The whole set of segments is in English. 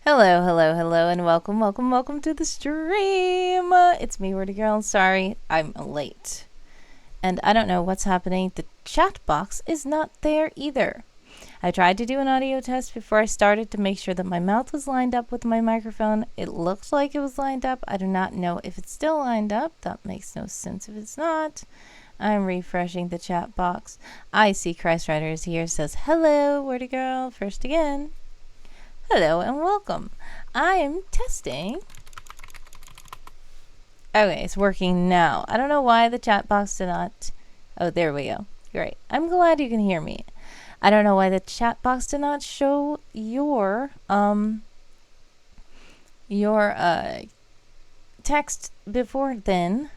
Hello, hello, hello, and welcome, welcome, welcome to the stream. It's me, Wordy Girl. Sorry, I'm late. And I don't know what's happening. The chat box is not there either. I tried to do an audio test before I started to make sure that my mouth was lined up with my microphone. It looked like it was lined up. I do not know if it's still lined up. That makes no sense if it's not. I'm refreshing the chat box. I see Christ Rider is here. Says, hello, Wordy Girl. First again. Hello and welcome. I am testing. Okay, it's working now. I don't know why the chat box did not. Oh, there we go. Great. I'm glad you can hear me. I don't know why the chat box did not show your text before then.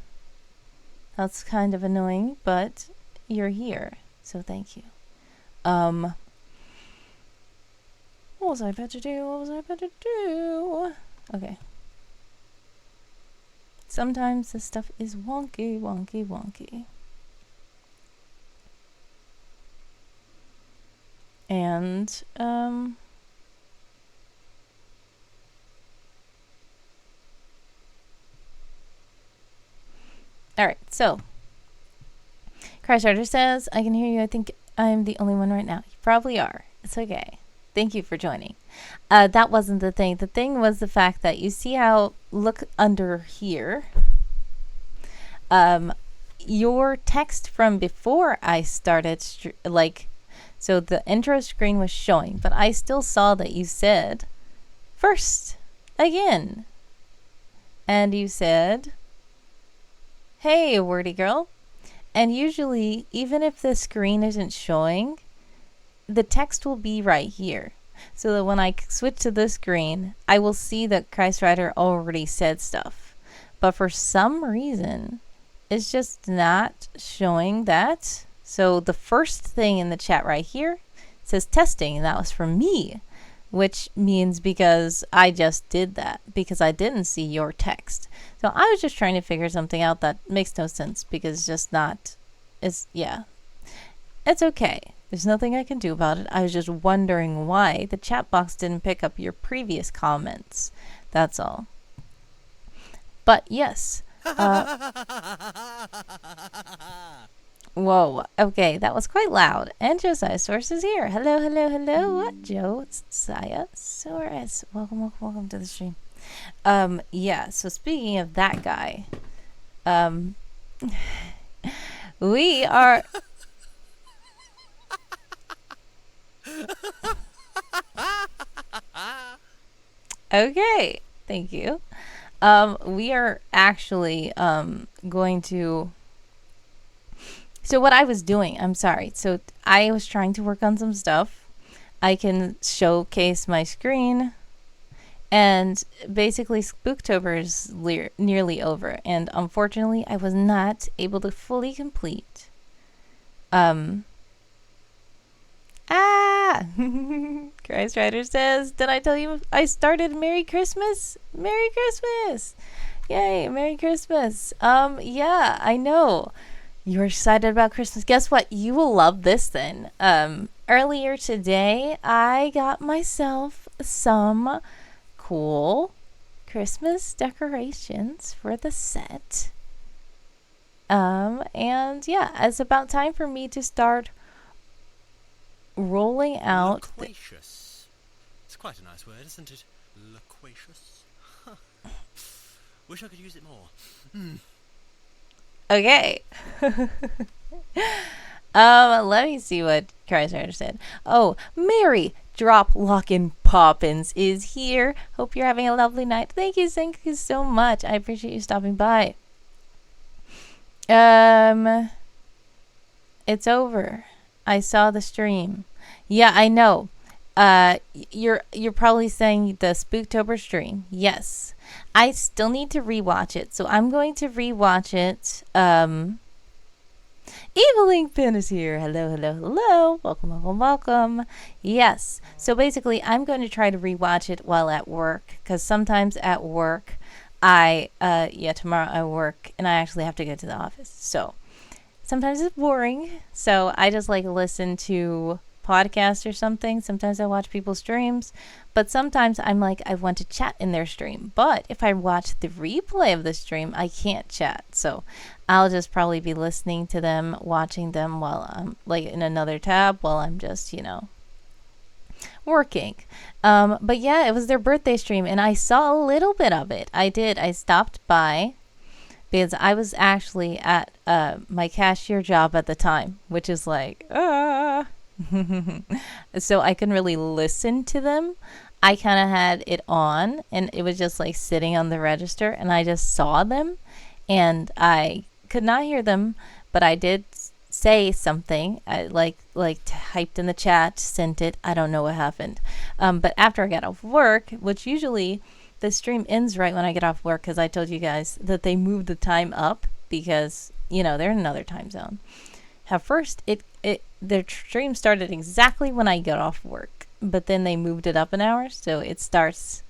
That's kind of annoying, but you're here, so thank you. What was I about to do? Okay. Sometimes this stuff is wonky. And, alright, so. Crashstarter says, I can hear you. I think I'm the only one right now. You probably are. It's okay. Thank you for joining. That wasn't the thing. The thing was the fact that you see how, look under here. Your text from before I started, so the intro screen was showing, but I still saw that you said, first, again. And you said, hey, Wordy Girl. And usually, even if the screen isn't showing, the text will be right here. So that when I switch to this screen, I will see that Christ Rider already said stuff. But for some reason, it's just not showing that. So the first thing in the chat right here says testing, and that was from me. Which means because I just did that, because I didn't see your text. So I was just trying to figure something out that makes no sense, because it's just not, it's okay. There's nothing I can do about it. I was just wondering why the chat box didn't pick up your previous comments. That's all. But yes. Whoa. Okay, that was quite loud. And Josiah Source is here. Hello, hello, hello. What? Josiah Source. Welcome to the stream. Yeah, so speaking of that guy, we are... Okay, thank you. We are actually going to... So what I was doing, I'm sorry. So I was trying to work on some stuff. I can showcase my screen. And basically Spooktober is nearly over. And unfortunately, I was not able to fully complete. Christ Rider says, did I tell you I started Merry Christmas? Merry Christmas! Yay, Merry Christmas. Yeah, I know. You're excited about Christmas. Guess what? You will love this then. Earlier today, I got myself some cool Christmas decorations for the set. And yeah, it's about time for me to start rolling out. Loquacious. It's quite a nice word, isn't it? Loquacious. Wish I could use it more. Okay. Let me see what Christ Rider said. Oh, Mary Drop Lockin' Poppins is here. Hope you're having a lovely night. Thank you so much. I appreciate you stopping by. It's over. I saw the stream. Yeah, I know. You're probably saying the Spooktober stream. Yes. I still need to rewatch it, so I'm going to rewatch it. Evilink Pin is here. Hello, hello, hello. Welcome. Yes. So basically, I'm going to try to rewatch it while at work, because sometimes at work, tomorrow I work, and I actually have to go to the office. So sometimes it's boring, so I just like to listen to podcast or something. Sometimes I watch people's streams, but sometimes I'm like, I want to chat in their stream. But if I watch the replay of the stream, I can't chat. So I'll just probably be listening to them, watching them while I'm like in another tab while I'm just, working. But yeah, it was their birthday stream and I saw a little bit of it. I did. I stopped by because I was actually at my cashier job at the time, which is like, so I couldn't really listen to them. I kind of had it on and it was just like sitting on the register and I just saw them and I could not hear them, but I did say something. I like typed in the chat, sent it. I don't know what happened. But after I got off work, which usually the stream ends right when I get off work because I told you guys that they moved the time up because, they're in another time zone. At first, their stream started exactly when I got off work, but then they moved it up an hour, so it starts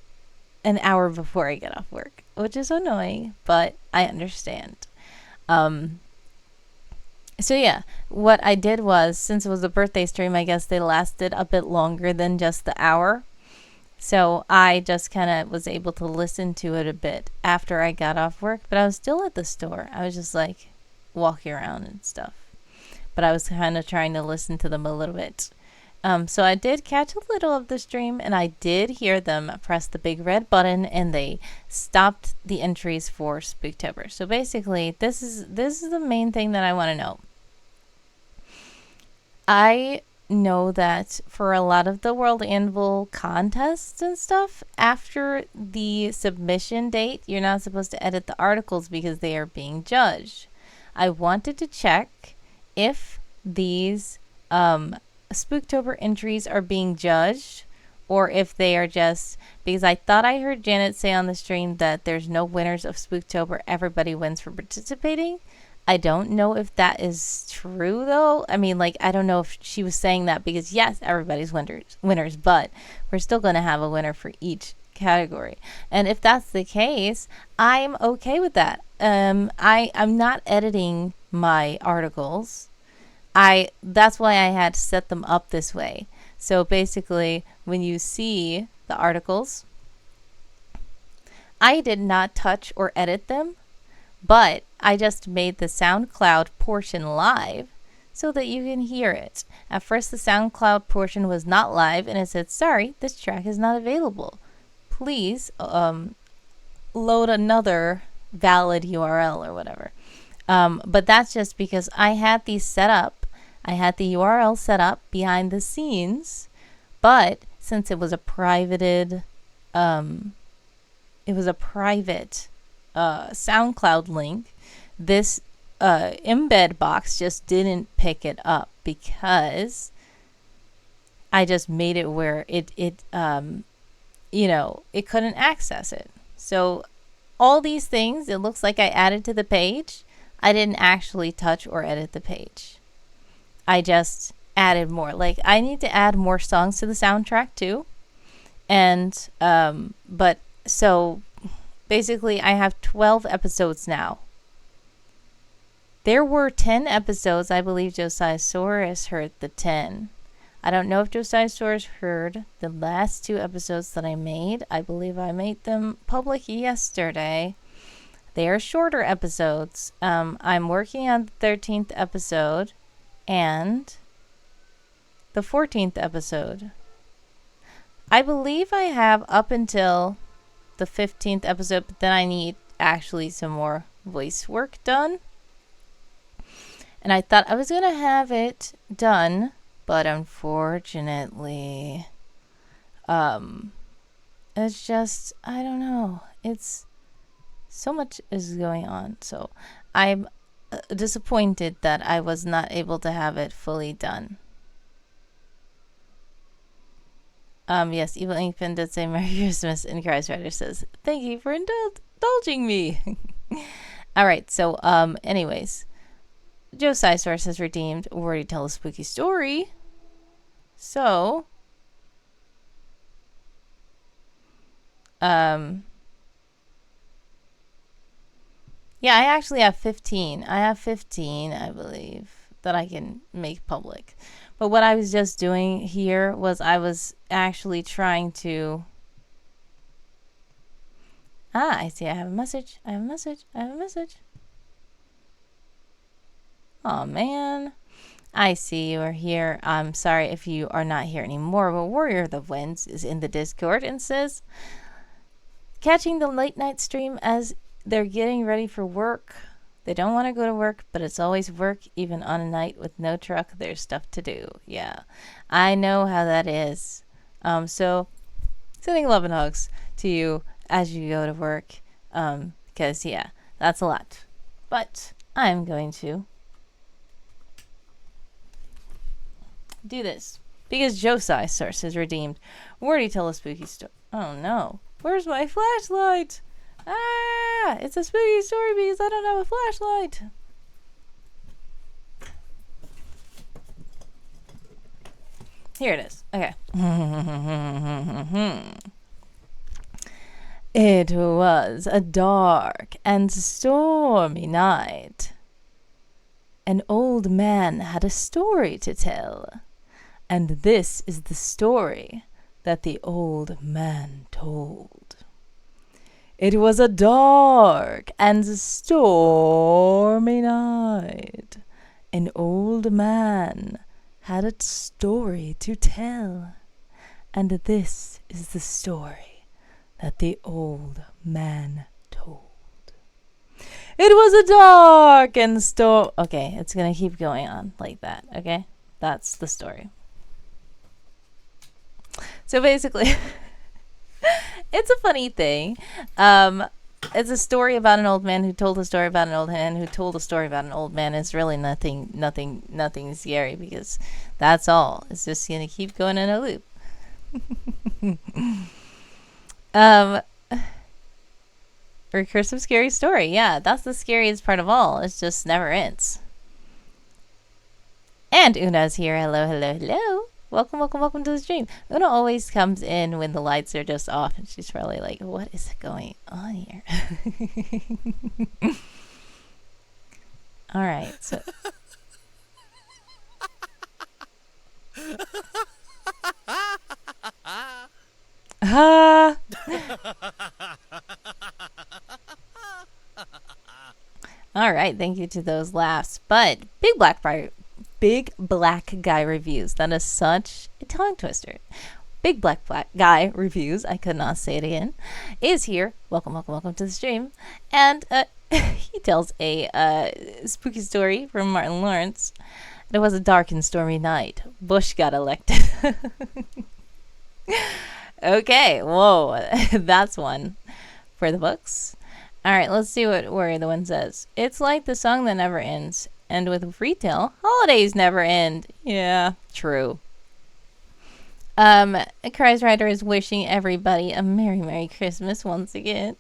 an hour before I get off work, which is annoying, but I understand. So yeah, what I did was, since it was a birthday stream, I guess they lasted a bit longer than just the hour. So I just kind of was able to listen to it a bit after I got off work, but I was still at the store. I was just like walking around and stuff. But I was kind of trying to listen to them a little bit. So I did catch a little of the stream and I did hear them press the big red button and they stopped the entries for Spooktober. So basically, this is the main thing that I want to know. I know that for a lot of the World Anvil contests and stuff, after the submission date, you're not supposed to edit the articles because they are being judged. I wanted to check if these Spooktober entries are being judged or if they are just, because I thought I heard Janet say on the stream that there's no winners of Spooktober, everybody wins for participating. I don't know if that is true though. I mean, like, I don't know if she was saying that because yes, everybody's winners, but we're still going to have a winner for each category. And if that's the case, I'm okay with that. I'm not editing my articles. That's why I had to set them up this way. So basically, when you see the articles, I did not touch or edit them, but I just made the SoundCloud portion live so that you can hear it. At first, the SoundCloud portion was not live, and it said, sorry, this track is not available. Please load another valid URL or whatever. But that's just because I had these set up. I had the URL set up behind the scenes, but since it was a private SoundCloud link, this embed box just didn't pick it up because I just made it where it couldn't access it. So all these things, it looks like I added to the page. I didn't actually touch or edit the page. I just added more. Like, I need to add more songs to the soundtrack too. And but so basically I have 12 episodes now. There were 10 episodes. I believe Josiahsaurus heard the 10. I don't know if Josiahsaurus heard the last 2 episodes that I made. I believe I made them public yesterday. They are shorter episodes. I'm working on the 13th episode and the 14th episode. I believe I have up until the 15th episode, but then I need actually some more voice work done. And I thought I was going to have it done, but unfortunately, it's just, I don't know. It's so much is going on. So I'm disappointed that I was not able to have it fully done. Yes, Evil Inkpin did say Merry Christmas, and Christ Rider says, thank you for indulging me. Alright, so, anyways, Josiahsaurus has redeemed Wordy Tell a Spooky Story. So, yeah, I actually have 15. I have 15, I believe. that I can make public. But what I was just doing here was I was actually trying to... Ah, I see. I have a message. I have a message. I have a message. Oh, man. I see you are here. I'm sorry if you are not here anymore, but Warrior of the Winds is in the Discord and says, catching the late night stream as they're getting ready for work. They don't want to go to work, but it's always work, even on a night with no truck. There's stuff to do. Yeah, I know how that is. So sending love and hugs to you as you go to work, because yeah, that's a lot. But I'm going to do this because Josai source is redeemed. Where do you tell a spooky story? Oh no, where's my flashlight? Ah, it's a spooky story because I don't have a flashlight. Here it is. Okay. It was a dark and stormy night. An old man had a story to tell, and this is the story that the old man told. It was a dark and stormy night. An old man had a story to tell, and this is the story that the old man told. It was a dark and Okay, it's gonna keep going on like that, okay? That's the story. So basically, it's a funny thing. It's a story about an old man who told a story about an old man who told a story about an old man. It's really nothing scary because that's all. It's just gonna keep going in a loop. Recursive scary story. Yeah, that's the scariest part of all. It just never ends. And Una's here. Hello, hello, hello. Welcome to the stream. Una always comes in when the lights are just off, and she's probably like, what is going on here? Alright, so... Alright, thank you to those laughs. But Big Black Guy Reviews. That is such a tongue twister. Big Black Guy Reviews, I could not say it again, is here. Welcome to the stream. And he tells a spooky story from Martin Lawrence. It was a dark and stormy night. Bush got elected. Okay, whoa, that's one for the books. Alright, let's see what Warrior the Wind says. It's like the song that never ends. And with retail, holidays never end. Yeah, true. Cries Rider is wishing everybody a Merry Christmas once again.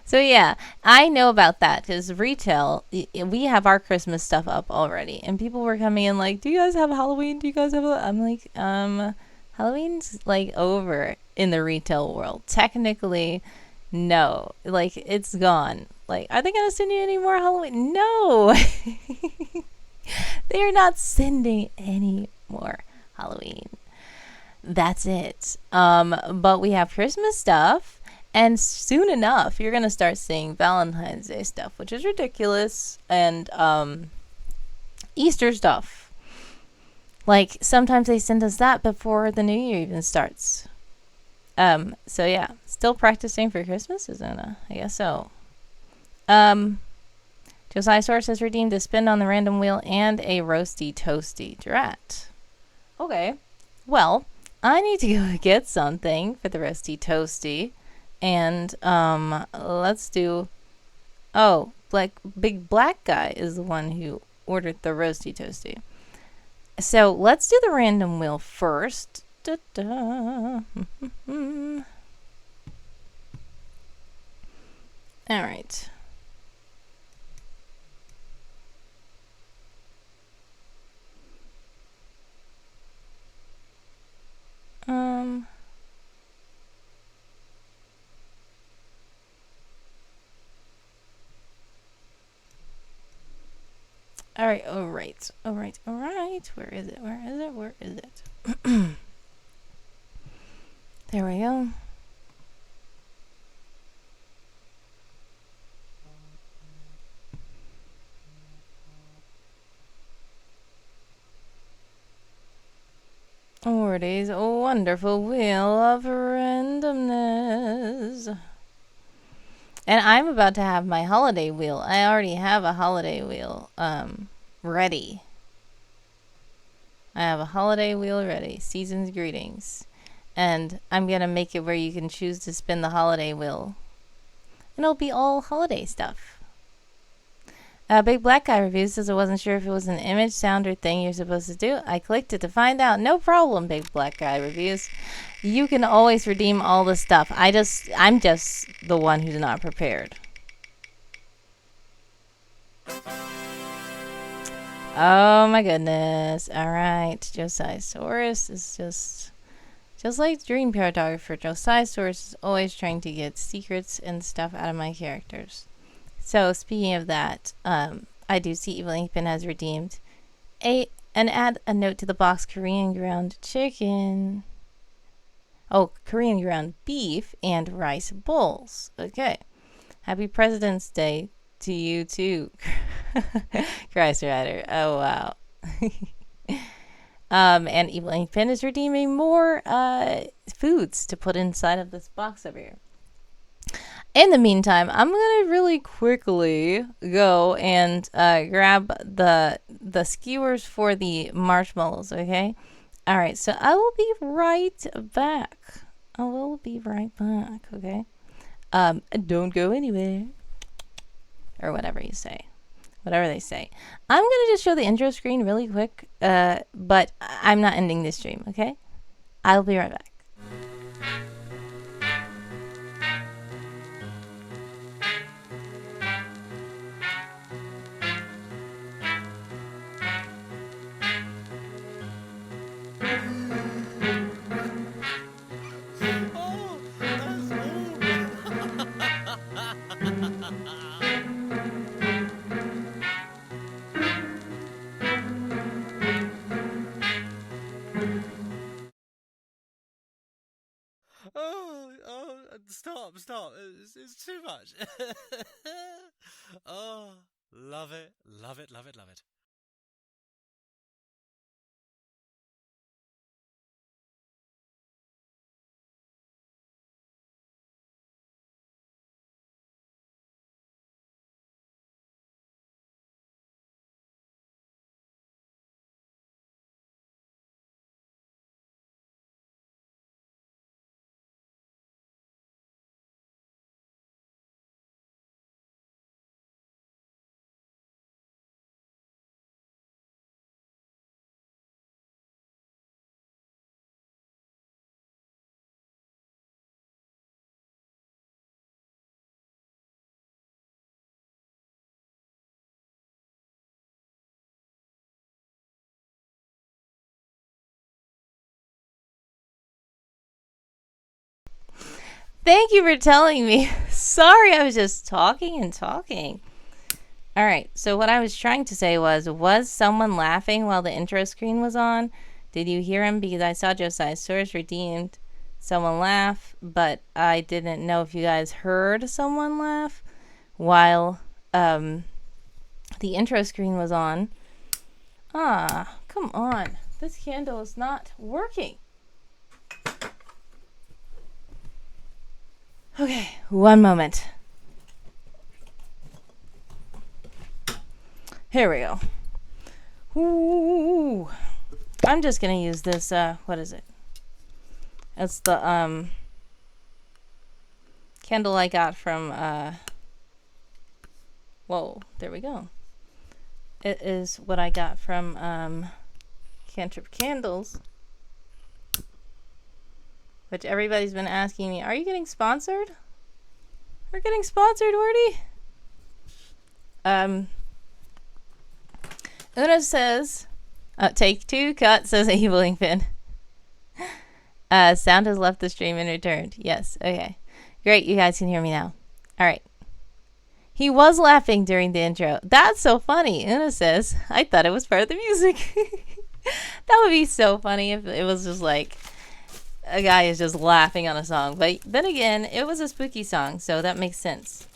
So yeah, I know about that because retail, we have our Christmas stuff up already. And people were coming in like, do you guys have Halloween? Do you guys have I'm like, Halloween's like over in the retail world. Technically, no. Like, it's gone. Like, are they gonna send you any more Halloween? No! They are not sending any more Halloween. That's it. But we have Christmas stuff, and soon enough, you're gonna start seeing Valentine's Day stuff, which is ridiculous, and Easter stuff. Like, sometimes they send us that before the new year even starts. So yeah, still practicing for Christmas, isn't it? I guess so. Josiah Source has redeemed a spin on the random wheel and a roasty toasty drat. Okay. Well, I need to go get something for the roasty toasty. And, let's do... Oh, Big Black Guy is the one who ordered the roasty toasty. So, let's do the random wheel first. Da-da. Alright. Alright, alright. Alright, alright. Where is it? Where is it? Where is it? There we go. Ordy's wonderful wheel of randomness. And I'm about to have my holiday wheel. I already have a holiday wheel ready. I have a holiday wheel ready. Season's greetings. And I'm going to make it where you can choose to spin the holiday wheel. And it'll be all holiday stuff. Big Black Guy Reviews says I wasn't sure if it was an image, sound, or thing you're supposed to do. I clicked it to find out. No problem, Big Black Guy Reviews. You can always redeem all the stuff. I'm just the one who's not prepared. Oh my goodness. Alright. Josiah-saurus is just like Dream Cartographer. Josiah-saurus is always trying to get secrets and stuff out of my characters. So speaking of that, I do see Evil Inkpin has redeemed and add a note to the box: Korean ground chicken. Oh, Korean ground beef and rice bowls. Okay. Happy President's Day to you too, Christ Rider. Oh wow. And Evil Inkpin is redeeming more foods to put inside of this box over here. In the meantime, I'm gonna really quickly go and grab the skewers for the marshmallows. Okay. All right. So I will be right back. Okay. Don't go anywhere, or whatever you say. Whatever they say. I'm gonna just show the intro screen really quick. But I'm not ending this stream. Okay. I'll be right back. Stop. It's too much. Oh, love it. Thank you for telling me. Sorry, I was just talking and talking. Alright, so what I was trying to say was someone laughing while the intro screen was on? Did you hear him? Because I saw Josiah-saurus redeemed someone laugh, but I didn't know if you guys heard someone laugh while the intro screen was on. Ah, come on. This candle is not working. Okay, one moment. Here we go. Ooh. I'm just gonna use this, what is it? It's the, candle I got from, whoa, there we go. It is what I got from, Cantrip Candles. Which everybody's been asking me, are you getting sponsored? We're getting sponsored, Wordy. Una says, take two, cut, says Evil Inkpin. Sound has left the stream and returned. Yes, okay. Great, you guys can hear me now. Alright. He was laughing during the intro. That's so funny. Una says, I thought it was part of the music. That would be so funny if it was just like a guy is just laughing on a song. But then again, it was a spooky song, so that makes sense.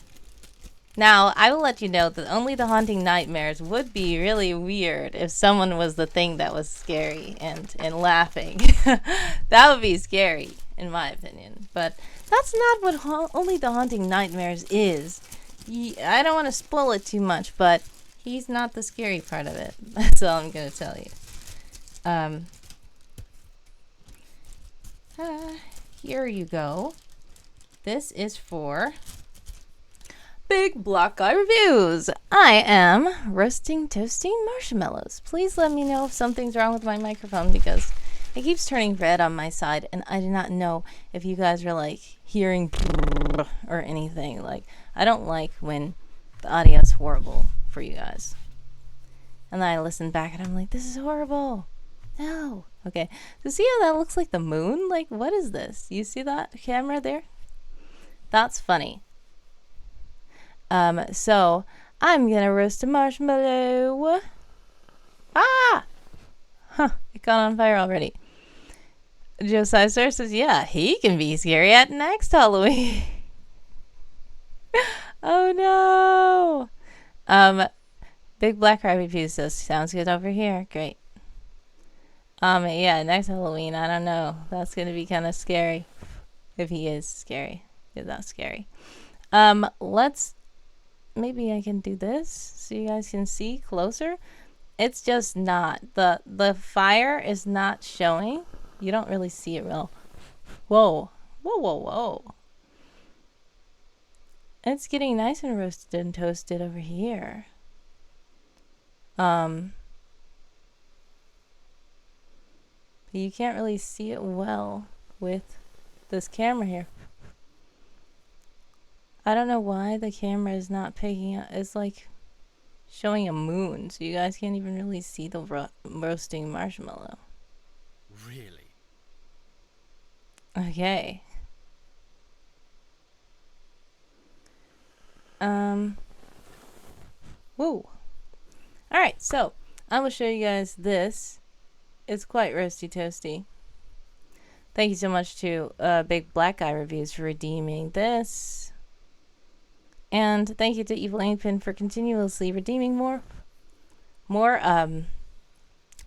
Now, I will let you know that Only the Haunting Nightmares would be really weird if someone was the thing that was scary and laughing. That would be scary, in my opinion. But that's not what Only the Haunting Nightmares is. I don't want to spoil it too much, but he's not the scary part of it. That's all I'm going to tell you. Here you go. This is for Big Black Eye Reviews. I am roasting toasting marshmallows. Please let me know if something's wrong with my microphone because it keeps turning red on my side and I do not know if you guys are like hearing or anything. Like, I don't like when the audio is horrible for you guys. And then I listen back and I'm like, this is horrible. No. Okay. So see how that looks like the moon? Like, what is this? You see that camera there? That's funny. So I'm gonna roast a marshmallow. Ah! Huh, it got on fire already. Josiah Sir says, yeah, he can be scary at next Halloween. Oh no! Big Black Rabbit Pew says, sounds good over here. Great. Yeah, next Halloween, I don't know. That's gonna be kind of scary. If he is scary. If that's scary. Maybe I can do this so you guys can see closer. It's just not. The fire is not showing. You don't really see it well. Whoa. Whoa, whoa, whoa. It's getting nice and roasted and toasted over here. You can't really see it well with this camera here. I don't know why the camera is not picking up. It's like showing a moon, so you guys can't even really see the roasting marshmallow. Really? Okay. Woo. Alright, so I will show you guys this. It's quite roasty toasty. Thank you so much to Big Black Eye Reviews for redeeming this. And thank you to Evil Inkpin for continuously redeeming more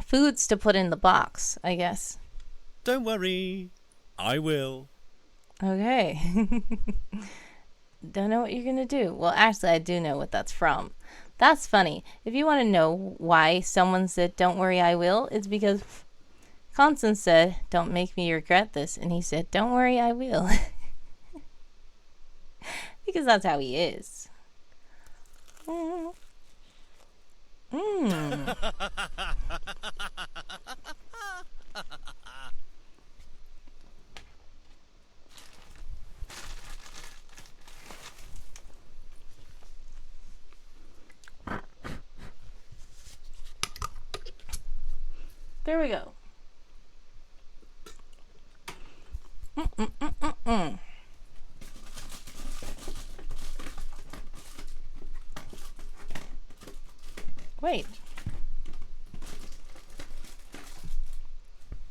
foods to put in the box, I guess. Don't worry, I will. Okay. Don't know what you're gonna do. Well, actually, I do know what that's from. That's funny. If you want to know why someone said, don't worry, I will, it's because Constance said, don't make me regret this. And he said, don't worry, I will. Because that's how he is. There we go. Wait.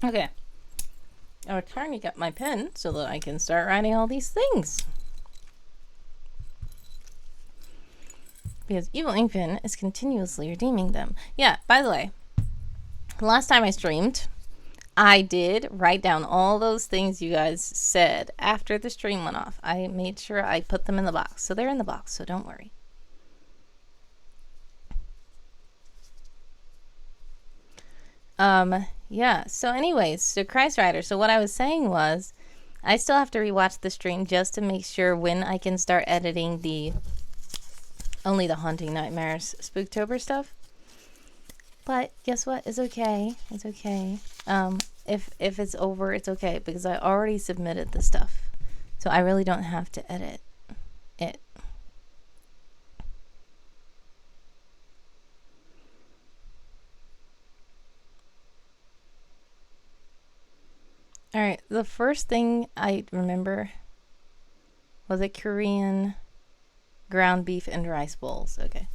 Okay. I was trying to get my pen so that I can start writing all these things. Because Evil Inkpin is continuously redeeming them. Yeah, by the way, last time I streamed, I did write down all those things you guys said after the stream went off. I made sure I put them in the box. So they're in the box, so don't worry. Yeah, so anyways, so Christ Rider. So what I was saying was, I still have to rewatch the stream just to make sure when I can start editing the Only the Haunting Nightmares Spooktober stuff. But guess what? It's okay. It's okay. If it's over, it's okay because I already submitted the stuff. So I really don't have to edit it. Alright, the first thing I remember was a Korean ground beef and rice bowls. Okay.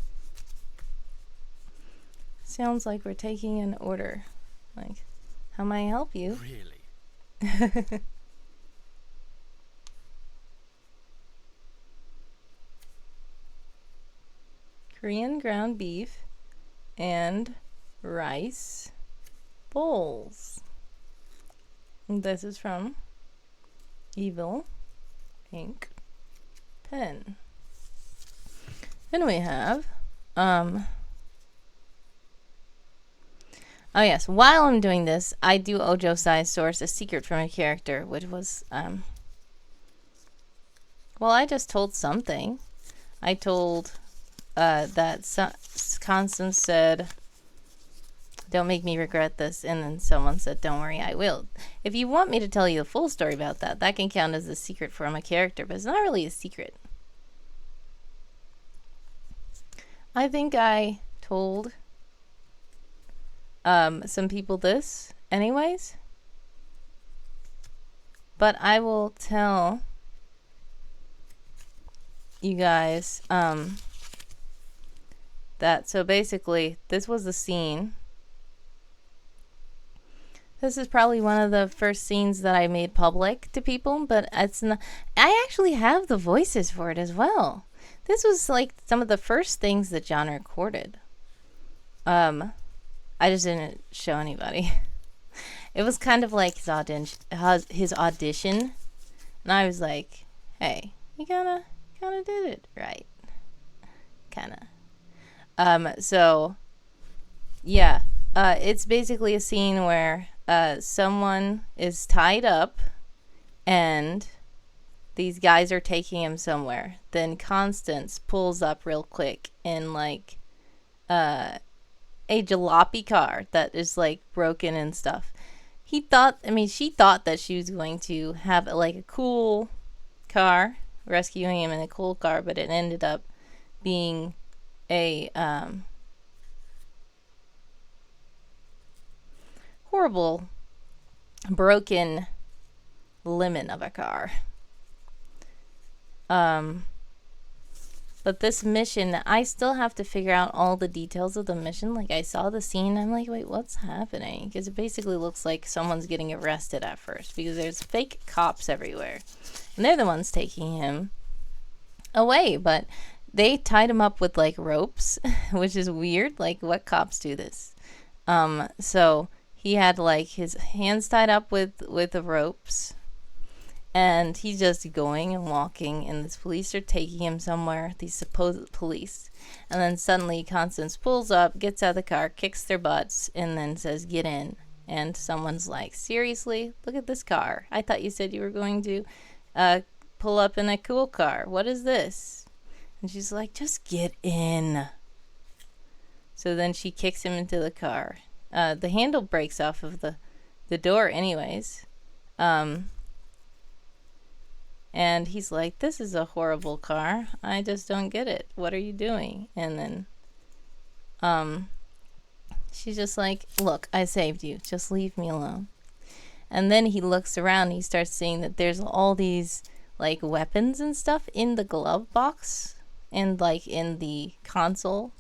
Sounds like we're taking an order. Like, how may I help you? Really? Korean ground beef and rice bowls. This is from Evil Ink Pen. Then we have, oh yes, while I'm doing this, I do Ojo Sai source a secret from a character, which was, well, I just told something. I told, that Constance said, don't make me regret this, and then someone said, don't worry, I will. If you want me to tell you the full story about that, that can count as a secret from a character, but it's not really a secret. I think I told some people this anyways, but I will tell you guys that, so basically this was the scene. This is probably one of the first scenes that I made public to people, but it's not, I actually have the voices for it as well. This was like some of the first things that John recorded. I just didn't show anybody. It was kind of like his audition, and I was like, hey, you kinda did it right. Kinda. So yeah, it's basically a scene where someone is tied up and these guys are taking him somewhere. Then Constance pulls up real quick in like a jalopy car that is like broken and stuff. She thought that she was going to have like a cool car, rescuing him in a cool car, but it ended up being a horrible broken lemon of a car. But this mission, I still have to figure out all the details of the mission. Like, I saw the scene, I'm like, wait, what's happening? Because it basically looks like someone's getting arrested at first, because there's fake cops everywhere. And they're the ones taking him away, but they tied him up with, like, ropes, which is weird. Like, what cops do this? So he had, like, his hands tied up with the ropes, and he's just going and walking, and these police are taking him somewhere, these supposed police. And then suddenly Constance pulls up, gets out of the car, kicks their butts, and then says, get in. And someone's like, seriously? Look at this car. I thought you said you were going to pull up in a cool car. What is this? And she's like, just get in. So then she kicks him into the car. The handle breaks off of the door anyways. And he's like, this is a horrible car. I just don't get it. What are you doing? And then she's just like, look, I saved you. Just leave me alone. And then he looks around and he starts seeing that there's all these like weapons and stuff in the glove box and like in the console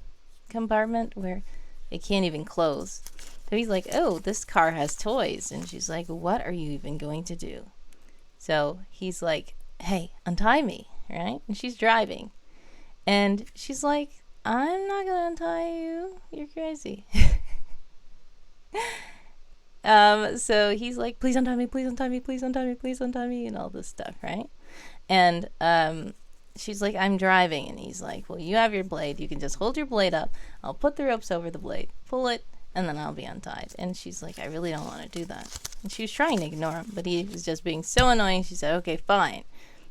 compartment where it can't even close. So he's like, oh, this car has toys. And she's like, what are you even going to do? So he's like, hey, untie me, right? And she's driving. And she's like, I'm not going to untie you. You're crazy. So he's like, please untie me, please untie me, please untie me, please untie me, and all this stuff, right? And she's like, I'm driving. And he's like, well, you have your blade. You can just hold your blade up. I'll put the ropes over the blade, pull it, and then I'll be untied. And she's like, I really don't want to do that. And she was trying to ignore him, but he was just being so annoying. She said, okay, fine.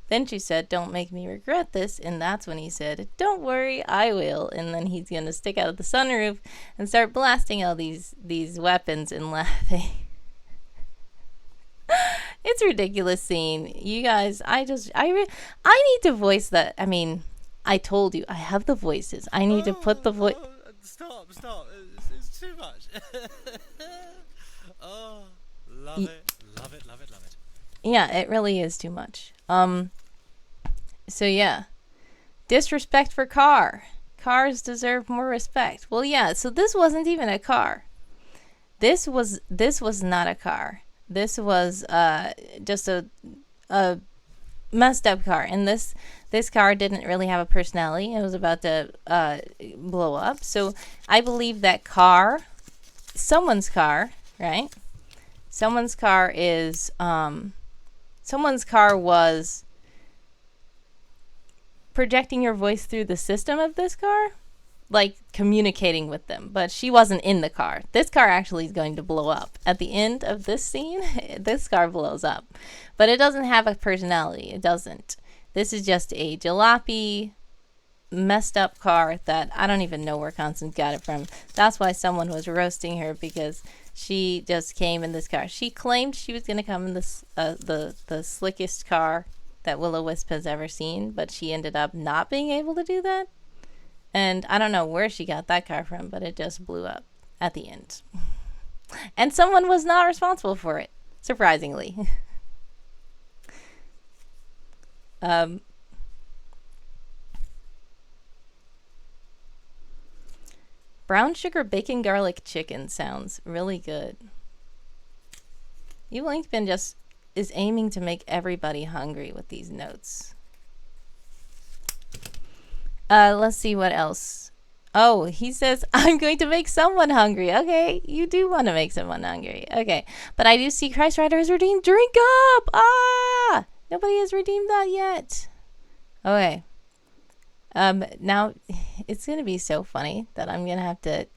Then she said, don't make me regret this. And that's when he said, don't worry, I will. And then he's going to stick out of the sunroof and start blasting all these weapons and laughing. It's a ridiculous scene. You guys, I need to voice that. I mean, I told you, I have the voices. I need to put the voice. Stop. It's too much. Oh, love it. Yeah, it really is too much. So yeah, Disrespect for car. Cars deserve more respect. Well, yeah, so this wasn't even a car. This was not a car. This was just a messed up car, and this car didn't really have a personality. It was about to blow up. So I believe that car, someone's car, right? Someone's car is someone's car was projecting your voice through the system of this car, like communicating with them, but she wasn't in the car. This car actually is going to blow up at the end of this scene. This car blows up, but it doesn't have a personality. It doesn't. This is just a jalopy, messed up car that I don't even know where Constance got it from. That's why someone was roasting her, because she just came in this car. She claimed she was going to come in this the slickest car that Will-O-Wisp has ever seen, but she ended up not being able to do that. And I don't know where she got that car from, but it just blew up at the end. And someone was not responsible for it, surprisingly. Brown sugar bacon garlic chicken sounds really good. Evil Inkpin just is aiming to make everybody hungry with these notes. Let's see what else. Oh, he says, I'm going to make someone hungry. Okay, you do want to make someone hungry. Okay, but I do see Christ Rider is redeemed. Drink up! Ah! Nobody has redeemed that yet. Okay. Now, it's going to be so funny that I'm going to have to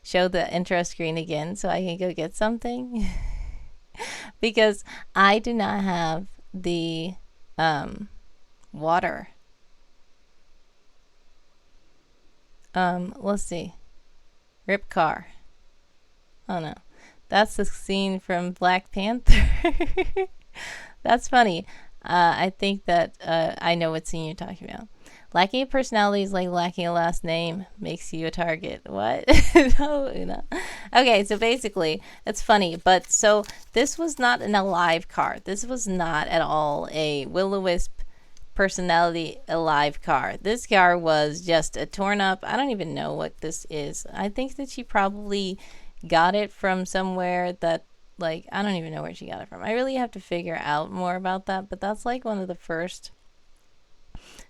show the intro screen again so I can go get something. Because I do not have the water. Let's see. Rip car. Oh no. That's the scene from Black Panther. That's funny. I think that I know what scene you're talking about. Lacking a personality is like lacking a last name. Makes you a target. What? No. Okay, so basically, it's funny. But so this was not an alive car. This was not at all a Will-O-Wisp personality alive car. This car was just a torn up. I don't even know what this is. I think that she probably got it from somewhere that, like, I don't even know where she got it from. I really have to figure out more about that. But that's like one of the first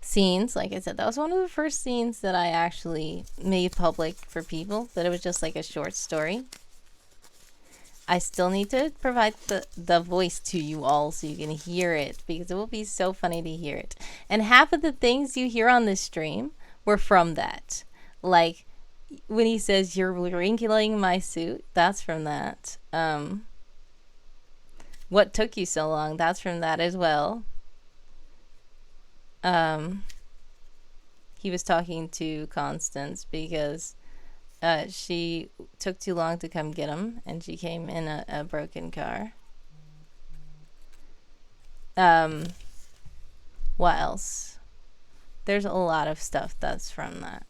scenes. Like I said, that was one of the first scenes that I actually made public for people, but it was just like a short story. I still need to provide the voice to you all so you can hear it, because it will be so funny to hear it. And half of the things you hear on this stream were from that. Like when he says, "You're wrinkling my suit," that's from that. What took you so long? That's from that as well. He was talking to Constance because she took too long to come get him, and she came in a broken car. What else? There's a lot of stuff that's from that.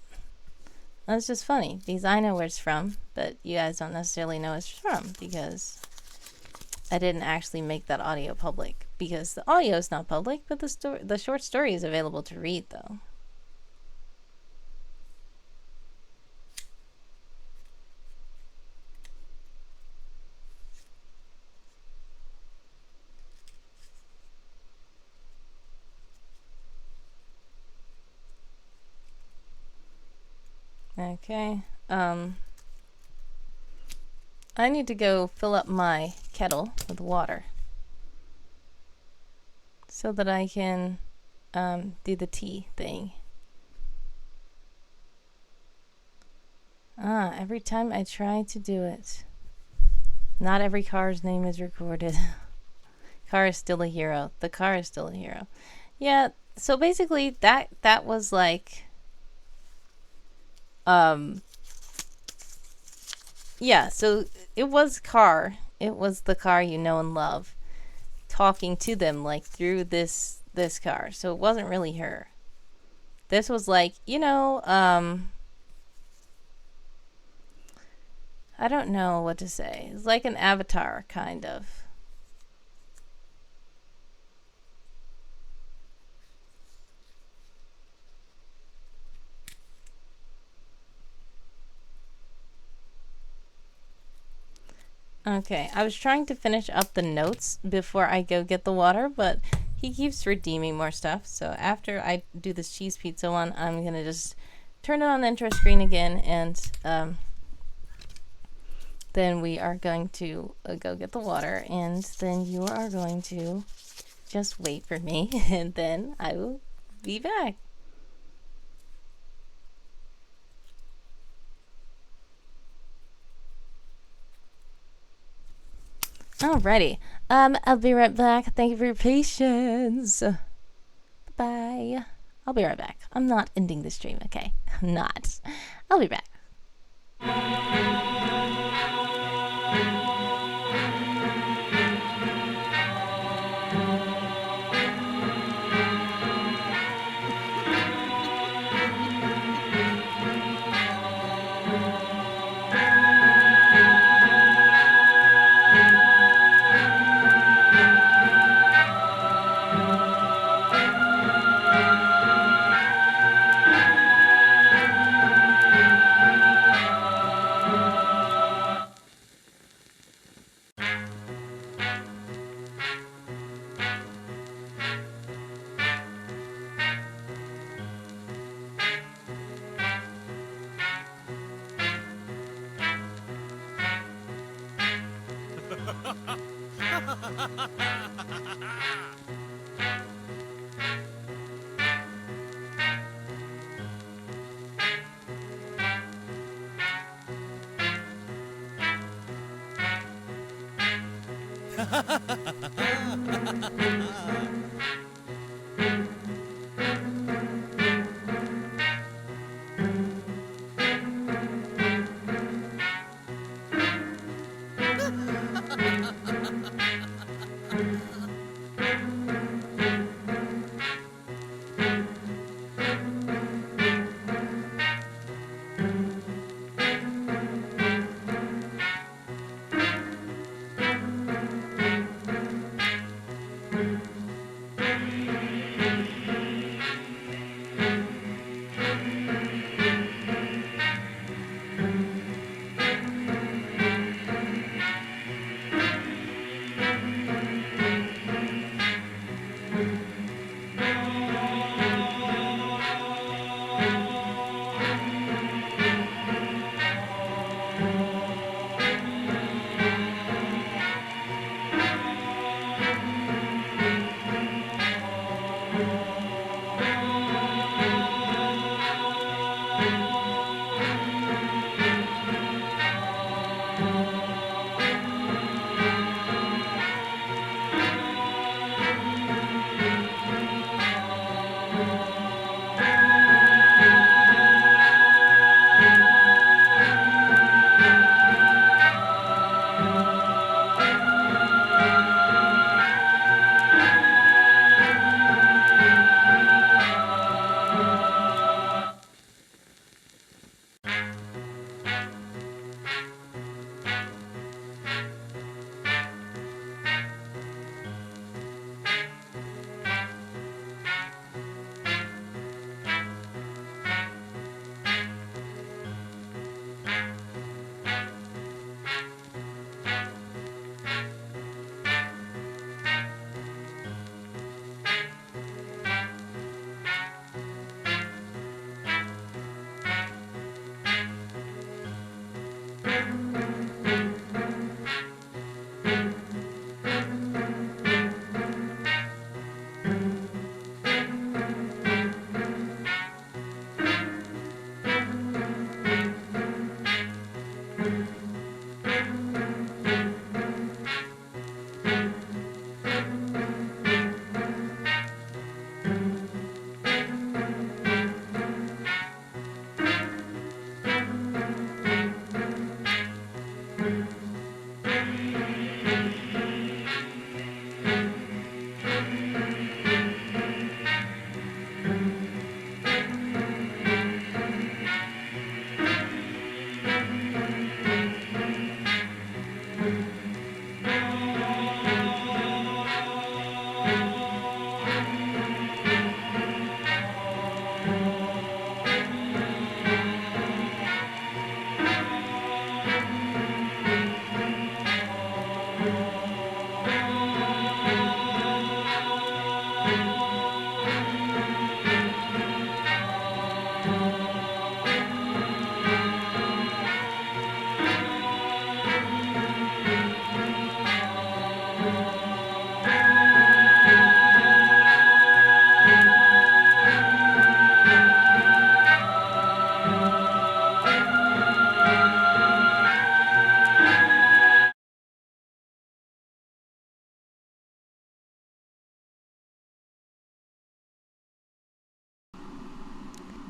That's just funny, because I know where it's from, but you guys don't necessarily know where it's from, because I didn't actually make that audio public. Because the audio is not public, but the short story is available to read, though. Okay, I need to go fill up my kettle with water so that I can do the tea thing. Every time I try to do it, not every car's name is recorded. Car is still a hero. The car is still a hero. Yeah, so basically that was like yeah, so it was car. It was the car you know and love talking to them, like, through this car. So it wasn't really her. This was like, you know, I don't know what to say. It's like an avatar, kind of. Okay, I was trying to finish up the notes before I go get the water, but he keeps redeeming more stuff. So after I do this cheese pizza one, I'm gonna just turn it on the intro screen again, and then we are going to go get the water, and then you are going to just wait for me, and then I will be back. Alrighty. I'll be right back. Thank you for your patience. Bye. I'll be right back. I'm not ending the stream, okay? I'm not. I'll be back.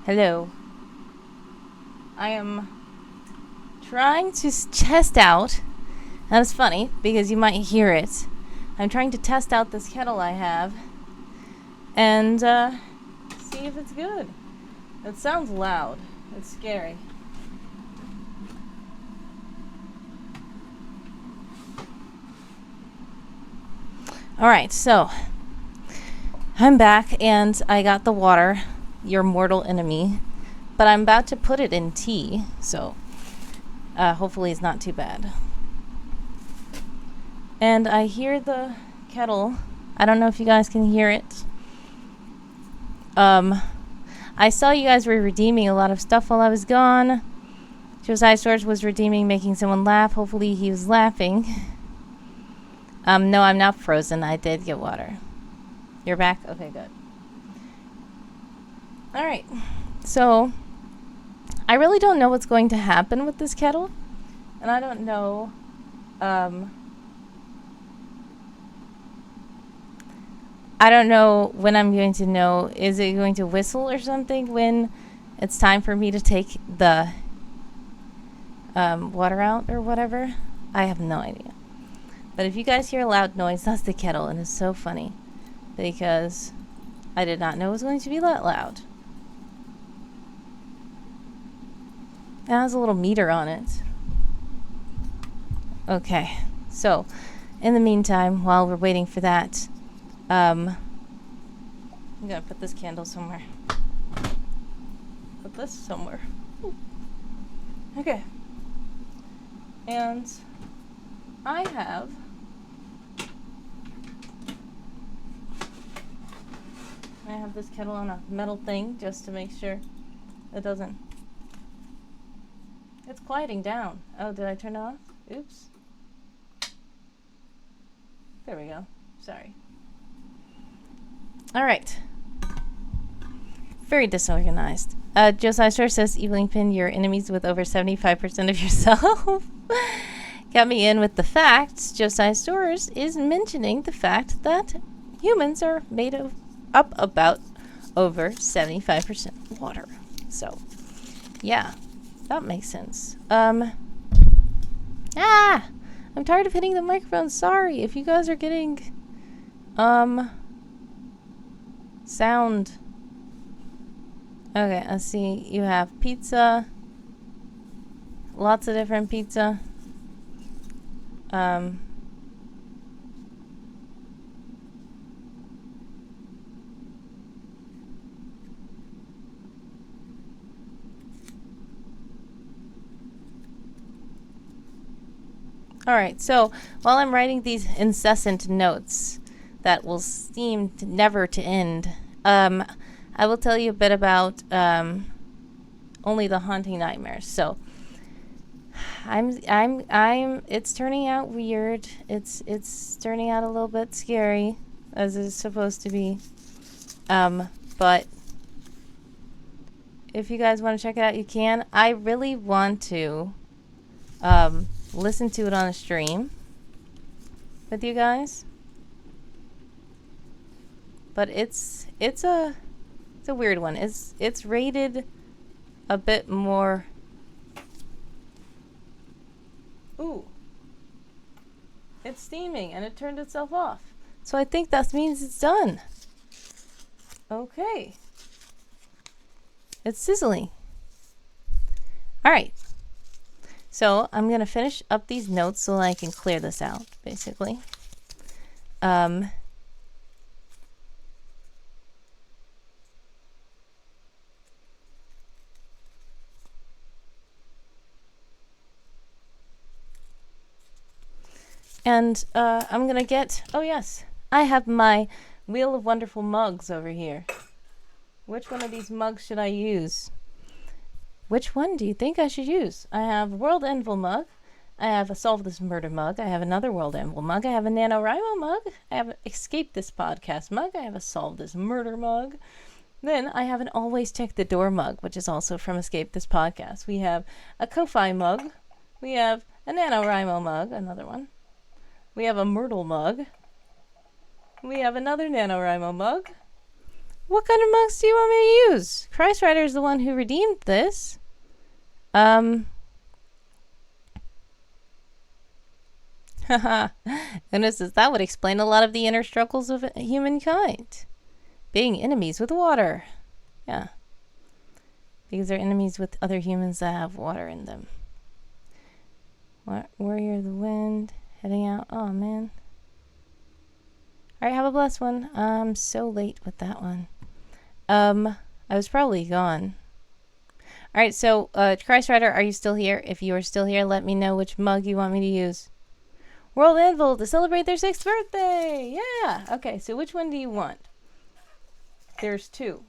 Hello. I am trying to test out. That's funny because you might hear it. I'm trying to test out this kettle I have and see if it's good. It sounds loud. It's scary. Alright, so I'm back and I got the water, your mortal enemy, but I'm about to put it in tea, so hopefully it's not too bad. And I hear the kettle. I don't know if you guys can hear it. I saw you guys were redeeming a lot of stuff while I was gone. Josiah Storage was redeeming, making someone laugh. Hopefully he was laughing. No, I'm not frozen. I did get water. You're back? Okay, good. Alright. So, I really don't know what's going to happen with this kettle. And I don't know, I don't know when I'm going to know. Is it going to whistle or something when it's time for me to take the water out or whatever? I have no idea. But if you guys hear a loud noise, that's the kettle, and it's so funny because I did not know it was going to be that loud. It has a little meter on it. Okay, so in the meantime, while we're waiting for that, I'm gonna put this candle somewhere. Put this somewhere. Ooh. Okay. And I have this kettle on a metal thing just to make sure it doesn't. It's quieting down. Oh, did I turn it off? Oops. There we go. Sorry. Alright. Very disorganized. Josiah Shore says, Evening Pin, your enemies with over 75% of yourself. Got me in with the facts. Josiah Stores is mentioning the fact that humans are made of up about over 75% water. So, yeah, that makes sense. I'm tired of hitting the microphone. Sorry if you guys are getting, sound. Okay, let's see. You have pizza. Lots of different pizza. Alright, so while I'm writing these incessant notes that will seem never to end, I will tell you a bit about only the haunting nightmares. So it's turning out weird. It's turning out a little bit scary, as it's supposed to be. But if you guys want to check it out, you can. I really want to listen to it on a stream with you guys. But it's a weird one. It's rated a bit more. Ooh. It's steaming and it turned itself off. So I think that means it's done. Okay. It's sizzling. Alright. So I'm going to finish up these notes so I can clear this out, basically. And I'm going to get... Oh, yes. I have my Wheel of Wonderful mugs over here. Which one of these mugs should I use? Which one do you think I should use? I have World Anvil mug. I have a Solve This Murder mug. I have another World Anvil mug. I have a NaNoWriMo mug. I have an Escape This Podcast mug. I have a Solve This Murder mug. Then I have an Always Check the Door mug, which is also from Escape This Podcast. We have a Ko-Fi mug. We have a NaNoWriMo mug, another one. We have a Myrtle mug. We have another NaNoWriMo mug. What kind of mugs do you want me to use? Christ Rider is the one who redeemed this. Haha. Goodness, that would explain a lot of the inner struggles of humankind. Being enemies with water. Yeah. Because they're enemies with other humans that have water in them. Warrior of the Wind. Heading out. Oh, man. Alright, have a blessed one. I'm so late with that one. I was probably gone. Alright, so, Christ Rider, are you still here? If you are still here, let me know which mug you want me to use. World Anvil to celebrate their 6th birthday! Yeah! Okay, so which one do you want? There's two.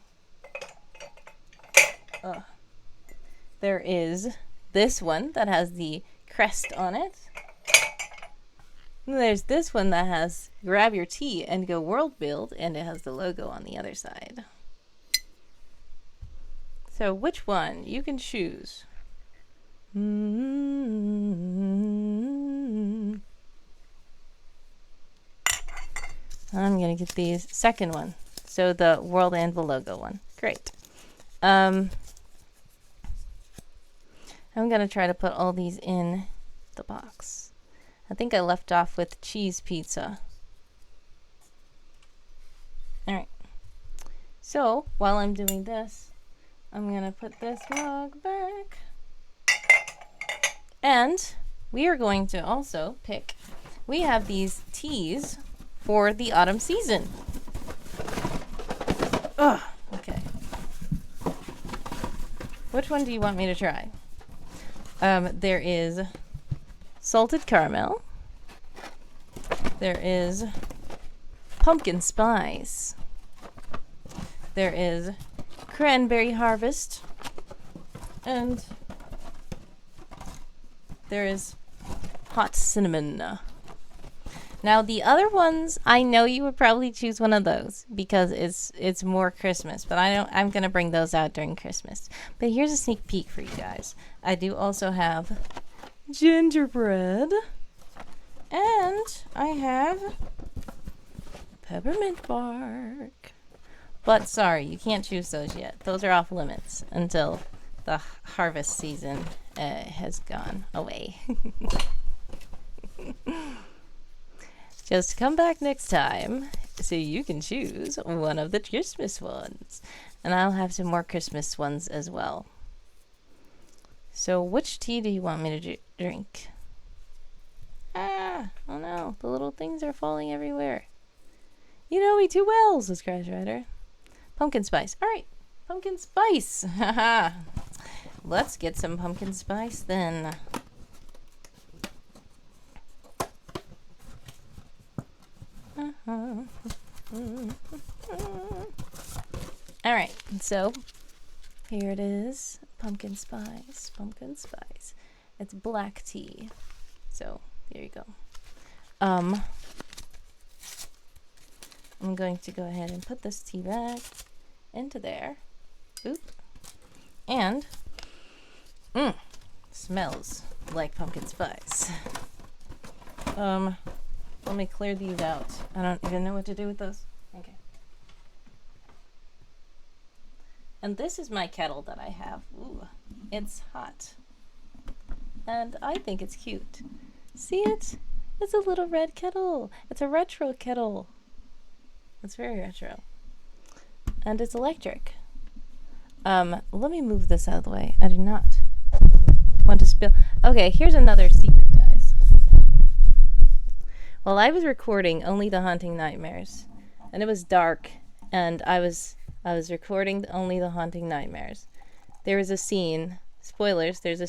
There is this one that has the crest on it. And there's this one that has grab your tea and go world build, and it has the logo on the other side. So which one? You can choose. I'm gonna get these second one. So the World Anvil logo one. Great. I'm gonna try to put all these in the box. I think I left off with cheese pizza. Alright. So while I'm doing this, I'm gonna put this mug back. And we are going to also pick, we have these teas for the autumn season. Ugh, okay. Which one do you want me to try? There is salted caramel. There is pumpkin spice. There is cranberry harvest. And there is hot cinnamon. Now the other ones, I know you would probably choose one of those because it's more Christmas, but I'm gonna bring those out during Christmas. But here's a sneak peek for you guys. I do also have gingerbread, and I have peppermint bark. But sorry, you can't choose those yet. Those are off limits until the harvest season has gone away. Just come back next time so you can choose one of the Christmas ones. And I'll have some more Christmas ones as well. So which tea do you want me to drink? Oh no, the little things are falling everywhere. You know me too well, says Crash Rider. Pumpkin spice. Alright, pumpkin spice. Haha. Let's get some pumpkin spice then. Alright, so here it is. Pumpkin spice. Pumpkin spice. It's black tea. So here you go. I'm going to go ahead and put this tea bag into there. Oop. And smells like pumpkin spice. Let me clear these out. I don't even know what to do with those. Okay. And this is my kettle that I have. Ooh, it's hot. And I think it's cute. See it? It's a little red kettle. It's a retro kettle. It's very retro. And it's electric. Let me move this out of the way. I do not want to spill. Okay, here's another secret, guys. While I was recording Only the Haunting Nightmares, and it was dark, and I was recording Only the Haunting Nightmares, there was a scene, spoilers, there's a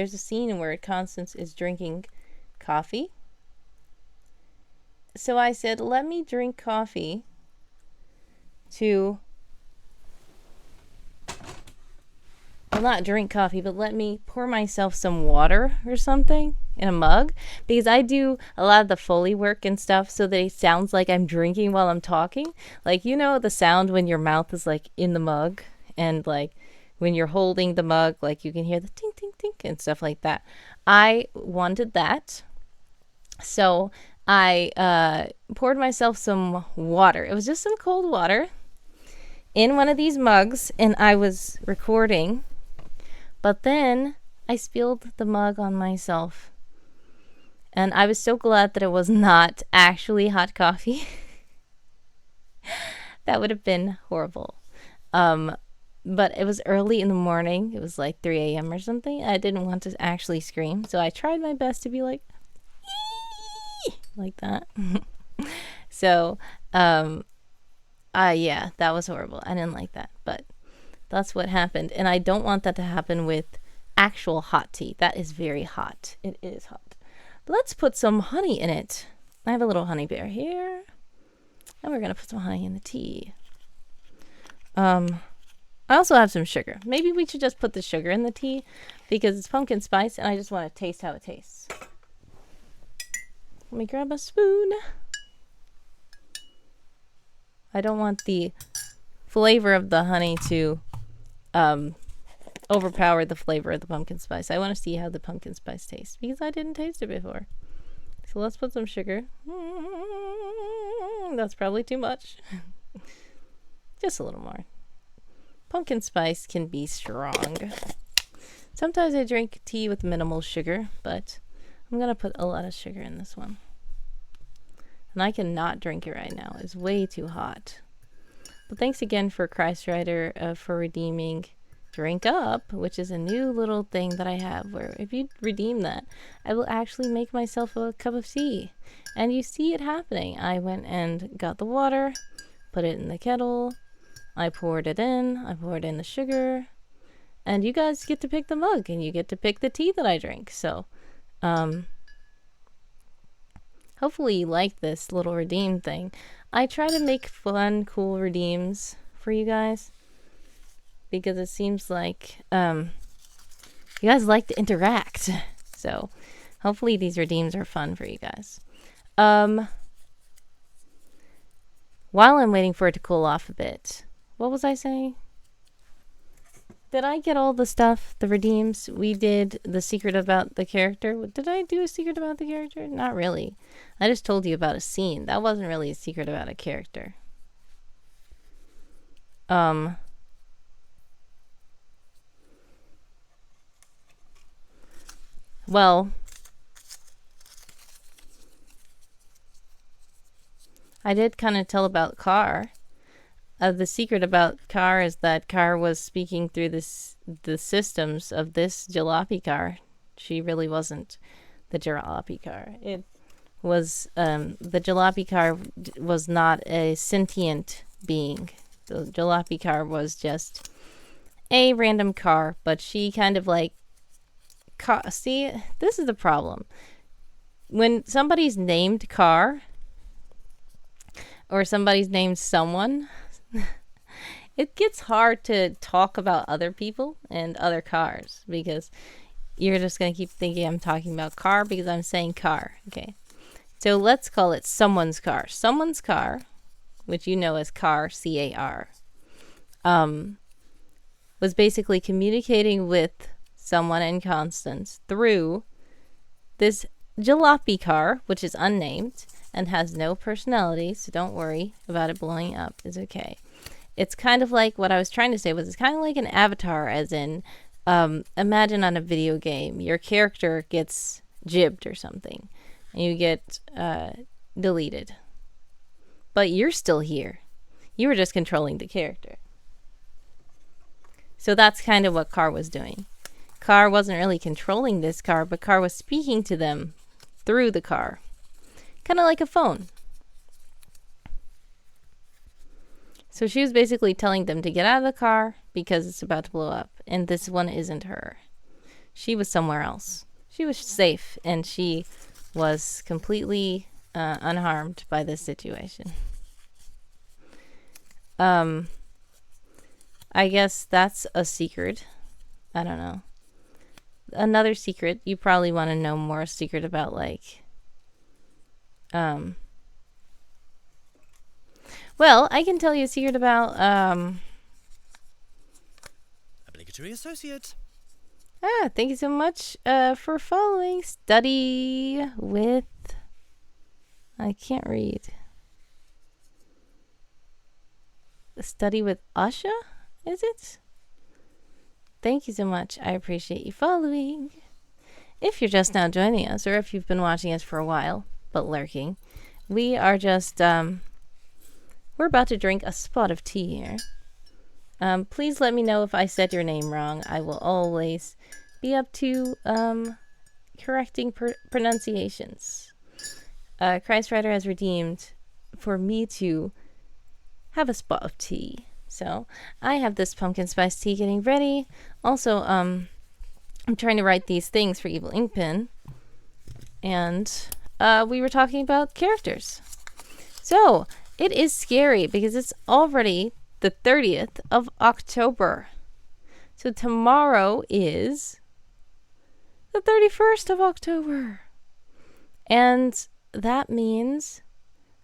scene where Constance is drinking coffee. So I said, let me drink coffee to, well, not drink coffee, but let me pour myself some water or something in a mug, because I do a lot of the Foley work and stuff so that it sounds like I'm drinking while I'm talking. Like, you know, the sound when your mouth is like in the mug, and like when you're holding the mug, like you can hear the tink, tink, tink and stuff like that. I wanted that. So I poured myself some water. It was just some cold water. in one of these mugs and I was recording, but then I spilled the mug on myself. And I was so glad that it was not actually hot coffee. That would have been horrible. But it was early in the morning. It was like 3 a.m. or something. I didn't want to actually scream, so I tried my best to be like, ee! Like that. So, yeah, that was horrible. I didn't like that, but that's what happened. And I don't want that to happen with actual hot tea. That is very hot. It is hot. But let's put some honey in it. I have a little honey bear here. And we're going to put some honey in the tea. I also have some sugar. Maybe we should just put the sugar in the tea because it's pumpkin spice and I just want to taste how it tastes. Let me grab a spoon. I don't want the flavor of the honey to overpower the flavor of the pumpkin spice. I want to see how the pumpkin spice tastes because I didn't taste it before. So let's put some sugar. That's probably too much. Just a little more. Pumpkin spice can be strong. Sometimes I drink tea with minimal sugar, but I'm going to put a lot of sugar in this one. And I cannot drink it right now. It's way too hot. But thanks again for Christ Rider for redeeming Drink Up, which is a new little thing that I have where if you redeem that, I will actually make myself a cup of tea. And you see it happening. I went and got the water, put it in the kettle, I poured it in, I poured in the sugar, and you guys get to pick the mug, and you get to pick the tea that I drink. So, hopefully you like this little redeem thing. I try to make fun, cool redeems for you guys, because it seems like, you guys like to interact. So, hopefully these redeems are fun for you guys. While I'm waiting for it to cool off a bit, what was I saying? Did I get all the stuff, the redeems? We did the secret about the character. Did I do a secret about the character? Not really. I just told you about a scene. That wasn't really a secret about a character. Well, I did kind of tell about Car. The secret about Car is that Car was speaking through the systems of this jalopy car. She really wasn't the jalopy car. It was the jalopy car was not a sentient being. The jalopy car was just a random car, but she kind of like see, this is the problem. When somebody's named Car or somebody's named someone, it gets hard to talk about other people and other cars because you're just going to keep thinking I'm talking about car because I'm saying car. Okay. So let's call it someone's car. Someone's car, which you know as car, C-A-R, was basically communicating with someone in Constance through this jalopy car, which is unnamed and has no personality, so don't worry about it blowing up. It's okay. It's kind of like what I was trying to say was it's kind of like an avatar, as in imagine on a video game your character gets jibbed or something and you get deleted, but you're still here. You were just controlling the character. So that's kind of what Car was doing. Car wasn't really controlling this car, but Car was speaking to them through the car, kind of like a phone. So she was basically telling them to get out of the car because it's about to blow up. And this one isn't her. She was somewhere else. She was safe and she was completely unharmed by this situation. I guess that's a secret. I don't know. Another secret, you probably want to know more secret about like well, I can tell you a secret about Obligatory associate. thank you so much for following Study with, I can't read. Study with Asha, is it? Thank you so much. I appreciate you following. If you're just now joining us, or if you've been watching us for a while, but lurking, we are just, we're about to drink a spot of tea here. Please let me know if I said your name wrong. I will always be up to, correcting pronunciations. Christ Rider has redeemed for me to have a spot of tea. So I have this pumpkin spice tea getting ready. Also, I'm trying to write these things for Evil Inkpin. And we were talking about characters. So it is scary because it's already the 30th of October. So tomorrow is the 31st of October. And that means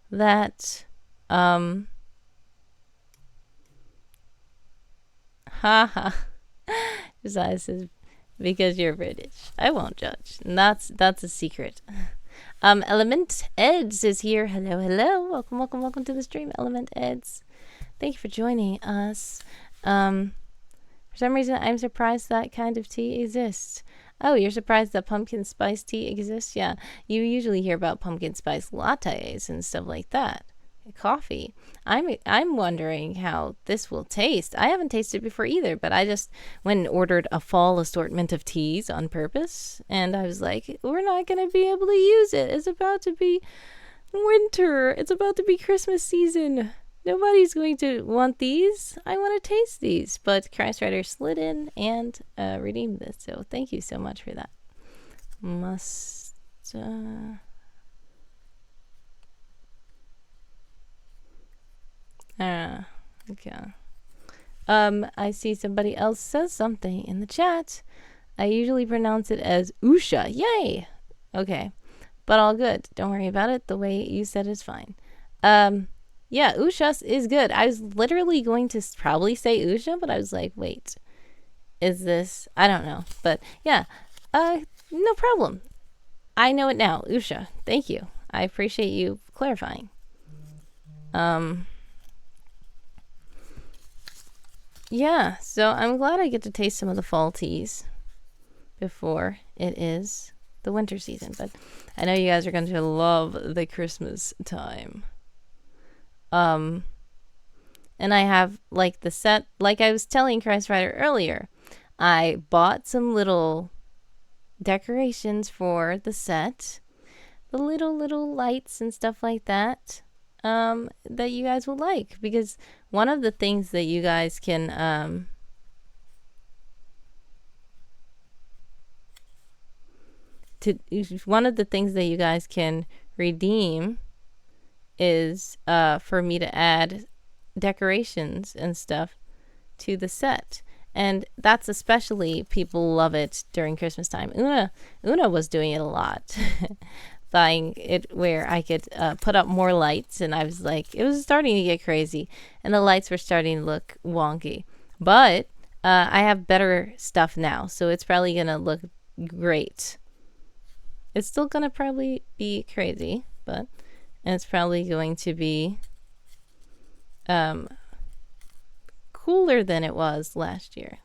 that, haha. Josiah says, because you're British. I won't judge. And that's a secret. Element Eds is here. Hello, hello. Welcome, welcome, welcome to the stream, Element Eds. Thank you for joining us. For some reason, I'm surprised that kind of tea exists. Oh, you're surprised that pumpkin spice tea exists? Yeah, you usually hear about pumpkin spice lattes and stuff like that. Coffee. I'm wondering how this will taste. I haven't tasted it before either, but I just went and ordered a fall assortment of teas on purpose, and I was like, we're not going to be able to use it. It's about to be winter. It's about to be Christmas season. Nobody's going to want these. I want to taste these. But Christ Rider slid in and redeemed this, so thank you so much for that. Okay. I see somebody else says something in the chat. I usually pronounce it as Usha. Yay! Okay. But all good. Don't worry about it. The way you said is fine. Yeah, Usha is good. I was literally going to probably say Usha, but I was like, wait. Is this... I don't know. But yeah. No problem. I know it now. Usha. Thank you. I appreciate you clarifying. Yeah, so I'm glad I get to taste some of the fall teas before it is the winter season. But I know you guys are going to love the Christmas time. And I have, like, the set, like I was telling Christ Rider earlier, I bought some little decorations for the set. The little lights and stuff like that. That you guys will like, because one of the things that you guys can redeem is for me to add decorations and stuff to the set, and that's especially, people love it during Christmas time. Una was doing it a lot. Buying it where I could put up more lights, and I was like, it was starting to get crazy, and the lights were starting to look wonky. But I have better stuff now, so it's probably gonna look great. It's still gonna probably be crazy, but it's probably going to be cooler than it was last year.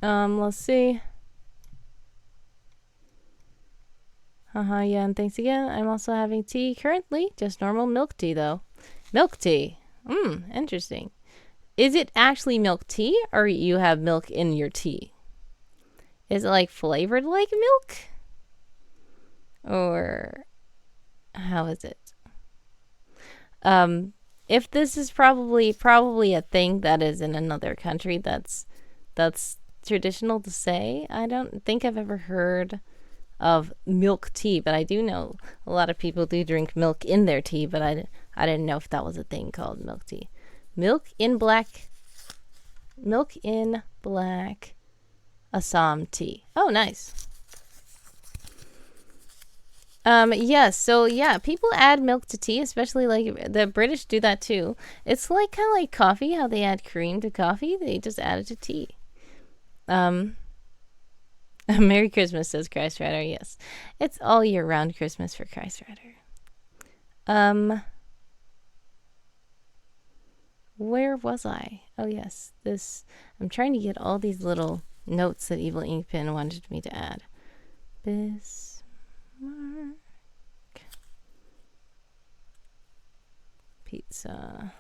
Let's see. Yeah, and thanks again. I'm also having tea currently, just normal milk tea though. Milk tea. Interesting. Is it actually milk tea, or you have milk in your tea? Is it like flavored like milk? Or how is it? If this is probably a thing that is in another country that's traditional to say. I don't think I've ever heard of milk tea, but I do know a lot of people do drink milk in their tea, but I didn't know if that was a thing called milk tea. Milk in black Assam tea. Oh, nice. Yes, so yeah, people add milk to tea, especially like the British do that too. It's like kind of like coffee, how they add cream to coffee. They just add it to tea. Merry Christmas, says Christ Rider. Yes, it's all year round Christmas for Christ Rider. Where was I? Oh yes, this. I'm trying to get all these little notes that Evil Inkpen wanted me to add. Bismarck pizza.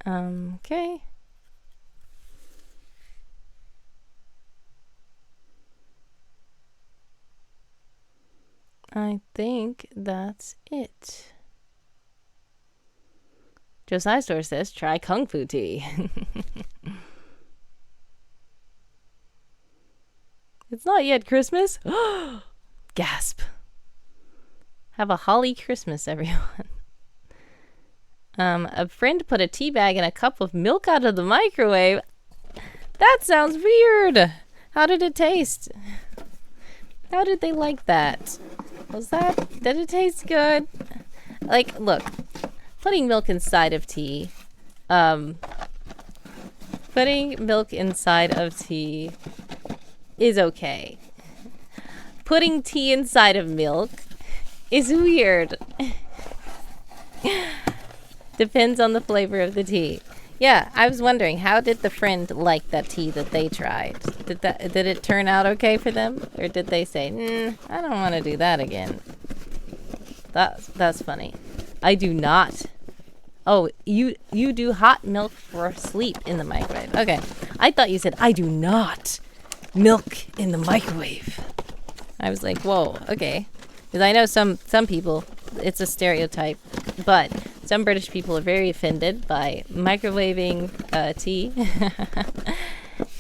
Okay. I think that's it. Josiah Store says, try Kung Fu tea. It's not yet Christmas. Gasp. Have a holly Christmas, everyone. A friend put a tea bag and a cup of milk out of the microwave. That sounds weird. How did it taste? How did they like that? Did it taste good? Like, look, putting milk inside of tea, is okay. Putting tea inside of milk is weird. Depends on the flavor of the tea. Yeah, I was wondering, how did the friend like that tea that they tried? Did it turn out okay for them? Or did they say, I don't want to do that again? That's funny. I do not. Oh, you do hot milk for sleep in the microwave. Okay. I thought you said, I do not milk in the microwave. I was like, whoa, okay. Because I know some people, it's a stereotype, but some British people are very offended by microwaving tea.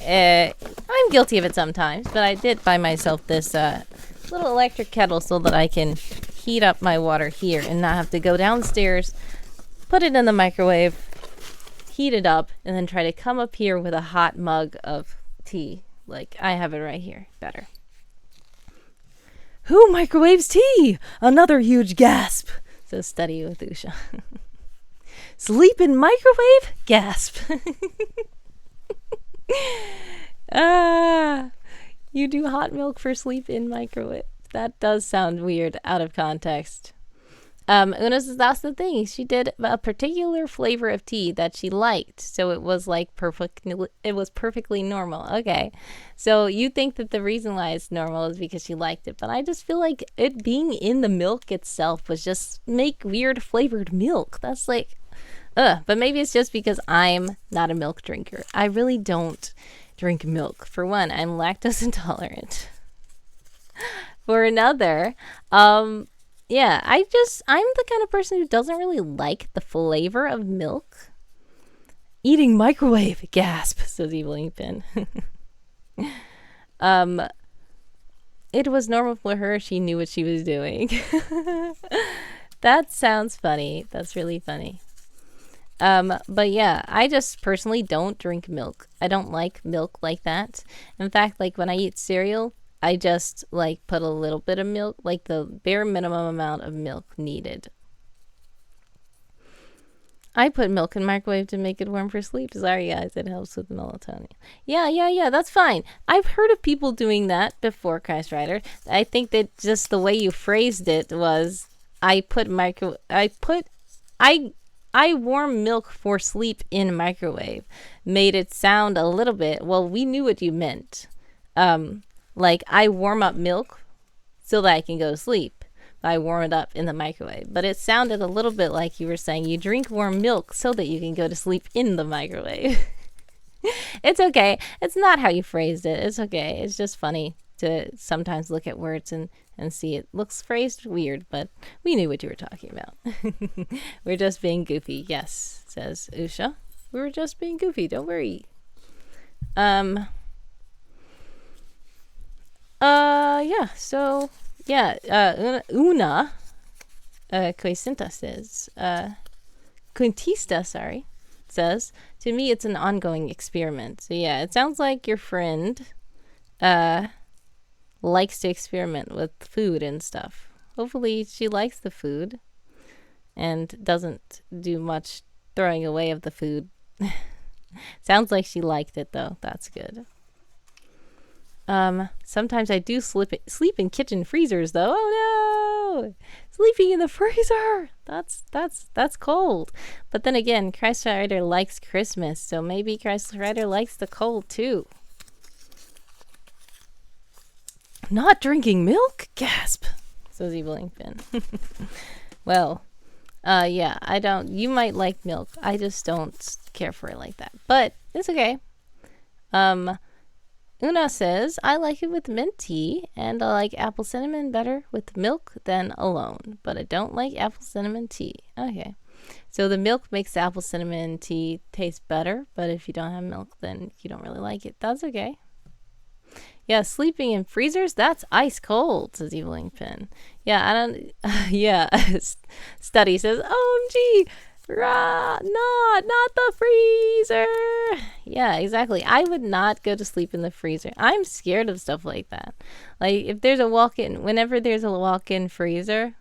I'm guilty of it sometimes, but I did buy myself this little electric kettle so that I can heat up my water here and not have to go downstairs, put it in the microwave, heat it up, and then try to come up here with a hot mug of tea. Like, I have it right here. Better. Who microwaves tea? Another huge gasp. So study with Usha. Sleep in microwave? Gasp. You do hot milk for sleep in microwave. That does sound weird out of context. Una says that's the thing. She did a particular flavor of tea that she liked, so it was like perfect. It was perfectly normal. Okay, so you think that the reason why it's normal is because she liked it, but I just feel like it being in the milk itself was just make weird flavored milk. That's like, but maybe it's just because I'm not a milk drinker. I really don't drink milk. For one, I'm lactose intolerant. For another, yeah, I'm the kind of person who doesn't really like the flavor of milk. Eating microwave, gasp, says Evil Inkpen. It was normal for her. She knew what she was doing. That sounds funny. That's really funny. But yeah, I just personally don't drink milk. I don't like milk like that. In fact, like when I eat cereal, I just like put a little bit of milk, like the bare minimum amount of milk needed. I put milk in microwave to make it warm for sleep. Sorry guys, it helps with melatonin. Yeah, that's fine. I've heard of people doing that before, Christ Rider. I think that just the way you phrased it was, I warm milk for sleep in microwave. Made it sound a little bit, well, we knew what you meant. Like, I warm up milk so that I can go to sleep. I warm it up in the microwave. But it sounded a little bit like you were saying you drink warm milk so that you can go to sleep in the microwave. It's okay. It's not how you phrased it. It's okay. It's just funny to sometimes look at words and see it looks phrased weird, but we knew what you were talking about. We're just being goofy. Yes, says Usha. We were just being goofy. Don't worry. Una Quintista says, to me it's an ongoing experiment. So yeah, it sounds like your friend likes to experiment with food and stuff. Hopefully she likes the food and doesn't do much throwing away of the food. Sounds like she liked it though. That's good. Sometimes I do sleep in kitchen freezers though. Oh no, sleeping in the freezer. That's cold. But then again, Christ Rider likes Christmas, so maybe Christ Rider likes the cold too. Not drinking milk? Gasp, says Evil Inkpin. Well, yeah, I don't. You might like milk. I just don't care for it like that. But it's okay. Una says, I like it with mint tea, and I like apple cinnamon better with milk than alone. But I don't like apple cinnamon tea. Okay. So the milk makes the apple cinnamon tea taste better, but if you don't have milk, then you don't really like it. That's okay. Yeah, sleeping in freezers, that's ice cold, says Evil Inkpin. Yeah, I don't... yeah, Study says, OMG, not the freezer. Yeah, exactly. I would not go to sleep in the freezer. I'm scared of stuff like that. Like, if there's a walk-in, whenever there's a walk-in freezer,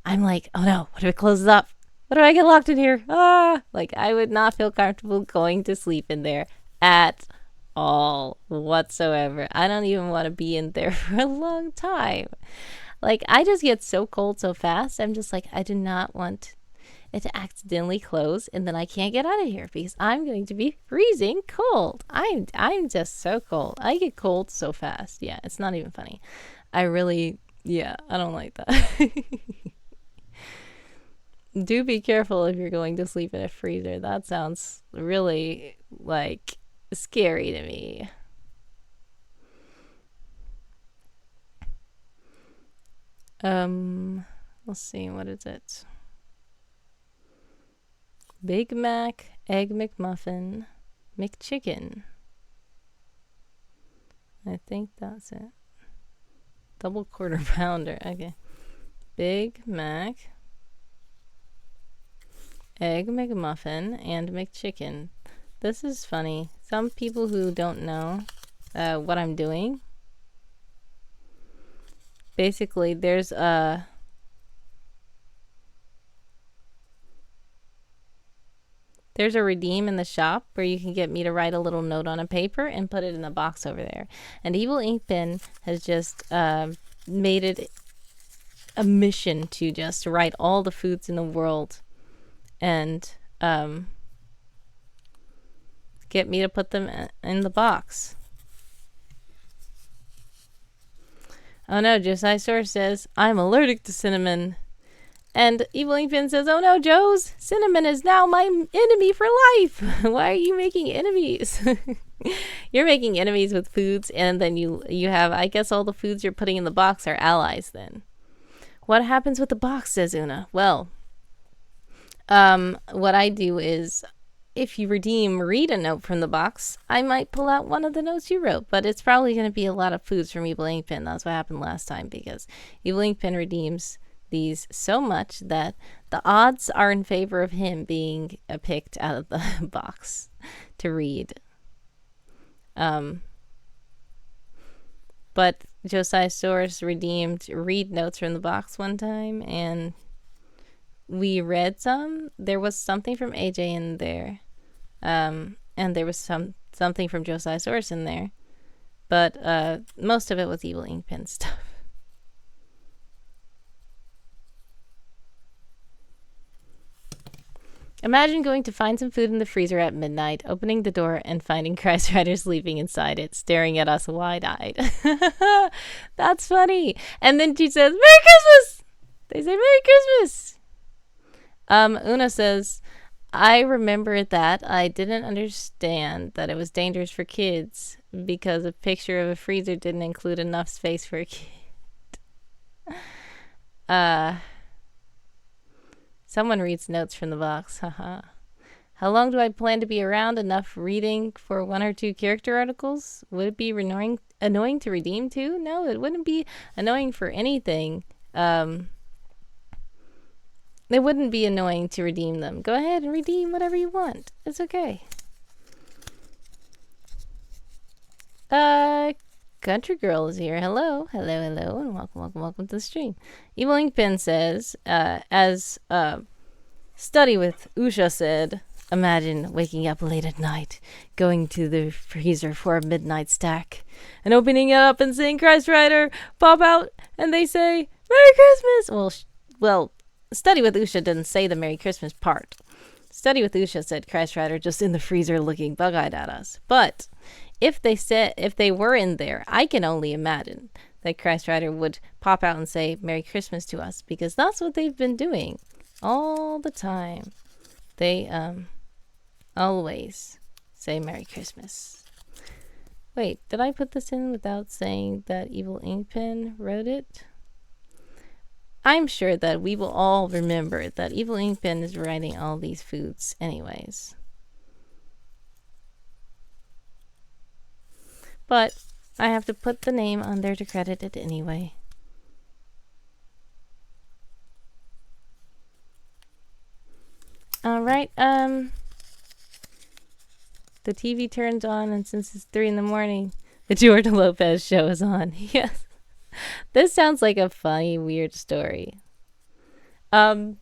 I'm like, oh no, what if it closes up? What if I get locked in here? Like, I would not feel comfortable going to sleep in there at all whatsoever. I don't even want to be in there for a long time. Like, I just get so cold so fast. I'm just like, I do not want it to accidentally close and then I can't get out of here because I'm going to be freezing cold. I'm just so cold. I get cold so fast. Yeah, it's not even funny. I don't like that. Do be careful if you're going to sleep in a freezer. That sounds really like scary to me. Let's see, what is it? Big Mac, Egg McMuffin, McChicken. I think that's it. Double quarter pounder. Okay. Big Mac, Egg McMuffin, and McChicken. This is funny. Some people who don't know what I'm doing, basically there's a redeem in the shop where you can get me to write a little note on a paper and put it in the box over there. And Evil Inkpin has just made it a mission to just write all the foods in the world and get me to put them in the box. Oh no, Josiah Source says, I'm allergic to cinnamon. And Evil Inkpin says, oh no, Joes, cinnamon is now my enemy for life. Why are you making enemies? You're making enemies with foods, and then you have, I guess all the foods you're putting in the box are allies then. What happens with the box, says Una? Well, what I do is, if you read a note from the box, I might pull out one of the notes you wrote, but it's probably going to be a lot of foods from Evil Inkpin. That's what happened last time, because Evil Inkpin redeems these so much that the odds are in favor of him being picked out of the box to read. But Josiah Source redeemed read notes from the box one time, and we read some. There was something from AJ in there, and there was something from Josiah Source in there, but most of it was Evil Inkpin stuff. Imagine going to find some food in the freezer at midnight, opening the door, and finding Christ Rider sleeping inside it, staring at us wide-eyed. That's funny. And then she says, Merry Christmas! They say, Merry Christmas! Una says, I remember that I didn't understand that it was dangerous for kids because a picture of a freezer didn't include enough space for a kid. Someone reads notes from the box. Haha. How long do I plan to be around? Enough reading for 1 or 2 character articles? Would it be annoying to redeem too? No, it wouldn't be annoying for anything. It wouldn't be annoying to redeem them. Go ahead and redeem whatever you want. It's okay. Country Girl is here. Hello, and welcome to the stream. Evil Inkpin says, as Study with Usha said, imagine waking up late at night, going to the freezer for a midnight stack, and opening it up and seeing Christ Rider pop out, and they say, Merry Christmas! Well, Study with Usha didn't say the Merry Christmas part. Study with Usha said Christ Rider just in the freezer looking bug-eyed at us. But if they were in there, I can only imagine that Christ Rider would pop out and say Merry Christmas to us, because that's what they've been doing all the time. They always say Merry Christmas. Wait, did I put this in without saying that Evil Ink Pen wrote it? I'm sure that we will all remember that Evil Ink Pen is writing all these foods anyways. But I have to put the name on there to credit it anyway. Alright, the TV turns on, and since it's 3 a.m, the George Lopez show is on. Yes. This sounds like a funny, weird story. Alright,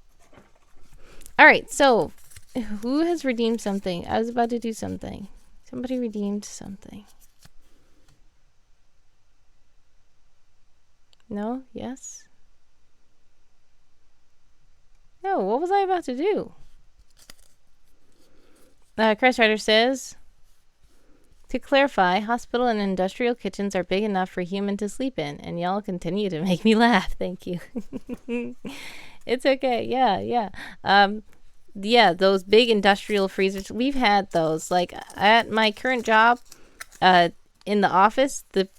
so who has redeemed something? I was about to do something. Somebody redeemed something. No? Yes? No, what was I about to do? Christ Rider says, to clarify, hospital and industrial kitchens are big enough for a human to sleep in, and y'all continue to make me laugh. Thank you. It's okay. Yeah. Yeah, those big industrial freezers, we've had those. Like at my current job, in the office, the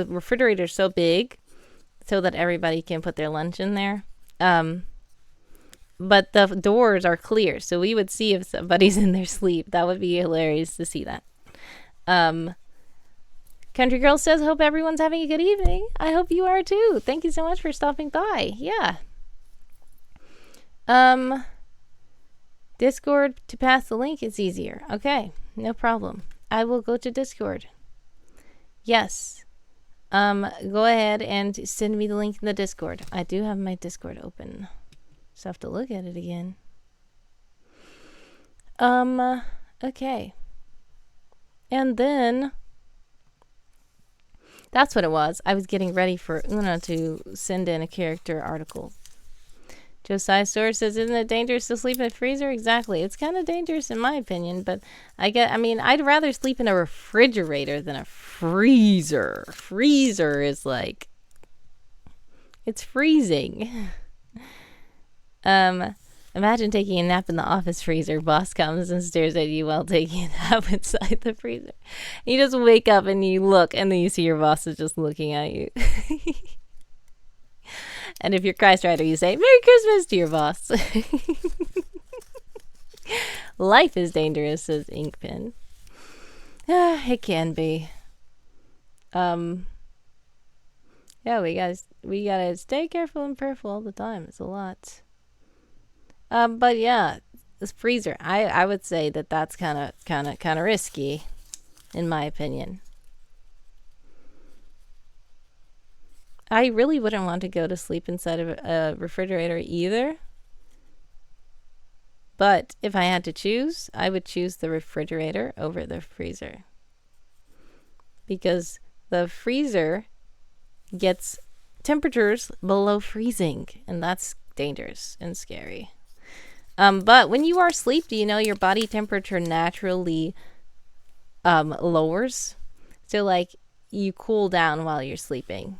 refrigerator's so big so that everybody can put their lunch in there. But the doors are clear, so we would see if somebody's in their sleep. That would be hilarious to see that. Country Girl says, hope everyone's having a good evening. I hope you are too. Thank you so much for stopping by. Yeah. Discord, to pass the link is easier. Okay, no problem. I will go to Discord. Yes. Go ahead and send me the link in the Discord. I do have my Discord open. Just have to look at it again. Okay. And then that's what it was. I was getting ready for Una to send in a character article. Josiah Source says, isn't it dangerous to sleep in a freezer? Exactly. It's kind of dangerous in my opinion, but I'd rather sleep in a refrigerator than a freezer. Freezer is like, it's freezing. Imagine taking a nap in the office freezer. Boss comes and stares at you while taking a nap inside the freezer. You just wake up and you look, and then you see your boss is just looking at you. And if you're Christ Rider, you say, Merry Christmas to your boss. Life is dangerous, says Inkpen. It can be. Yeah, we gotta stay careful and prayerful all the time. It's a lot. But yeah, this freezer, I would say that's kind of risky, in my opinion. I really wouldn't want to go to sleep inside of a refrigerator either. But if I had to choose, I would choose the refrigerator over the freezer. Because the freezer gets temperatures below freezing, and that's dangerous and scary. But when you are asleep, do you know your body temperature naturally lowers? So like you cool down while you're sleeping.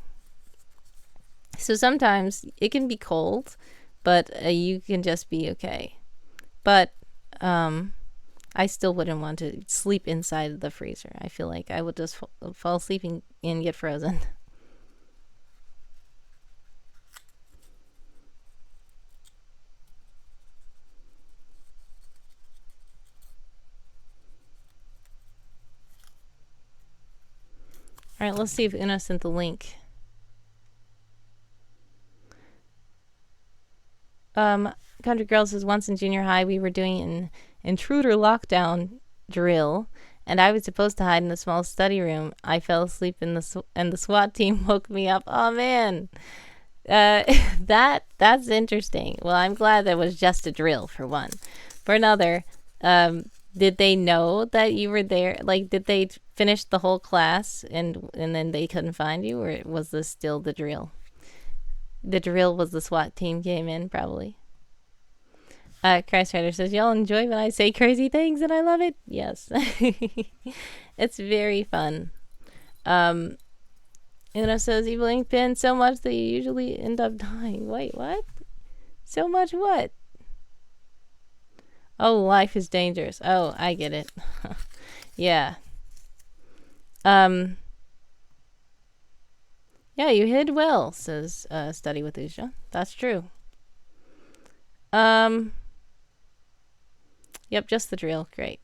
So sometimes it can be cold, but you can just be okay. But I still wouldn't want to sleep inside the freezer. I feel like I would just fall asleep and get frozen. All right, let's see if Una sent the link. Country Girl says, once in junior high, we were doing an intruder lockdown drill, and I was supposed to hide in the small study room. I fell asleep and the SWAT team woke me up. Oh, man. That's interesting. Well, I'm glad that was just a drill, for one. For another, did they know that you were there? Like, did they finish the whole class and then they couldn't find you, or was this still the drill? the drill was the SWAT team came in, probably. Christ Rider says, y'all enjoy when I say crazy things and I love it. Yes. It's very fun. Una says, Evil Ink Pen so much that you usually end up dying. Wait, what? So much what? Oh, life is dangerous. Oh, I get it. Yeah. Yeah, you hid well, says Study with Usha. That's true. Yep, just the drill. Great.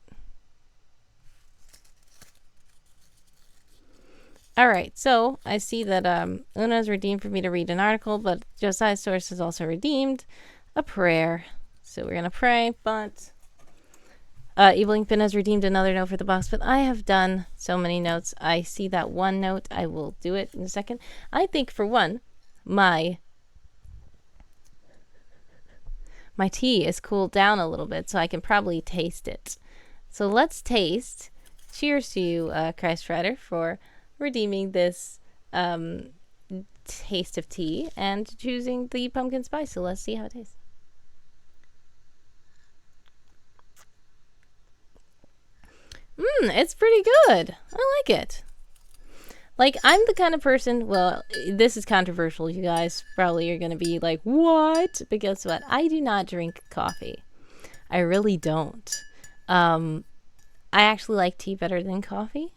Alright, so I see that Una's redeemed for me to read an article, but Josiah's source has also redeemed a prayer. So we're going to pray, but Evil Ink Pen has redeemed another note for the box, but I have done so many notes. I see that one note. I will do it in a second. I think, for one, my tea is cooled down a little bit, so I can probably taste it. So let's taste. Cheers to you, Christ Rider, for redeeming this taste of tea and choosing the pumpkin spice. So let's see how it tastes. It's pretty good. I like it. Like, I'm the kind of person, well, this is controversial, you guys. Probably you're going to be like, what? But guess what? I do not drink coffee. I really don't. I actually like tea better than coffee.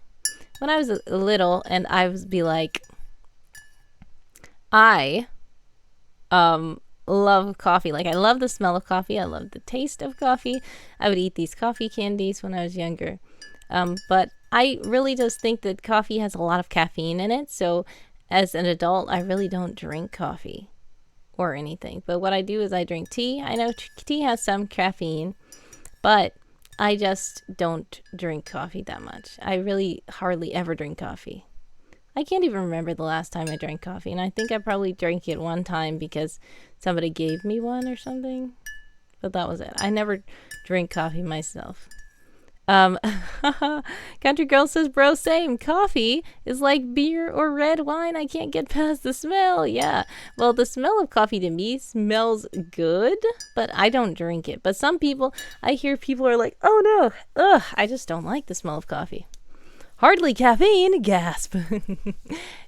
When I was little, and I would be like, I love coffee. Like, I love the smell of coffee. I love the taste of coffee. I would eat these coffee candies when I was younger. But I really just think that coffee has a lot of caffeine in it. So as an adult, I really don't drink coffee or anything. But what I do is I drink tea. I know tea has some caffeine, but I just don't drink coffee that much. I really hardly ever drink coffee. I can't even remember the last time I drank coffee. And I think I probably drank it one time because somebody gave me one or something. But that was it. I never drink coffee myself. Country Girl says, bro, same. Coffee is like beer or red wine. I can't get past the smell. Yeah. Well, the smell of coffee to me smells good, but I don't drink it. But some people, I hear people are like, oh no, ugh, I just don't like the smell of coffee. Hardly caffeine, gasp.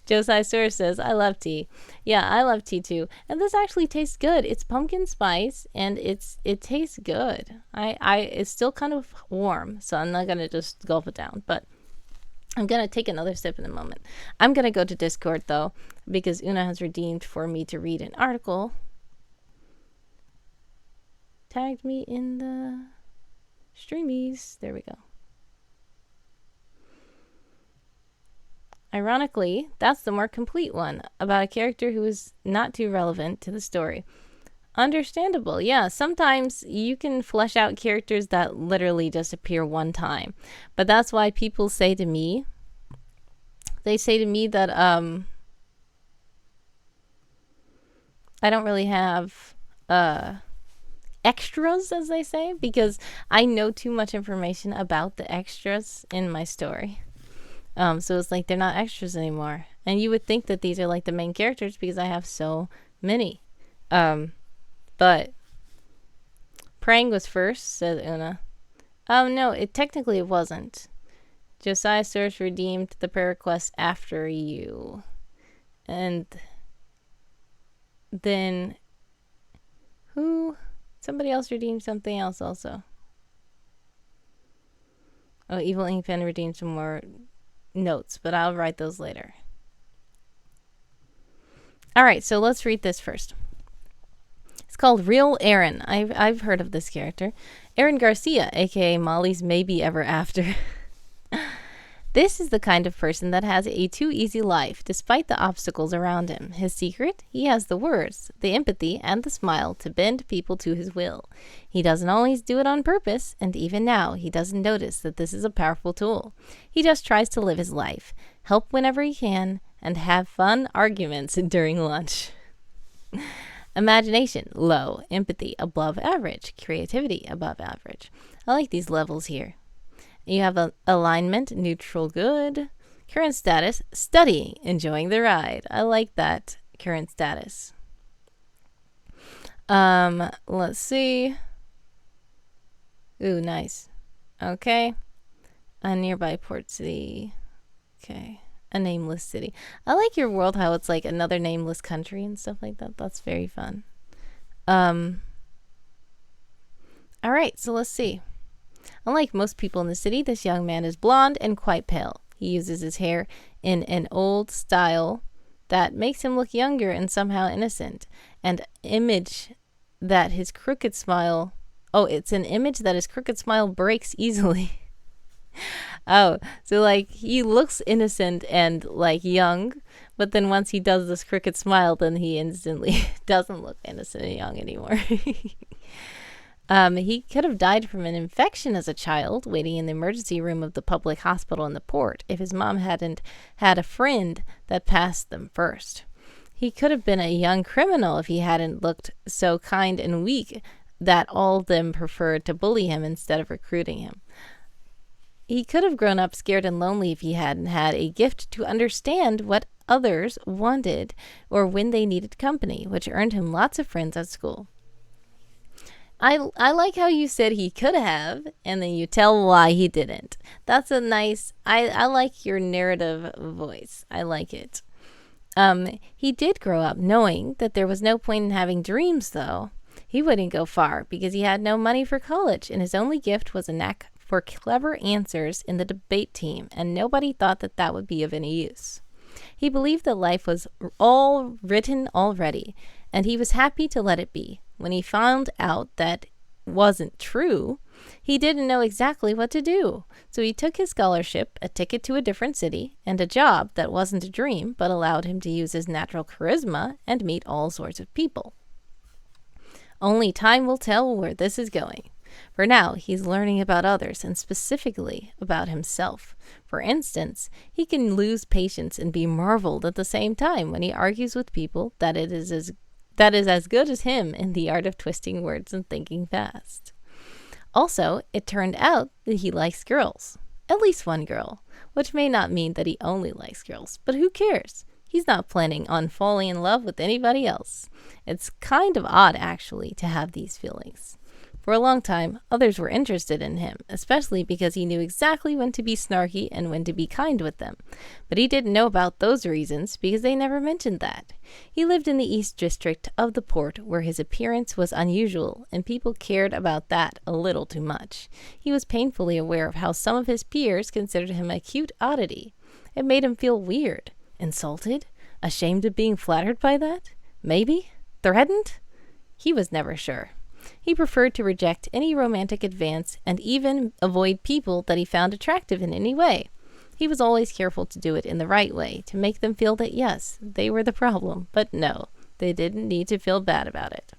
Josiah Source says, I love tea. Yeah, I love tea too. And this actually tastes good. It's pumpkin spice and it tastes good. It's still kind of warm, so I'm not gonna just gulp it down, but I'm gonna take another sip in a moment. I'm gonna go to Discord though, because Una has redeemed for me to read an article. Tagged me in the streamies. There we go. Ironically, that's the more complete one, about a character who is not too relevant to the story. Understandable, yeah. Sometimes you can flesh out characters that literally just appear one time. But that's why people say to me, that I don't really have extras, as they say, because I know too much information about the extras in my story. So it's like they're not extras anymore. And you would think that these are like the main characters because I have so many. But praying was first, said Una. No, technically it wasn't. Josiah Source redeemed the prayer request after you. And then somebody else redeemed something else also. Oh, Evil Ink Pen redeemed some more notes, but I'll write those later. Alright, so let's read this first. It's called Real Aaron. I've heard of this character. Aaron Garcia, aka Molly's Maybe Ever After. This is the kind of person that has a too easy life, despite the obstacles around him. His secret? He has the words, the empathy, and the smile to bend people to his will. He doesn't always do it on purpose, and even now, he doesn't notice that this is a powerful tool. He just tries to live his life, help whenever he can, and have fun arguments during lunch. Imagination, low. Empathy, above average. Creativity, above average. I like these levels here. You have alignment, neutral, good. Current status, studying, enjoying the ride. I like that current status. Let's see. Ooh, nice. Okay. A nearby port city. Okay. A nameless city. I like your world, how it's like another nameless country and stuff like that. That's very fun. All right, so let's see. Unlike most people in the city, this young man is blonde and quite pale. He uses his hair in an old style that makes him look younger and somehow innocent. And image that his crooked smile. Oh, it's an image that his crooked smile breaks easily. Oh, so like he looks innocent and like young, but then once he does this crooked smile, then he instantly doesn't look innocent and young anymore. He could have died from an infection as a child, waiting in the emergency room of the public hospital in the port, if his mom hadn't had a friend that passed them first. He could have been a young criminal if he hadn't looked so kind and weak that all of them preferred to bully him instead of recruiting him. He could have grown up scared and lonely if he hadn't had a gift to understand what others wanted or when they needed company, which earned him lots of friends at school. I like how you said he could have, and then you tell why he didn't. That's a nice, I like your narrative voice. I like it. He did grow up knowing that there was no point in having dreams, though. He wouldn't go far because he had no money for college, and his only gift was a knack for clever answers in the debate team, and nobody thought that that would be of any use. He believed that life was all written already, and he was happy to let it be. When he found out that wasn't true, he didn't know exactly what to do. So he took his scholarship, a ticket to a different city, and a job that wasn't a dream but allowed him to use his natural charisma and meet all sorts of people. Only time will tell where this is going. For now, he's learning about others and specifically about himself. For instance, he can lose patience and be marveled at the same time when he argues with people that is as good as him in the art of twisting words and thinking fast. Also, it turned out that he likes girls. At least one girl, which may not mean that he only likes girls, but who cares? He's not planning on falling in love with anybody else. It's kind of odd, actually, to have these feelings. For a long time, others were interested in him, especially because he knew exactly when to be snarky and when to be kind with them. But he didn't know about those reasons because they never mentioned that. He lived in the East District of the port where his appearance was unusual, and people cared about that a little too much. He was painfully aware of how some of his peers considered him a cute oddity. It made him feel weird, insulted, ashamed of being flattered by that, maybe threatened. He was never sure. He preferred to reject any romantic advance and even avoid people that he found attractive in any way. He was always careful to do it in the right way, to make them feel that yes, they were the problem, but no, they didn't need to feel bad about it.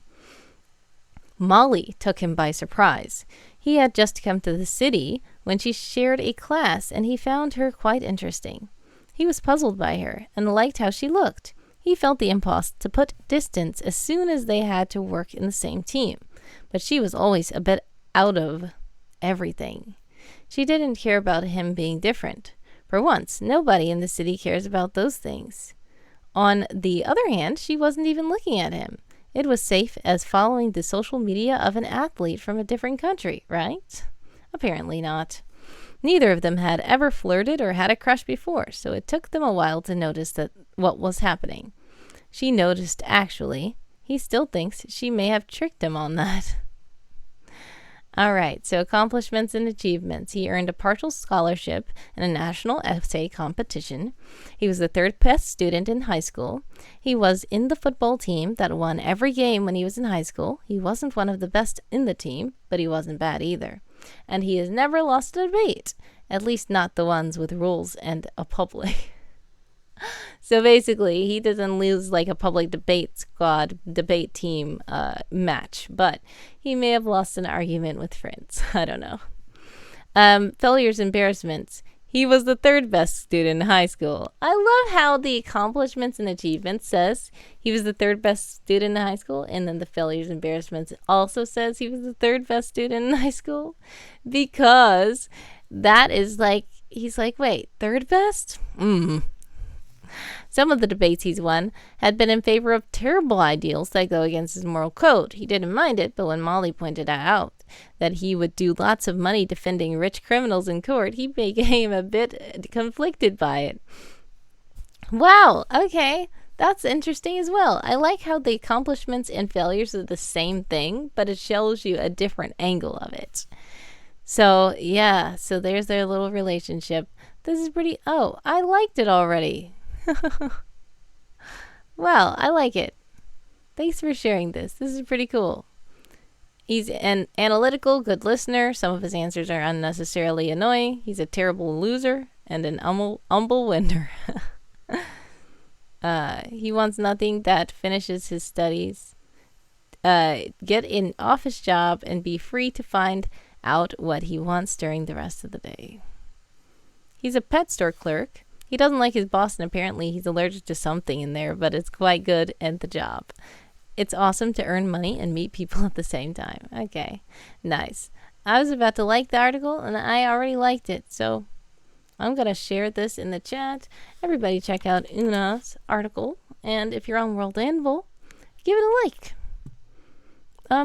Molly took him by surprise. He had just come to the city when she shared a class, and he found her quite interesting. He was puzzled by her and liked how she looked. He felt the impulse to put distance as soon as they had to work in the same team. But she was always a bit out of everything. She didn't care about him being different. For once, nobody in the city cares about those things. On the other hand, she wasn't even looking at him. It was safe as following the social media of an athlete from a different country, right? Apparently not. Neither of them had ever flirted or had a crush before, so it took them a while to notice that what was happening. She noticed, actually. He still thinks she may have tricked him on that. All right, so accomplishments and achievements. He earned a partial scholarship in a national essay competition. He was the third best student in high school. He was in the football team that won every game when he was in high school. He wasn't one of the best in the team, but he wasn't bad either. And he has never lost a debate, at least not the ones with rules and a public. So basically, he doesn't lose like a public debate team match, but he may have lost an argument with friends. I don't know. Failures, embarrassments. He was the third best student in high school. I love how the accomplishments and achievements says he was the third best student in high school, and then the failures, embarrassments also says he was the third best student in high school, because that is like, he's like, wait, third best? Some of the debates he's won had been in favor of terrible ideals that go against his moral code. He didn't mind it, but when Molly pointed out that he would do lots of money defending rich criminals in court, he became a bit conflicted by it. Wow, okay. That's interesting as well. I like how the accomplishments and failures are the same thing, but it shows you a different angle of it. So, yeah, so there's their little relationship. This is pretty... Oh, I liked it already. Well, I like it. Thanks for sharing this. This is pretty cool. He's an analytical, good listener. Some of his answers are unnecessarily annoying. He's a terrible loser and an humble winner. He wants nothing that finishes his studies. Get an office job and be free to find out what he wants during the rest of the day. He's a pet store clerk. He doesn't like his boss, and apparently he's allergic to something in there, but it's quite good at the job. It's awesome to earn money and meet people at the same time. Okay, nice. I was about to like the article, and I already liked it, so I'm going to share this in the chat. Everybody check out Una's article, and if you're on World Anvil, give it a like.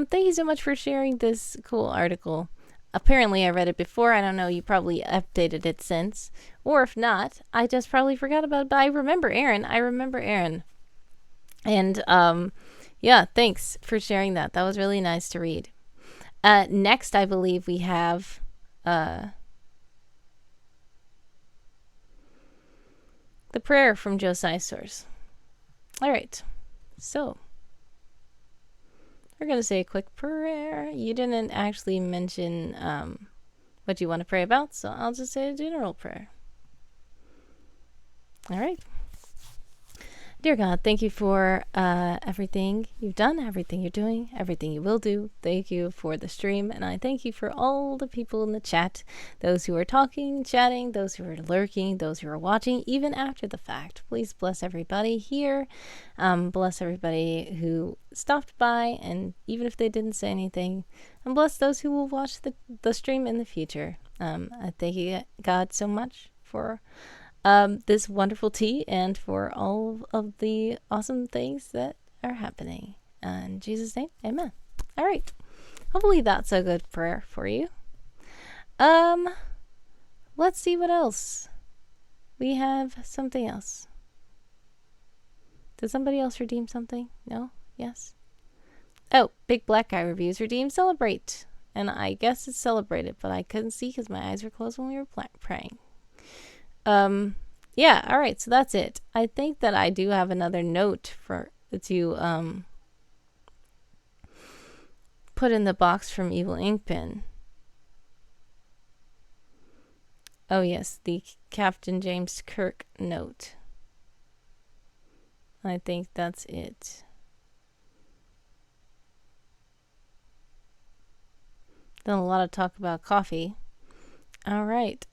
Thank you so much for sharing this cool article. Apparently I read it before. I don't know, you probably updated it since. Or if not, I just probably forgot about it. But I remember Aaron. And yeah, thanks for sharing that. That was really nice to read. Next, I believe we have the prayer from Josiah Source. All right, so we're going to say a quick prayer. You didn't actually mention what you want to pray about, so I'll just say a general prayer. All right. Dear God, thank you for everything you've done, everything you're doing, everything you will do. Thank you for the stream, and I thank you for all the people in the chat, those who are talking, chatting, those who are lurking, those who are watching, even after the fact. Please bless everybody here. Bless everybody who stopped by, and even if they didn't say anything, and bless those who will watch the stream in the future. I thank you, God, so much for this wonderful tea and for all of the awesome things that are happening. In Jesus' name, amen. All right. Hopefully that's a good prayer for you. Let's see what else. We have something else. Did somebody else redeem something? No? Yes? Oh, Big Black Guy reviews redeem celebrate. And I guess it's celebrated, but I couldn't see because my eyes were closed when we were praying. Yeah, all right, so that's it. I think that I do have another note to put in the box from Evil Inkpen. Oh yes, the Captain James Kirk note. I think that's it. Done a lot of talk about coffee. All right,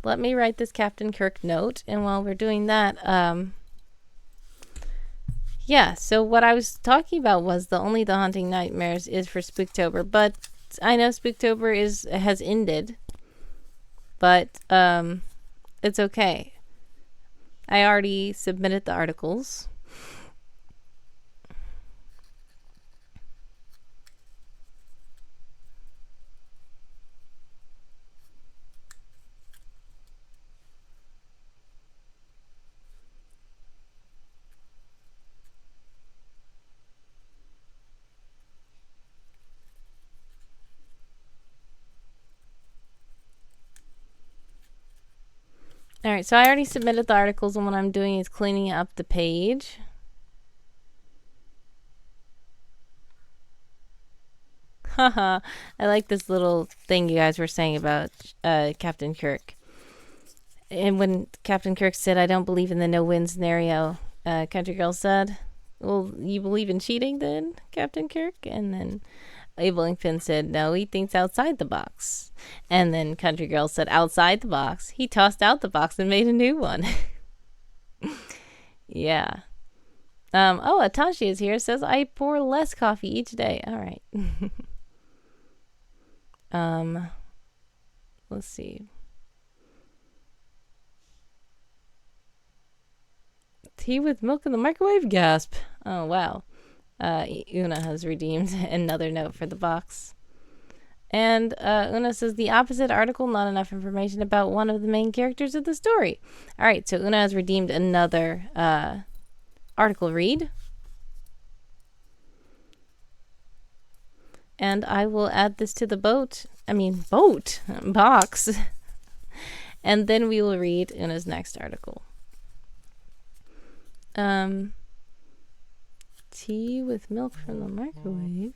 let me write this Captain Kirk note, and while we're doing that, yeah, so what I was talking about was the Haunting Nightmares is for Spooktober, but I know Spooktober has ended, but it's okay. I already submitted the articles. All right, so I already submitted the articles, and what I'm doing is cleaning up the page. Haha, I like this little thing you guys were saying about Captain Kirk. And when Captain Kirk said, I don't believe in the no-win scenario, Country Girl said, well, you believe in cheating then, Captain Kirk? And then Abel Inkpen said, no, he thinks outside the box. And then Country Girl said, outside the box. He tossed out the box and made a new one. Yeah. Oh, Atashi is here. Says, I pour less coffee each day. All right. Let's see. Tea with milk in the microwave? Gasp. Oh, wow. Una has redeemed another note for the box. And Una says the opposite article, not enough information about one of the main characters of the story. All right, so Una has redeemed another article read. And I will add this to the box. And then we will read Una's next article. Tea with milk from the microwave.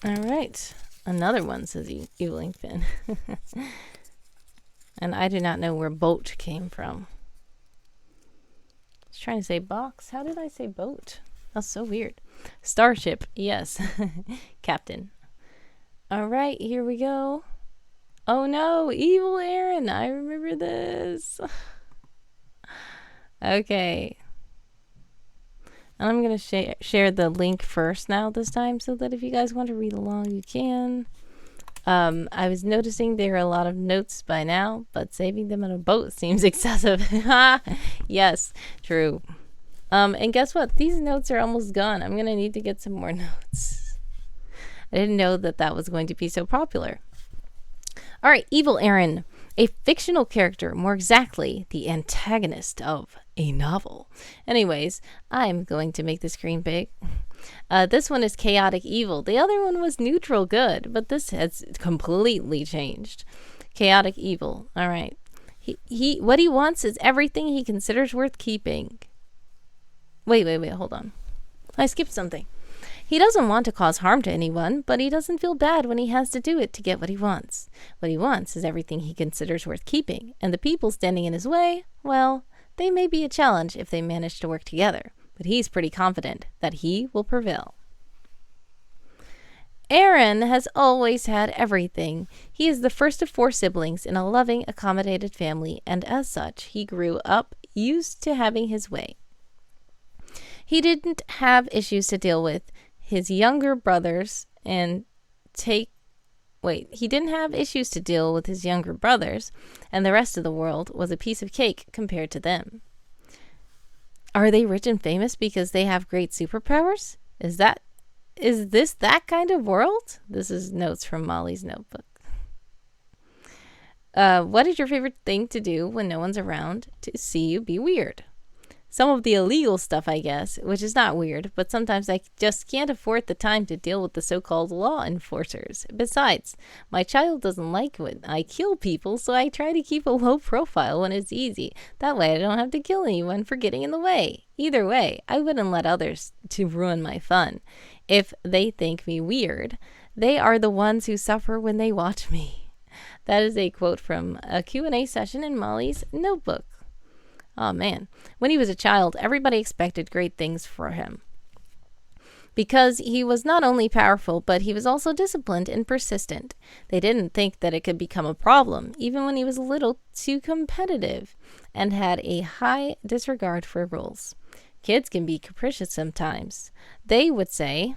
All right. Another one, says Eveling Finn. And I do not know where boat came from. I was trying to say box. How did I say boat? That's so weird. Starship. Yes. Captain. All right. Here we go. Oh no. Evil Aaron. I remember this. Okay. And I'm going to share the link first now this time so that if you guys want to read along, you can. I was noticing there are a lot of notes by now, but saving them on a boat seems excessive. Yes, true. And guess what? These notes are almost gone. I'm going to need to get some more notes. I didn't know that was going to be so popular. All right, Evil Aaron. A fictional character, more exactly, the antagonist of a novel. Anyways, I'm going to make the screen big. This one is chaotic evil. The other one was neutral good, but this has completely changed. Chaotic evil. All right. He what he wants is everything he considers worth keeping. Wait, hold on. I skipped something. He doesn't want to cause harm to anyone, but he doesn't feel bad when he has to do it to get what he wants. What he wants is everything he considers worth keeping, and the people standing in his way, well, they may be a challenge if they manage to work together, but he's pretty confident that he will prevail. Aaron has always had everything. He is the first of 4 siblings in a loving, accommodated family, and as such, he grew up used to having his way. He didn't have issues to deal with his younger brothers and he didn't have issues to deal with his younger brothers, and the rest of the world was a piece of cake compared to them. Are they rich and famous because they have great superpowers? Is this that kind of world? This is notes from Molly's notebook. What is your favorite thing to do when no one's around to see you be weird? Some of the illegal stuff, I guess, which is not weird, but sometimes I just can't afford the time to deal with the so-called law enforcers. Besides, my child doesn't like when I kill people, so I try to keep a low profile when it's easy. That way I don't have to kill anyone for getting in the way. Either way, I wouldn't let others to ruin my fun. If they think me weird, they are the ones who suffer when they watch me. That is a quote from a Q&A session in Molly's notebook. Oh man, when he was a child, everybody expected great things for him. Because he was not only powerful, but he was also disciplined and persistent. They didn't think that it could become a problem, even when he was a little too competitive, and had a high disregard for rules. Kids can be capricious sometimes. They would say,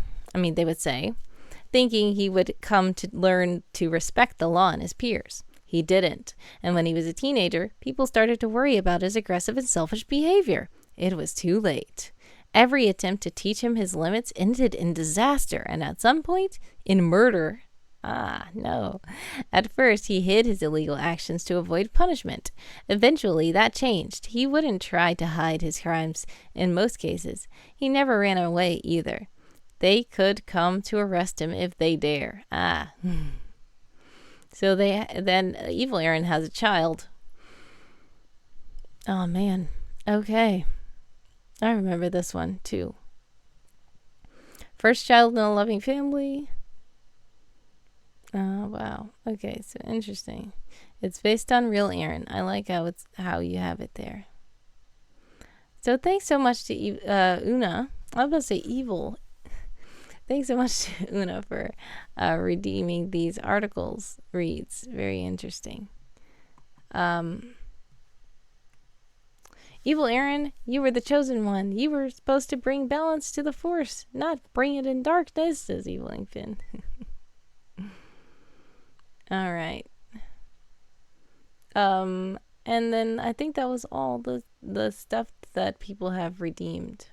thinking he would come to learn to respect the law and his peers. He didn't, and when he was a teenager, people started to worry about his aggressive and selfish behavior. It was too late. Every attempt to teach him his limits ended in disaster, and at some point, in murder. No. At first, he hid his illegal actions to avoid punishment. Eventually, that changed. He wouldn't try to hide his crimes in most cases. He never ran away either. They could come to arrest him if they dare. So then Evil Aaron has a child. Oh man. Okay. I remember this one too. First child in a loving family. Oh wow. Okay, so interesting. It's based on real Aaron. I like how you have it there. So thanks so much to Una. I was about to say Evil. Thanks so much to Una for redeeming these articles reads. Very interesting. Evil Aaron, you were the chosen one. You were supposed to bring balance to the force, not bring it in darkness, says Evil Inkfin. All right. And then I think that was all the stuff that people have redeemed.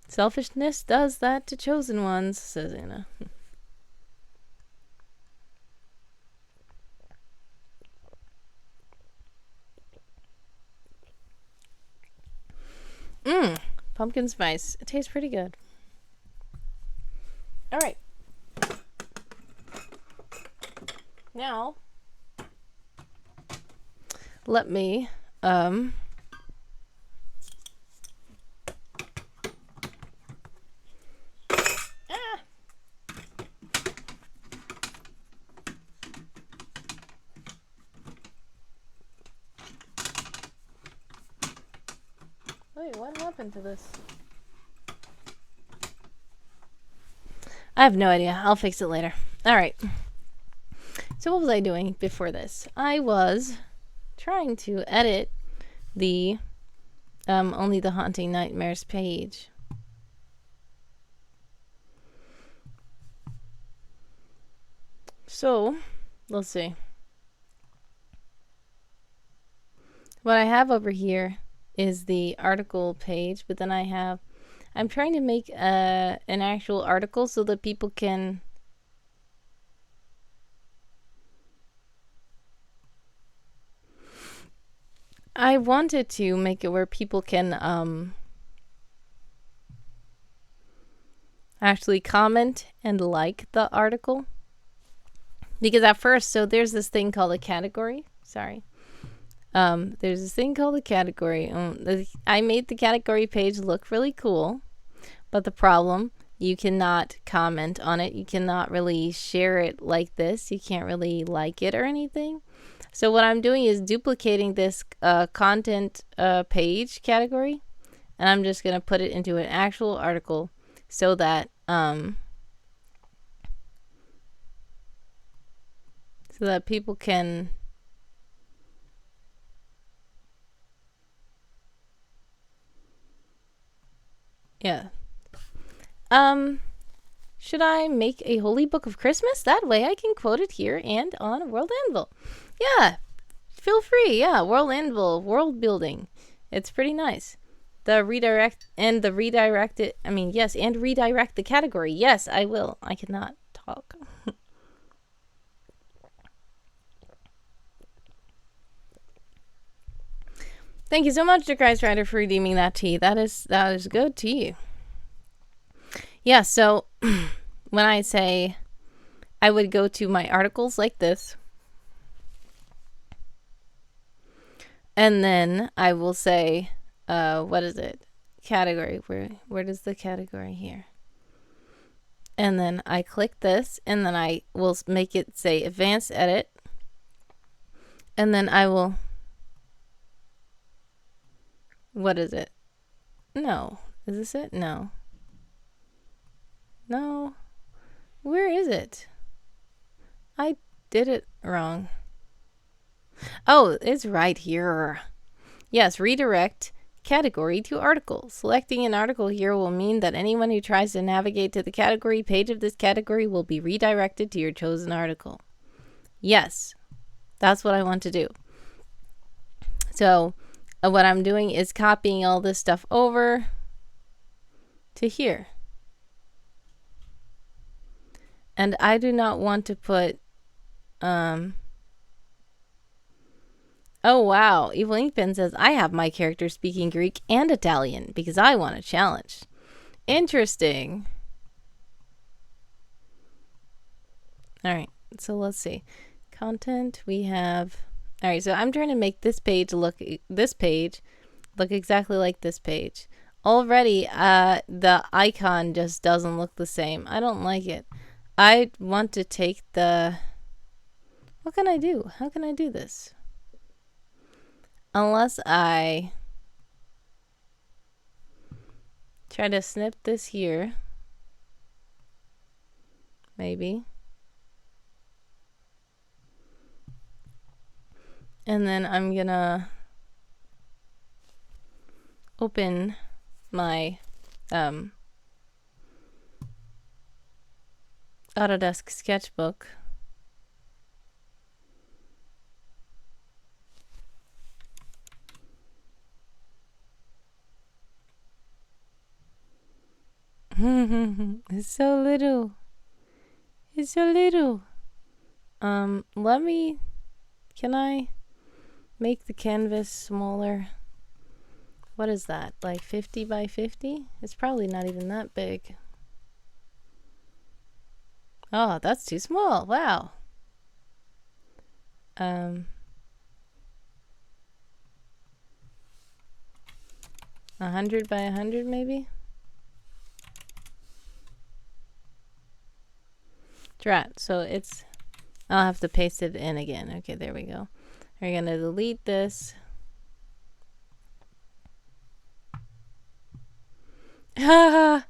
Selfishness does that to chosen ones, says Anna. Pumpkin spice. It tastes pretty good. All right. Now, let me Wait, what happened to this? I have no idea. I'll fix it later. All right. So what was I doing before this? I was trying to edit the Only the Haunting Nightmares page. So, let's see. What I have over here is the article page, but then I'm trying to make an actual article so that people can I wanted to make it where people can actually comment and like the article. Because at first, so there's this thing called a category. Sorry. There's this thing called a category. I made the category page look really cool, but the problem, you cannot comment on it. You cannot really share it like this. You can't really like it or anything. So what I'm doing is duplicating this content page category, and I'm just going to put it into an actual article so that people can should I make a holy book of Christmas? That way I can quote it here and on World Anvil. Yeah, feel free. Yeah, World Anvil, world building. It's pretty nice. Redirect the category. Yes, I will. I cannot talk. Thank you so much to Christ Rider for redeeming that tea. That is good tea. Yeah, so when I say I would go to my articles like this, and then I will say, what is it? Category. Where does the category here? And then I click this, and then I will make it say advanced edit. And then I will, what is it? No. Is this it? No. No. Where is it? I did it wrong. Oh, it's right here. Yes, redirect category to article. Selecting an article here will mean that anyone who tries to navigate to the category page of this category will be redirected to your chosen article. Yes, that's what I want to do. So what I'm doing is copying all this stuff over to here. And I do not want to put oh wow, Evil Inkpen says I have my character speaking Greek and Italian because I want a challenge. Interesting. Alright, so let's see. Content, we have alright, so I'm trying to make this page look exactly like this page. Already, the icon just doesn't look the same. I don't like it. I want to take the... What can I do? How can I do this? Unless I Try to snip this here. Maybe. And then I'm gonna open my Autodesk sketchbook. It's so little. It's so little. Can I make the canvas smaller? What is that? Like 50 by 50? It's probably not even that big. Oh, that's too small. Wow. 100 by 100 maybe? Drat. So it's, I'll have to paste it in again. Okay, there we go. We're gonna delete this. Una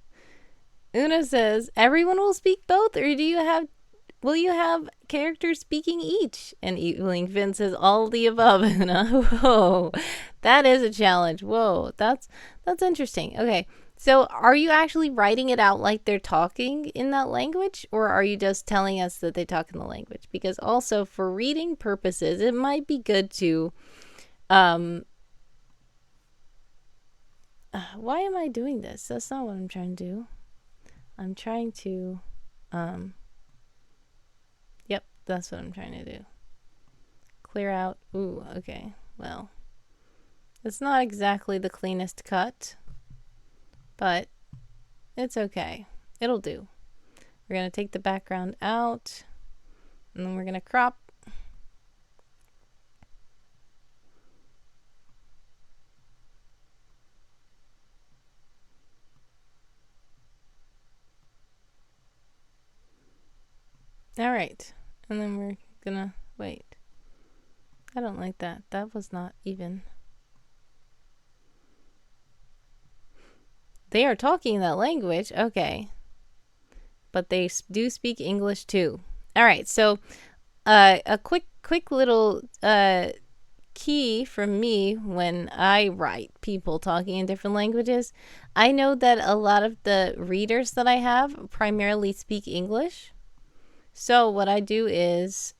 says, everyone will speak both, or will you have characters speaking each? And Eveling Finn says, all the above, Una. Whoa, that is a challenge. Whoa, that's interesting. Okay, so are you actually writing it out like they're talking in that language, or are you just telling us that they talk in the language? Because also for reading purposes, it might be good to, why am I doing this? That's not what I'm trying to do. I'm trying to, yep, that's what I'm trying to do. Clear out. Ooh, okay. Well, it's not exactly the cleanest cut, but it's okay. It'll do. We're going to take the background out, and then we're going to crop. All right, and then we're gonna wait. I don't like that. That was not even. They are talking that language, okay, but they do speak English too. All right, so a quick little key from me when I write people talking in different languages. I know that a lot of the readers that I have primarily speak English. So what I do is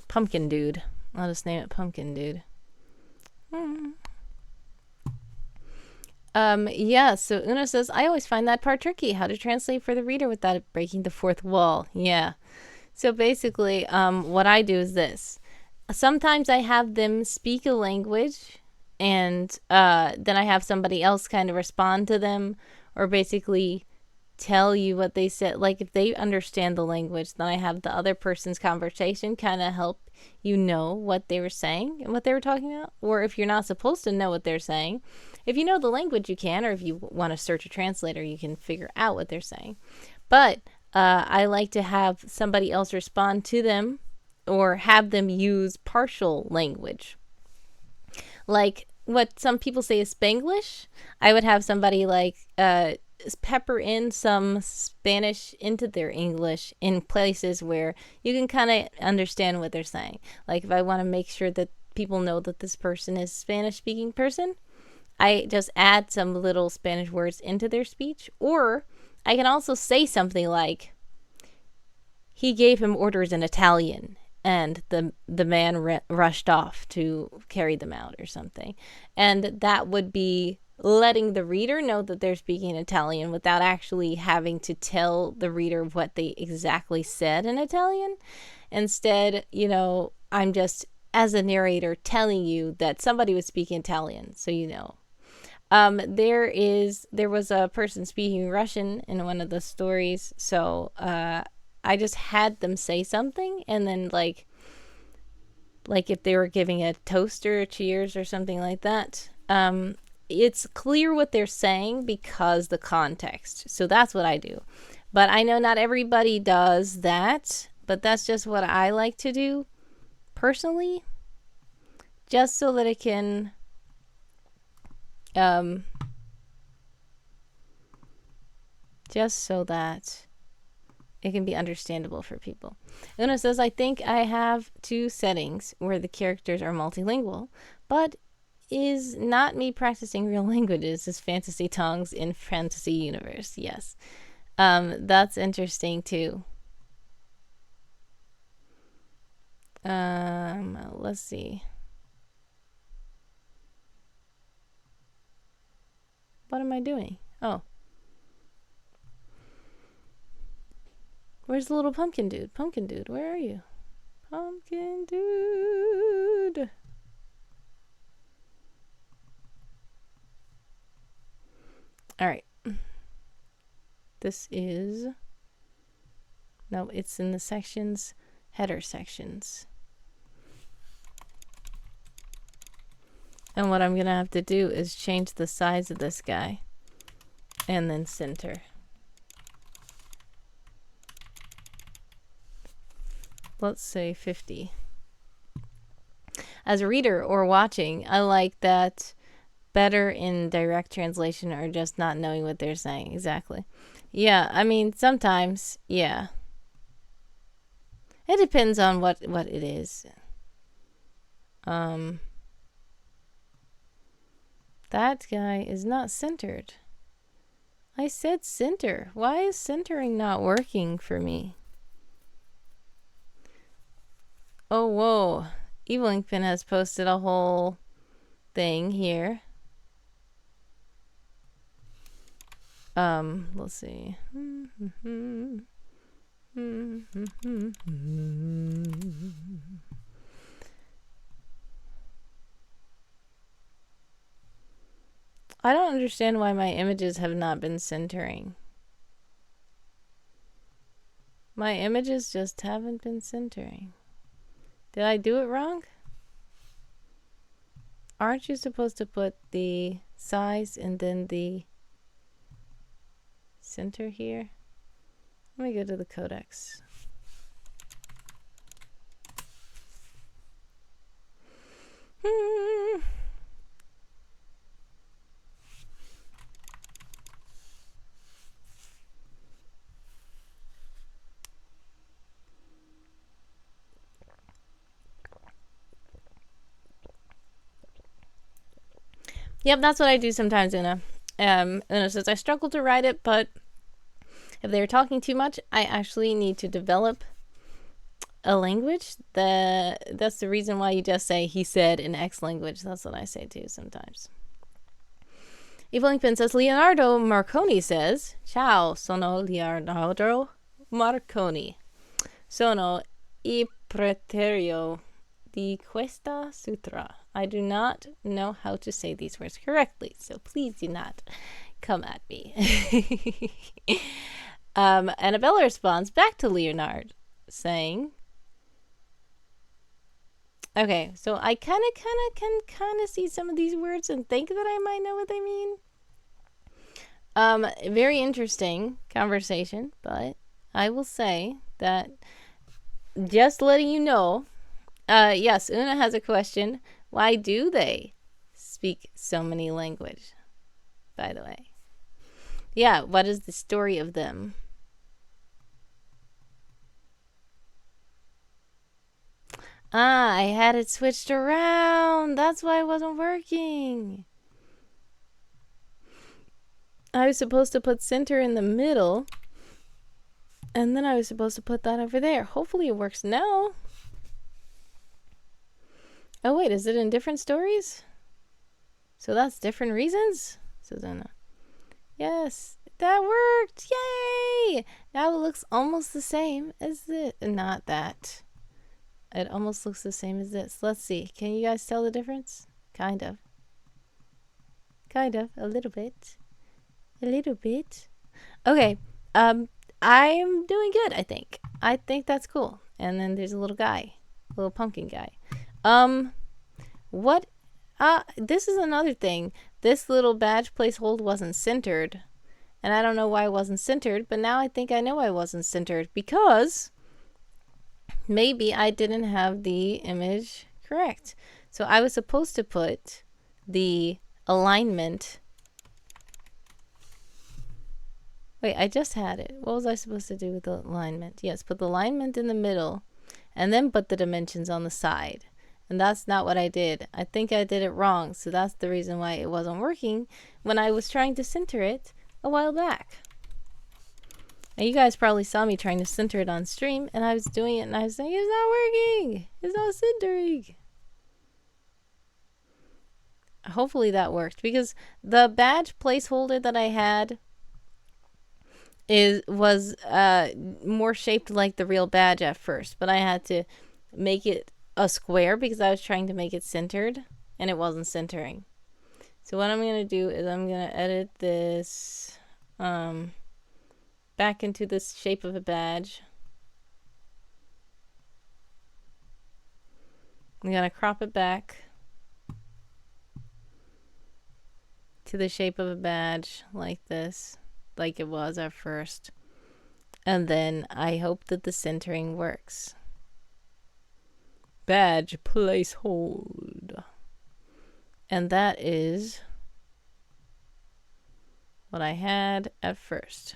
Pumpkin Dude. I'll just name it Pumpkin Dude. Yeah, so Una says, I always find that part tricky, how to translate for the reader without breaking the fourth wall. Yeah. So basically, what I do is this. Sometimes I have them speak a language, and then I have somebody else kind of respond to them, or basically tell you what they said. Like if they understand the language, then I have the other person's conversation kind of help you know what they were saying and what they were talking about. Or if you're not supposed to know what they're saying, if you know the language, you can, or if you want to search a translator, you can figure out what they're saying. But I like to have somebody else respond to them, or have them use partial language. Like what some people say is Spanglish, I would have somebody like pepper in some Spanish into their English in places where you can kind of understand what they're saying. Like if I want to make sure that people know that this person is a Spanish speaking person, I just add some little Spanish words into their speech. Or I can also say something like, he gave him orders in Italian, and the man rushed off to carry them out, or something. And that would be letting the reader know that they're speaking Italian without actually having to tell the reader what they exactly said in Italian. Instead, I'm just, as a narrator, telling you that somebody was speaking Italian, so you know. There was a person speaking Russian in one of the stories, so I just had them say something, and then like if they were giving a toast or a cheers or something like that, it's clear what they're saying because the context. So that's what I do. But I know not everybody does that, but that's just what I like to do personally, just so that it can just so that it can be understandable for people. Una says, I think I have two settings where the characters are multilingual, but is not me practicing real languages, is fantasy tongues in fantasy universe. Yes. That's interesting too. Let's see. What am I doing? Oh. Where's the little pumpkin dude? Pumpkin dude, where are you? Pumpkin dude. All right. This is... No, it's in the sections, header sections. And what I'm going to have to do is change the size of this guy and then center. Let's say 50. As a reader or watching, I like that better in direct translation or just not knowing what they're saying exactly. Yeah, I mean, sometimes, yeah. It depends on what it is. That guy is not centered. I said center. Why is centering not working for me? Oh, whoa. Evil Inkpin has posted a whole thing here. Let's see. I don't understand why my images have not been centering. My images just haven't been centering. Did I do it wrong? Aren't you supposed to put the size and then the center here? Let me go to the codex. Yep, that's what I do sometimes, Una. Una says, I struggle to write it, but if they're talking too much, I actually need to develop a language. That's the reason why you just say, he said in X language. That's what I say too sometimes. Evil Inkpin says, Leonardo Marconi says, Ciao, sono Leonardo Marconi. Sono il preterio di questa sutra. I do not know how to say these words correctly, so please do not come at me. Annabella responds back to Leonard, saying, okay, so I can see some of these words and think that I might know what they mean. Very interesting conversation, but I will say that just letting you know, yes, Una has a question. Why do they speak so many languages, by the way? Yeah, what is the story of them? Ah, I had it switched around. That's why it wasn't working. I was supposed to put center in the middle, and then I was supposed to put that over there. Hopefully it works now. Oh, wait, is it in different stories? So that's different reasons? Susanna. Yes, that worked. Yay! Now it looks almost the same as this. Not that. It almost looks the same as this. Let's see. Can you guys tell the difference? Kind of. Kind of. A little bit. A little bit. Okay. I'm doing good, I think. I think that's cool. And then there's a little guy. A little pumpkin guy. What? This is another thing. This little badge placeholder wasn't centered. And I don't know why it wasn't centered, but now I think I know I wasn't centered because maybe I didn't have the image correct. So I was supposed to put the alignment. Wait, I just had it. What was I supposed to do with the alignment? Yes, put the alignment in the middle and then put the dimensions on the side. And that's not what I did. I think I did it wrong. So that's the reason why it wasn't working when I was trying to center it a while back. Now you guys probably saw me trying to center it on stream, and I was doing it and I was saying, it's not working. It's not centering. Hopefully that worked, because the badge placeholder that I had was more shaped like the real badge at first, but I had to make it a square because I was trying to make it centered and it wasn't centering. So what I'm going to do is I'm going to edit this back into this shape of a badge. I'm going to crop it back to the shape of a badge like this, like it was at first. And then I hope that the centering works. Badge placehold. And that is what I had at first.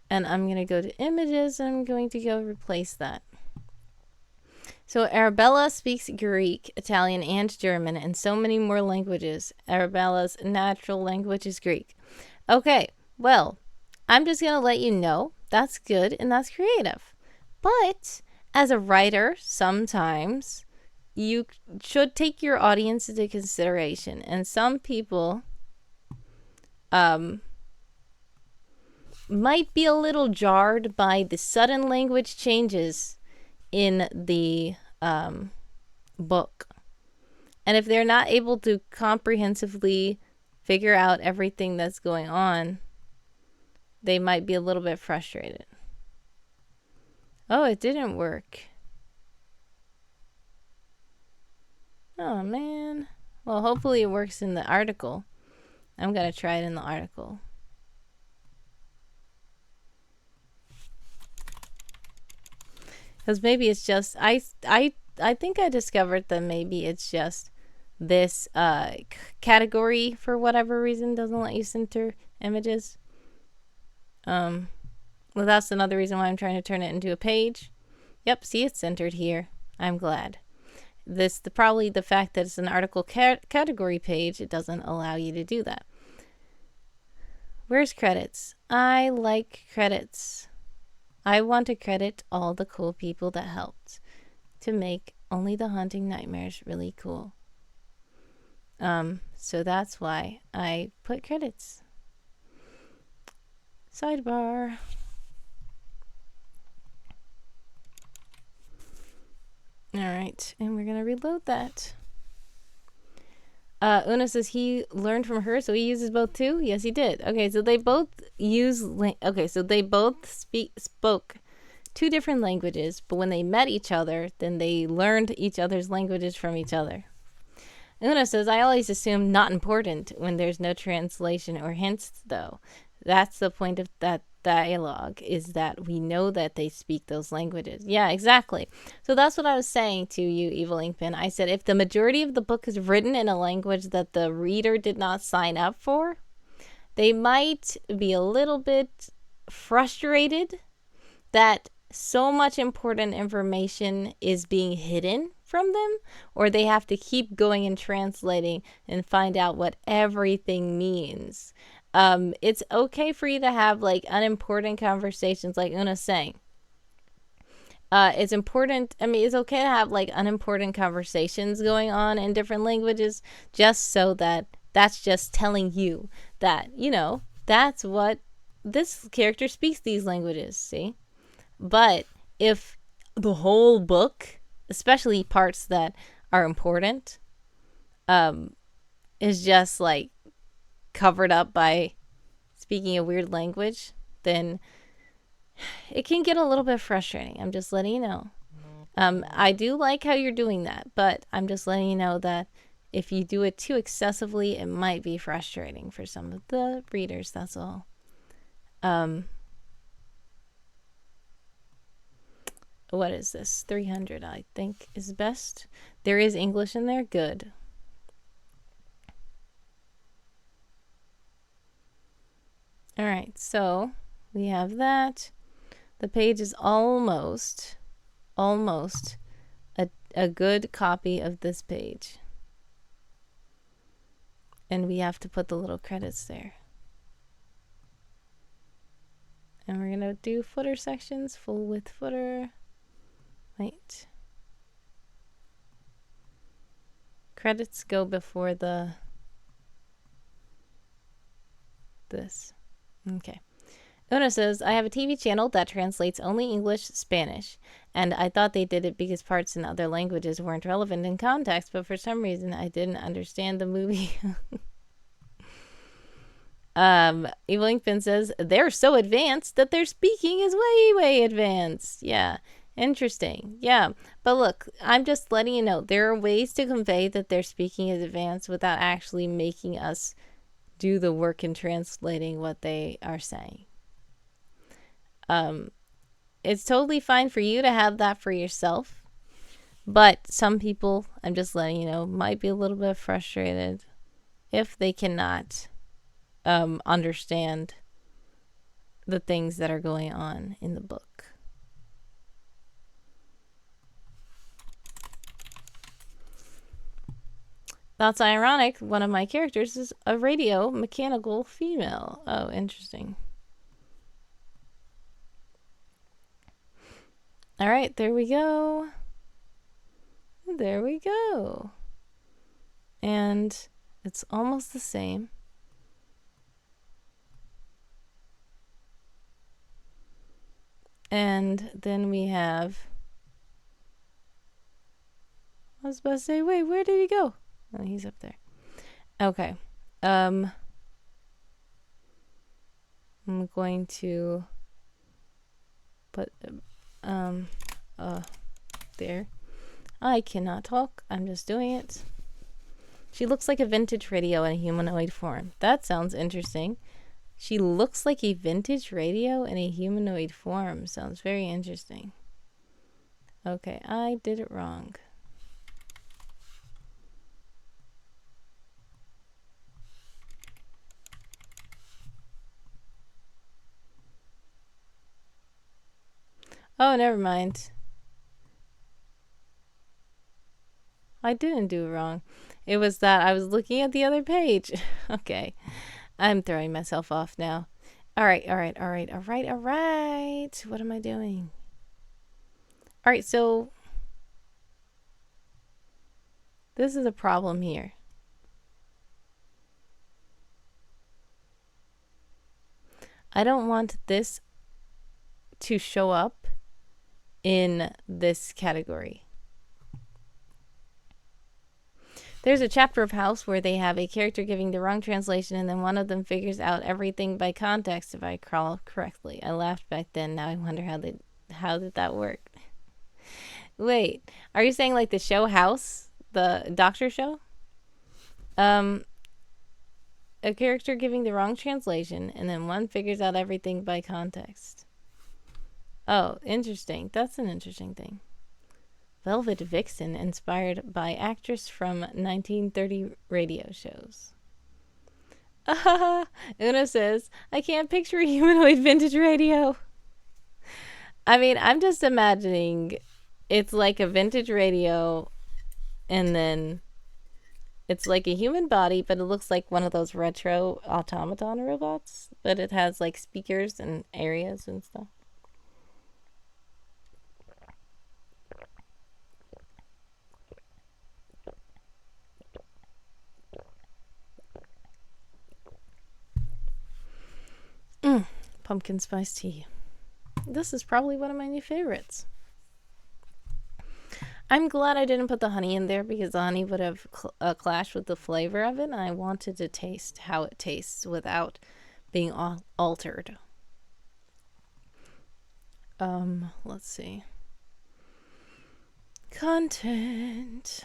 And I'm going to go to images and I'm going to go replace that. So Arabella speaks Greek, Italian, and German, and so many more languages. Arabella's natural language is Greek. Okay, well, I'm just going to let you know that's good and that's creative. But as a writer, sometimes you should take your audience into consideration. And some people might be a little jarred by the sudden language changes in the book. And if they're not able to comprehensively figure out everything that's going on, they might be a little bit frustrated. Oh, it didn't work. Oh, man. Well, hopefully it works in the article. I'm going to try it in the article. Because maybe it's just, I think I discovered that maybe it's just this category, for whatever reason, doesn't let you center images. Well, that's another reason why I'm trying to turn it into a page. Yep, see, it's centered here. I'm glad. Probably the fact that it's an article category page, it doesn't allow you to do that. Where's credits? I like credits. I want to credit all the cool people that helped to make Only the Haunting Nightmares really cool. So that's why I put credits. Sidebar. All right, and we're going to reload that. Una says he learned from her, so he uses both too? Yes, he did. Okay, so they both spoke two different languages, but when they met each other, then they learned each other's languages from each other. Una says, I always assume not important when there's no translation or hints, though. That's the point of that dialogue, is that we know that they speak those languages. Yeah, exactly. So that's what I was saying to you, Evil Inkpin. I said if the majority of the book is written in a language that the reader did not sign up for, they might be a little bit frustrated that so much important information is being hidden from them, or they have to keep going and translating and find out what everything means. It's okay for you to have like unimportant conversations, like Una's saying. It's important. I mean, it's okay to have like unimportant conversations going on in different languages, just so that that's just telling you that, you know, that's what this character speaks these languages. See? But if the whole book, especially parts that are important, is just like covered up by speaking a weird language, then it can get a little bit frustrating. I'm just letting you know. I do like how you're doing that, but I'm just letting you know that if you do it too excessively, it might be frustrating for some of the readers, that's all. What is this? 300, I think, is best. There is English in there. Good. All right, so we have that. The page is almost a good copy of this page. And we have to put the little credits there. And we're going to do footer sections, full width footer. Wait. Credits go before this. Okay. Una says, I have a TV channel that translates only English, Spanish, and I thought they did it because parts in other languages weren't relevant in context, but for some reason I didn't understand the movie. Evil Inkpin says, they're so advanced that their speaking is way, way advanced. Yeah. Interesting. Yeah. But look, I'm just letting you know, there are ways to convey that their speaking is advanced without actually making us do the work in translating what they are saying. It's totally fine for you to have that for yourself, but some people, I'm just letting you know, might be a little bit frustrated if they cannot understand the things that are going on in the book. That's ironic. One of my characters is a radio mechanical female. Oh, interesting. All right, there we go. There we go. And it's almost the same. And then we have... I was about to say, wait, where did he go? Oh, he's up there. Okay. I'm going to put... there. I cannot talk. I'm just doing it. She looks like a vintage radio in a humanoid form. That sounds interesting. She looks like a vintage radio in a humanoid form. Sounds very interesting. Okay, I did it wrong. Oh, never mind. I didn't do it wrong. It was that I was looking at the other page. Okay. I'm throwing myself off now. All right. What am I doing? All right, so this is a problem here. I don't want this to show up in this category. There's a chapter of House where they have a character giving the wrong translation and then one of them figures out everything by context, if I recall correctly. I laughed back then. Now I wonder how did that work? Wait, are you saying like the show House? The doctor show? A character giving the wrong translation and then one figures out everything by context. Oh, interesting. That's an interesting thing. Velvet Vixen, inspired by actress from 1930 radio shows. Una says, I can't picture a humanoid vintage radio. I mean, I'm just imagining it's like a vintage radio and then it's like a human body, but it looks like one of those retro automaton robots, but it has like speakers and areas and stuff. Pumpkin spice tea. This is probably one of my new favorites. I'm glad I didn't put the honey in there because the honey would have clashed with the flavor of it, and I wanted to taste how it tastes without being altered. Let's see. Content.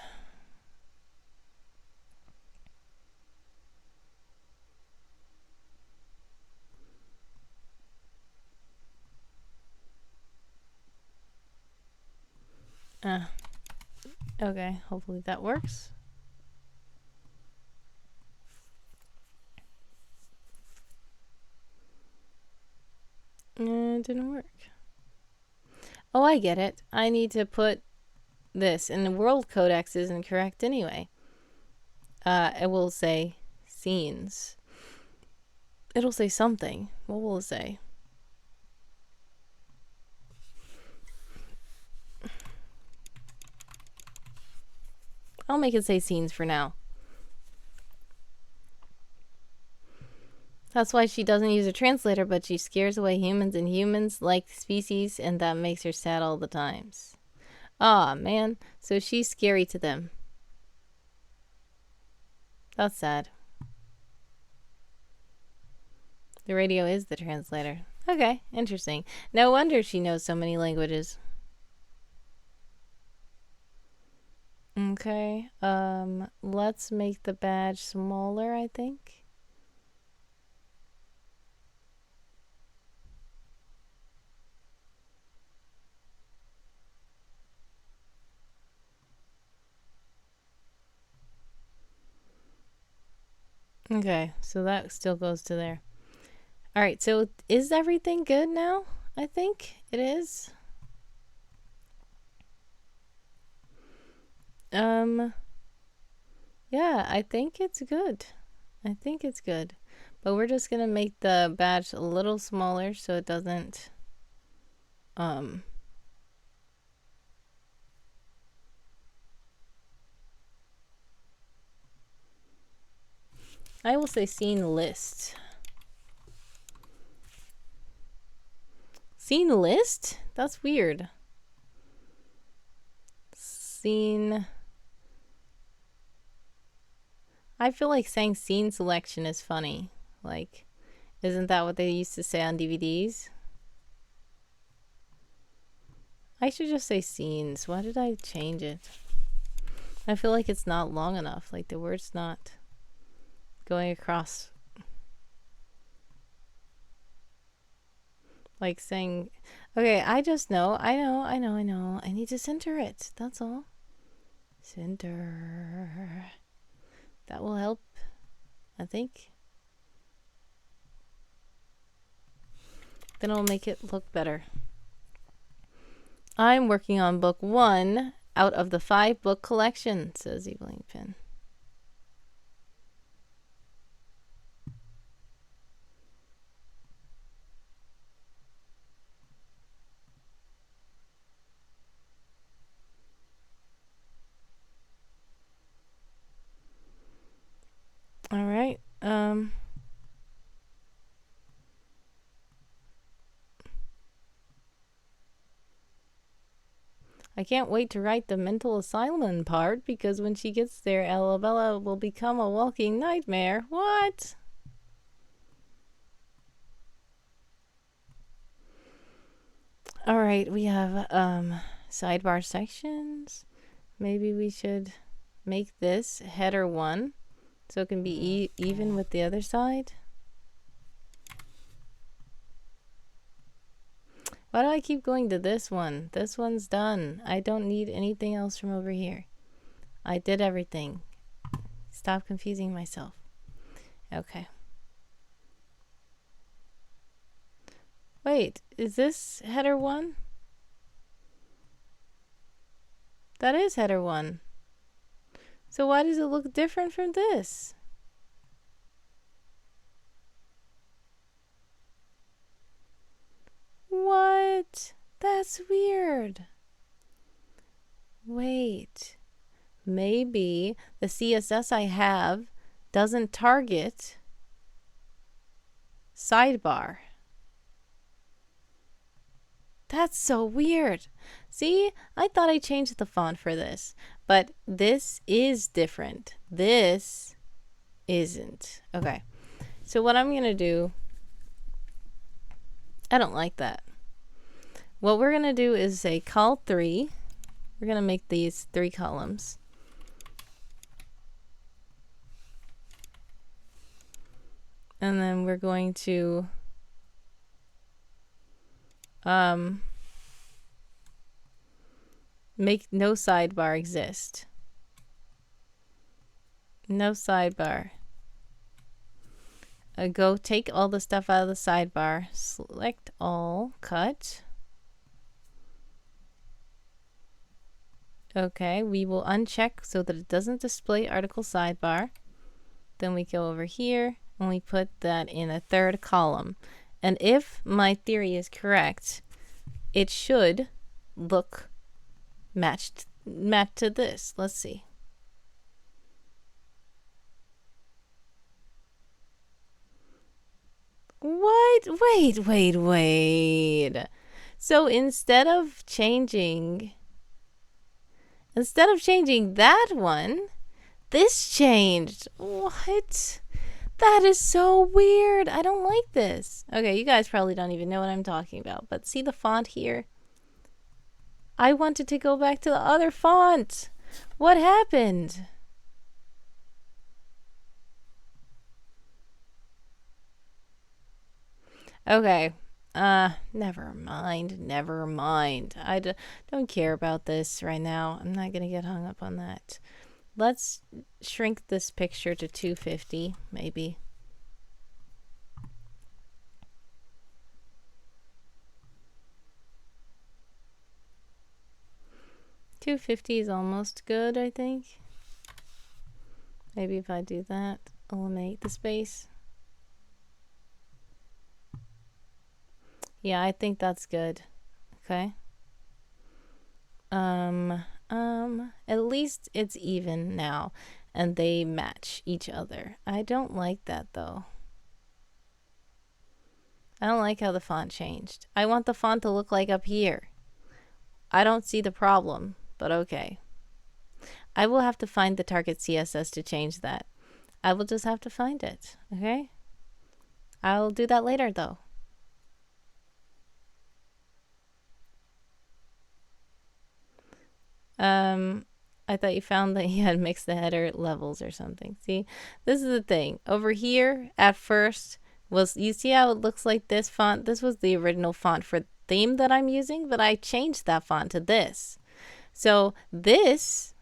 Okay, hopefully that works. It didn't work. Oh, I get it. I need to put this, and the world codex isn't correct anyway. It will say scenes. It'll say something. What will it say? I'll make it say scenes for now. That's why she doesn't use a translator, but she scares away humans, and humans like species, and that makes her sad all the times. Aw, man. So she's scary to them. That's sad. The radio is the translator. Okay, interesting. No wonder she knows so many languages. Okay, let's make the badge smaller, I think. Okay, so that still goes to there. All right, so is everything good now? I think it is. Yeah, I think it's good. I think it's good. But we're just going to make the badge a little smaller so it doesn't I will say scene list. Scene list? That's weird. Scene. I feel like saying scene selection is funny. Like, isn't that what they used to say on DVDs? I should just say scenes. Why did I change it? I feel like it's not long enough. Like, the word's not going across. Like saying, okay, I just know. I know. I need to center it. That's all. Center. That will help, I think. Then it'll make it look better. I'm working on book 1 out of the 5-book collection, says Eveling Pin. All right. I can't wait to write the mental asylum part because when she gets there, Alabella will become a walking nightmare. What? All right, we have sidebar sections. Maybe we should make this header 1 so it can be even with the other side. Why do I keep going to this one? This one's done. I don't need anything else from over here. I did everything. Stop confusing myself. Okay. Wait, is this header 1? That is header 1. So why does it look different from this? What? That's weird. Wait. Maybe the CSS I have doesn't target sidebar. That's so weird. See, I thought I changed the font for this, but this is different. This isn't. Okay. So what I'm going to do, I don't like that. What we're going to do is say col 3. We're going to make these 3 columns. And then we're going to Make no sidebar exist. No sidebar. Go take all the stuff out of the sidebar. Select all. Cut. Okay, we will uncheck so that it doesn't display article sidebar. Then we go over here and we put that in a third column. And if my theory is correct, it should look matched to this. Let's see. What? Wait. So instead of changing that one, this changed. What? That is so weird. I don't like this. Okay, you guys probably don't even know what I'm talking about, but see the font here? I wanted to go back to the other font. What happened? Okay. Never mind. I don't care about this right now. I'm not gonna get hung up on that. Let's shrink this picture to 250, maybe. $250 is almost good, I think. Maybe if I do that, eliminate the space. Yeah, I think that's good. Okay. At least it's even now and they match each other. I don't like that though. I don't like how the font changed. I want the font to look like up here. I don't see the problem, but okay. I will have to find the target CSS to change that. I will just have to find it, okay? I'll do that later though. I thought you found that you had mixed the header levels or something. See, this is the thing. Over here, at first, you see how it looks like this font? This was the original font for theme that I'm using, but I changed that font to this. So this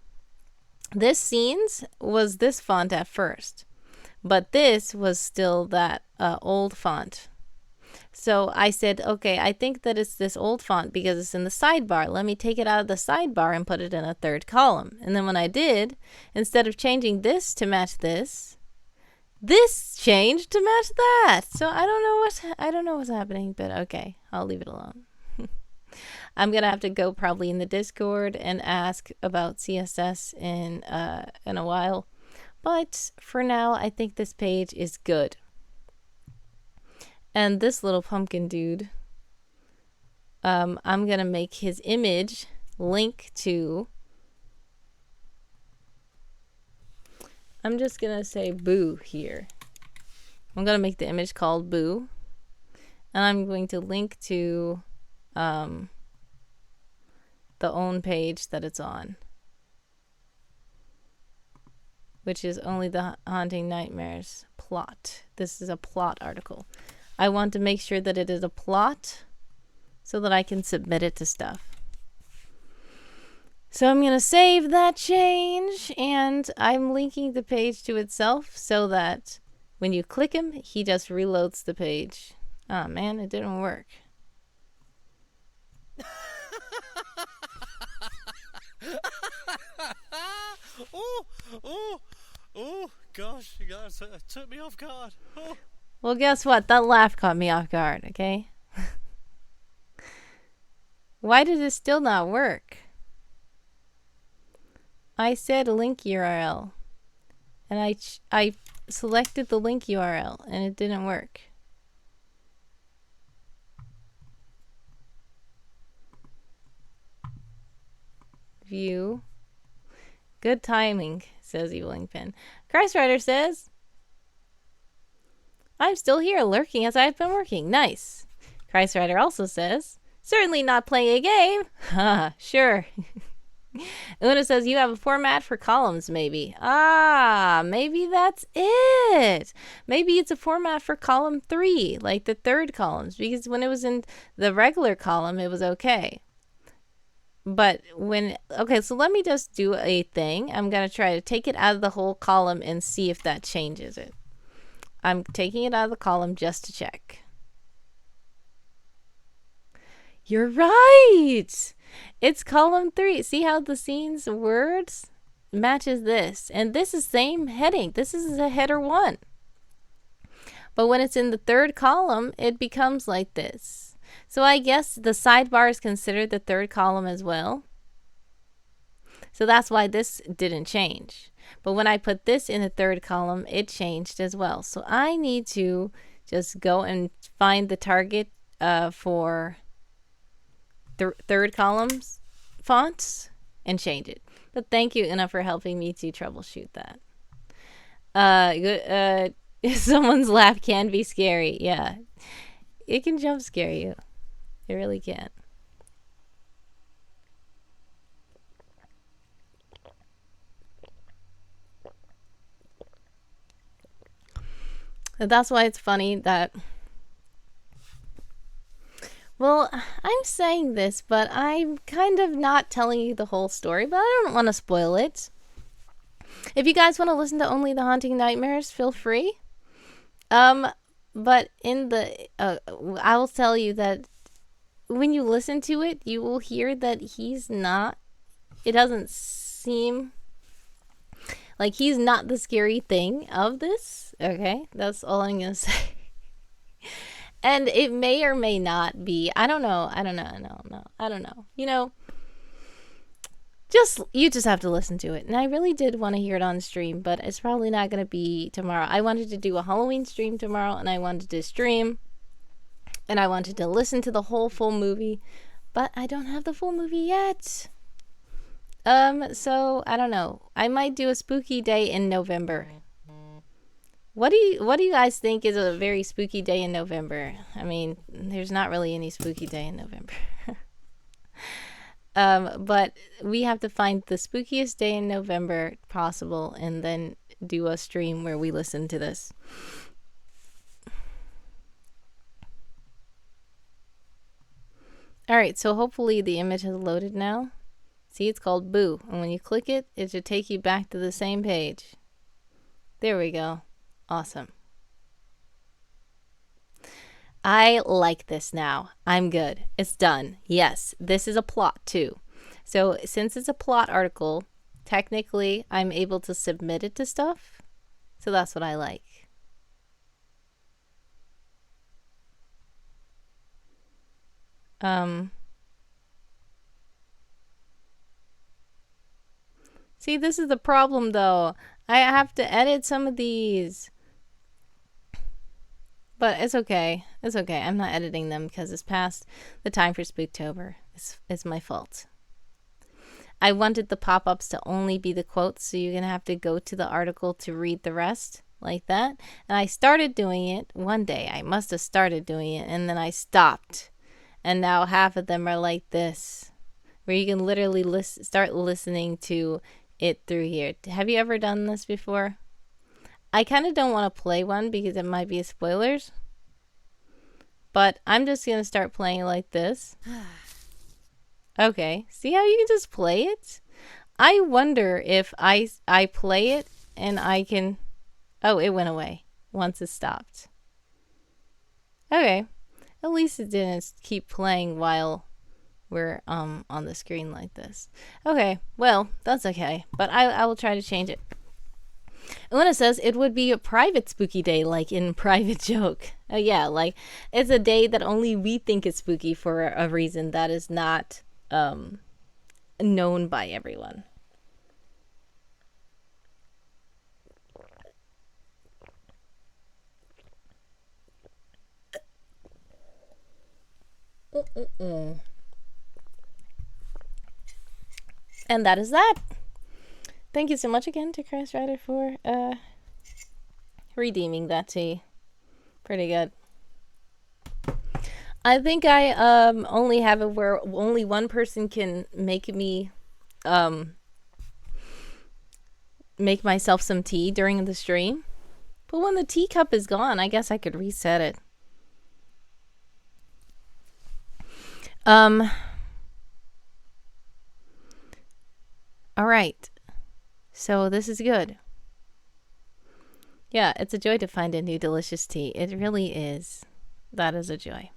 scenes was this font at first, but this was still that old font. So I said, okay, I think that it's this old font because it's in the sidebar. Let me take it out of the sidebar and put it in a third column. And then when I did, instead of changing this to match this changed to match that. So I don't know what's happening, but okay, I'll leave it alone. I'm gonna have to go probably in the Discord and ask about CSS in a while. But for now, I think this page is good. And this little pumpkin dude, I'm going to make his image link to, I'm just going to say boo here. I'm going to make the image called boo. And I'm going to link to the own page that it's on, which is Only the Haunting Nightmares plot. This is a plot article. I want to make sure that it is a plot so that I can submit it to stuff. So I'm going to save that change, and I'm linking the page to itself so that when you click him, he just reloads the page. Oh man, it didn't work. Oh, gosh, you guys took me off guard. Oh. Well, guess what? That laugh caught me off guard, okay? Why did it still not work? I said link URL, and I selected the link URL, and it didn't work. View. Good timing, says Evilingpin. Christrider says, I'm still here, lurking as I've been working. Nice. Christrider also says, certainly not playing a game. Haha, sure. Una says, you have a format for columns, maybe. Ah, maybe that's it. Maybe it's a format for column 3, like the third columns, because when it was in the regular column, it was okay. But okay, so let me just do a thing. I'm going to try to take it out of the whole column and see if that changes it. I'm taking it out of the column just to check. You're right. It's column 3. See how the scene's words matches this. And this is same heading. This is a header 1. But when it's in the 3rd column, it becomes like this. So I guess the sidebar is considered the 3rd column as well. So that's why this didn't change. But when I put this in the 3rd column, it changed as well. So I need to just go and find the target for 3rd columns fonts and change it. But thank you, Una, for helping me to troubleshoot that. Someone's laugh can be scary. Yeah, it can jump scare you. It really can. That's why it's funny that... Well, I'm saying this, but I'm kind of not telling you the whole story, but I don't want to spoil it. If you guys want to listen to only the Haunting Nightmares, feel free. But in the... I will tell you that when you listen to it, you will hear that he's not... It doesn't seem... like he's not the scary thing of this. Okay? That's all I'm going to say. And it may or may not be. I don't know. I don't know. You know, you just have to listen to it. And I really did want to hear it on stream, but it's probably not going to be tomorrow. I wanted to do a Halloween stream tomorrow, and I wanted to stream, and I wanted to listen to the whole full movie, but I don't have the full movie yet. So I don't know. I might do a spooky day in November. What do you guys think is a very spooky day in November? I mean, there's not really any spooky day in November. But we have to find the spookiest day in November possible and then do a stream where we listen to this. Alright, so hopefully the image has loaded now. See, it's called Boo. And when you click it, it should take you back to the same page. There we go. Awesome. I like this now. I'm good. It's done. Yes, this is a plot too. So since it's a plot article, technically I'm able to submit it to stuff. So that's what I like. See, this is the problem though. I have to edit some of these. But it's okay. It's okay. I'm not editing them because it's past the time for SpookTober. It's my fault. I wanted the pop-ups to only be the quotes, so you're going to have to go to the article to read the rest, like that. And I started doing it one day. I must have started doing it, and then I stopped. And now half of them are like this, where you can literally start listening to it through here. Have you ever done this before? I kind of don't want to play one because it might be spoilers. But I'm just going to start playing like this. Okay, see how you can just play it? I wonder if I play it and I can... Oh, it went away once it stopped. Okay, at least it didn't keep playing while we're on the screen like this. Okay, well, that's okay. But I will try to change it. Una says it would be a private spooky day, like in Private Joke. Oh yeah, like it's a day that only we think is spooky for a reason that is not known by everyone. And that is that. Thank you so much again to Christ Rider for redeeming that tea. Pretty good. I think I only have it where only one person can make me make myself some tea during the stream. But when the teacup is gone, I guess I could reset it. All right. So this is good. Yeah, it's a joy to find a new delicious tea. It really is. That is a joy.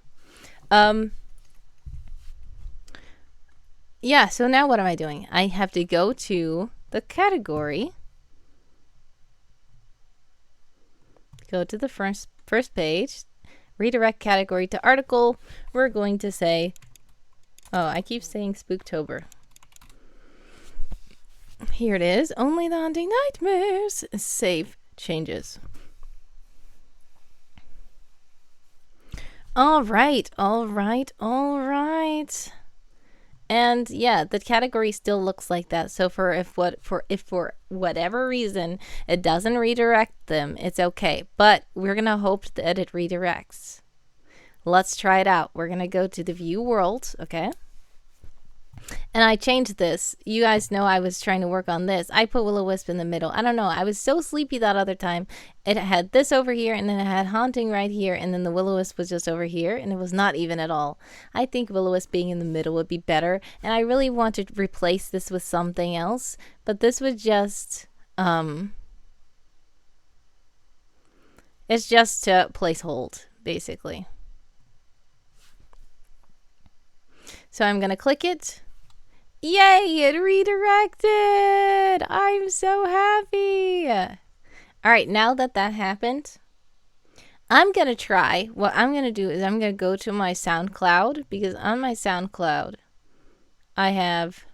Yeah, so now what am I doing? I have to go to the category. Go to the first page. Redirect category to article. We're going to say, oh, I keep saying Spooktober. Here it is. Only the Haunting Nightmares. Save changes. All right. And yeah, the category still looks like that. So if for whatever reason it doesn't redirect them, it's okay. But we're gonna hope that it redirects. Let's try it out. We're gonna go to the view world, okay? And I changed this. You guys know I was trying to work on this. I put Will-O-Wisp in the middle. I don't know. I was so sleepy that other time. It had this over here, and then it had Haunting right here, and then the Will-O-Wisp was just over here, and it was not even at all. I think Will-O-Wisp being in the middle would be better, and I really want to replace this with something else, but this would just, it's just to place hold, basically. So I'm going to click it. Yay, it redirected! I'm so happy! Alright, now that happened, I'm going to try. What I'm going to do is I'm going to go to my SoundCloud, because on my SoundCloud, I have...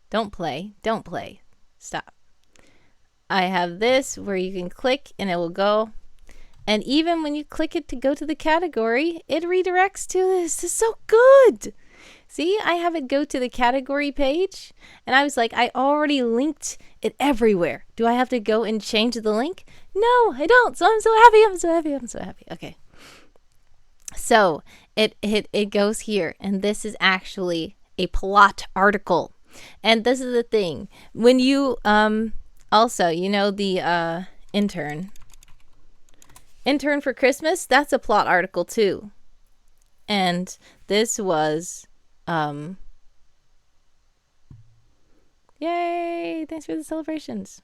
Don't play. Stop. I have this where you can click and it will go. And even when you click it to go to the category, it redirects to this. This is so good! See, I have it go to the category page, and I was like, I already linked it everywhere. Do I have to go and change the link? No, I don't. So I'm so happy. Okay. So it goes here, and this is actually a plot article. And this is the thing. When you, also, you know, the intern for Christmas, that's a plot article too. And this was... Yay! Thanks for the celebrations.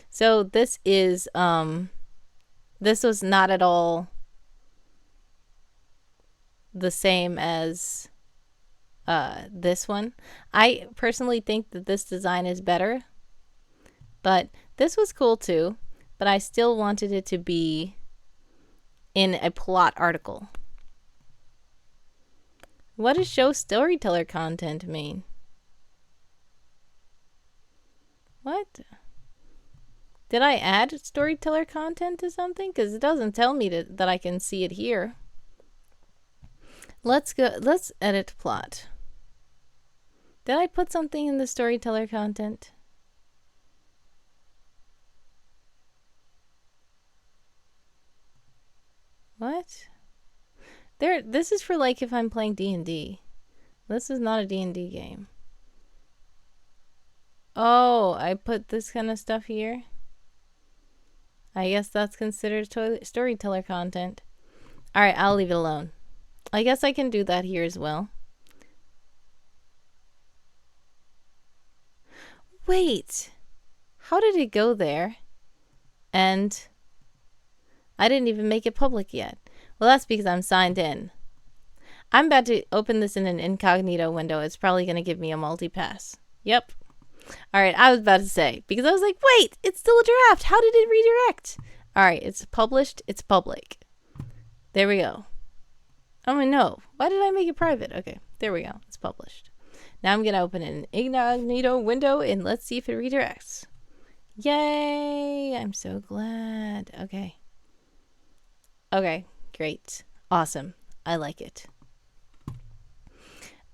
So this is this was not at all the same as this one. I personally think that this design is better, but this was cool too, but I still wanted it to be in a plot article. What does show storyteller content mean? What? Did I add storyteller content to something? Because it doesn't tell me that I can see it here. Let's edit plot. Did I put something in the storyteller content? What? This is for like if I'm playing D&D. This is not a D&D game. Oh, I put this kind of stuff here. I guess that's considered storyteller content. Alright, I'll leave it alone. I guess I can do that here as well. Wait! How did it go there? And I didn't even make it public yet. Well, that's because I'm signed in. I'm about to open this in an incognito window. It's probably going to give me a multi-pass. Yep. Alright, I was about to say, because I was like, wait, it's still a draft. How did it redirect? Alright, it's published. It's public. There we go. Oh, no. Why did I make it private? Okay, there we go. It's published. Now I'm going to open an incognito window, and let's see if it redirects. Yay! I'm so glad. Okay. Okay. Great. Awesome. I like it.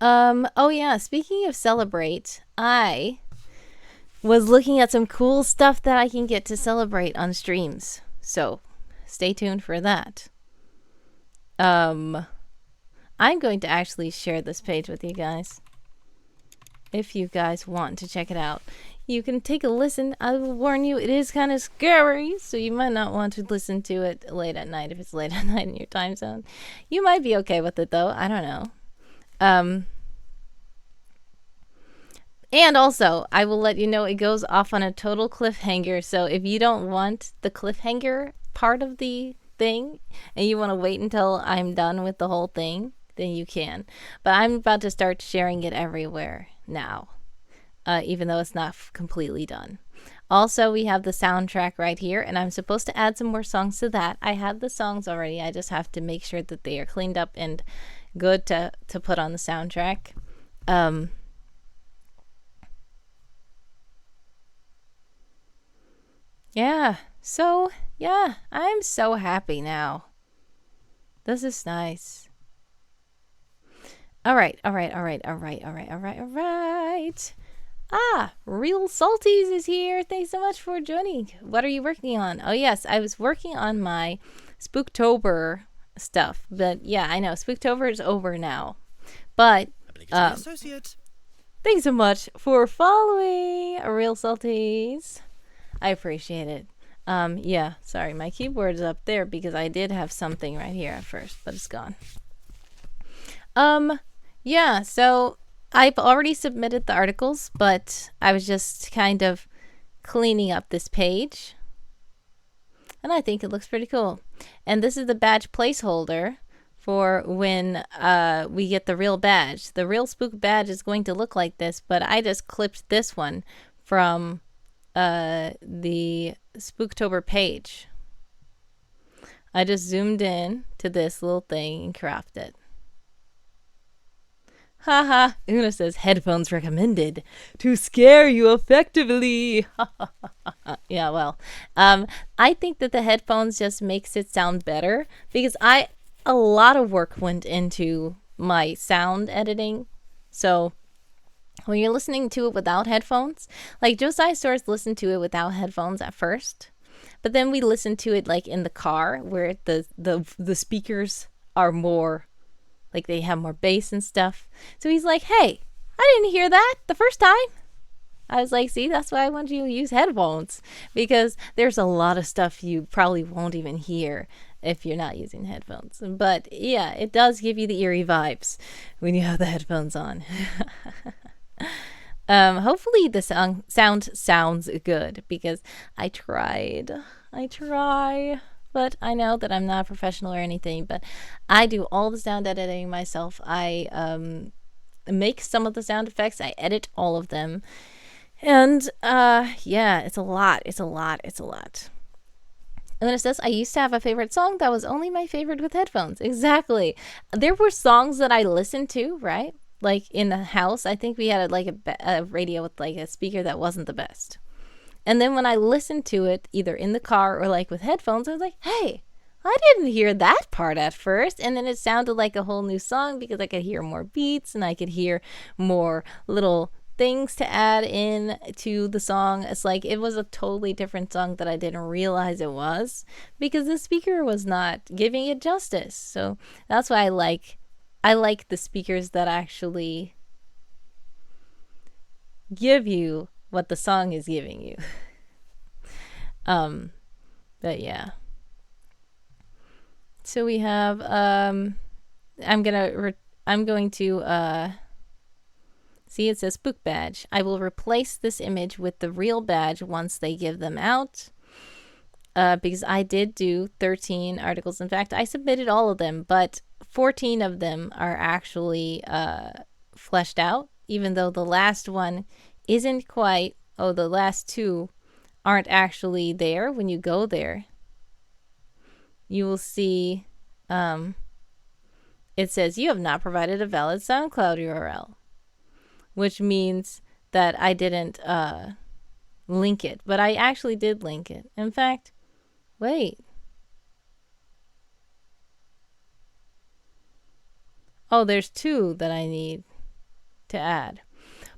Oh yeah, speaking of celebrate, I was looking at some cool stuff that I can get to celebrate on streams. So, stay tuned for that. I'm going to actually share this page with you guys. If you guys want to check it out. You can take a listen. I will warn you, it is kind of scary, so you might not want to listen to it late at night if it's late at night in your time zone. You might be okay with it, though. I don't know. And also, I will let you know it goes off on a total cliffhanger. So if you don't want the cliffhanger part of the thing and you want to wait until I'm done with the whole thing, then you can. But I'm about to start sharing it everywhere now, even though it's not completely done. Also, we have the soundtrack right here, and I'm supposed to add some more songs to that. I have the songs already. I just have to make sure that they are cleaned up and good to put on the soundtrack. Yeah. So, yeah, I'm so happy now. This is nice. All right. Real Salties is here. Thanks so much for joining. What are you working on? Oh, yes, I was working on my Spooktober stuff. But yeah, I know. Spooktober is over now. But associate. Thanks so much for following Real Salties. I appreciate it. Yeah, sorry, my keyboard is up there because I did have something right here at first, but it's gone. Yeah, so I've already submitted the articles, but I was just kind of cleaning up this page. And I think it looks pretty cool. And this is the badge placeholder for when we get the real badge. The real spook badge is going to look like this, but I just clipped this one from the Spooktober page. I just zoomed in to this little thing and cropped it. Haha, Una says headphones recommended to scare you effectively. Yeah, well, I think that the headphones just makes it sound better because a lot of work went into my sound editing. So when you're listening to it without headphones, like Josiah Source listened to it without headphones at first, but then we listened to it like in the car where the speakers are more like they have more bass and stuff. So he's like, hey, I didn't hear that the first time. I was like, see, that's why I want you to use headphones, because there's a lot of stuff you probably won't even hear if you're not using headphones. But yeah, it does give you the eerie vibes when you have the headphones on. Hopefully the sound sounds good, because I try, but I know that I'm not a professional or anything, but I do all the sound editing myself. I make some of the sound effects. I edit all of them. And yeah, it's a lot. And then it says, I used to have a favorite song that was only my favorite with headphones. Exactly. There were songs that I listened to, right? Like in the house, I think we had a radio with like a speaker that wasn't the best. And then when I listened to it, either in the car or like with headphones, I was like, hey, I didn't hear that part at first. And then it sounded like a whole new song because I could hear more beats and I could hear more little things to add in to the song. It's like it was a totally different song that I didn't realize it was because the speaker was not giving it justice. So that's why I like the speakers that actually give you what the song is giving you. But yeah. So we have I'm going to see, it says Spook Badge. I will replace this image with the real badge once they give them out. Because I did do 13 articles. In fact, I submitted all of them, but 14 of them are actually fleshed out, even though the last one isn't quite. Oh, the last two aren't actually there. When you go there, you will see it says you have not provided a valid SoundCloud URL, which means that I didn't link it, but I actually did link it. In fact, wait. Oh, there's two that I need to add.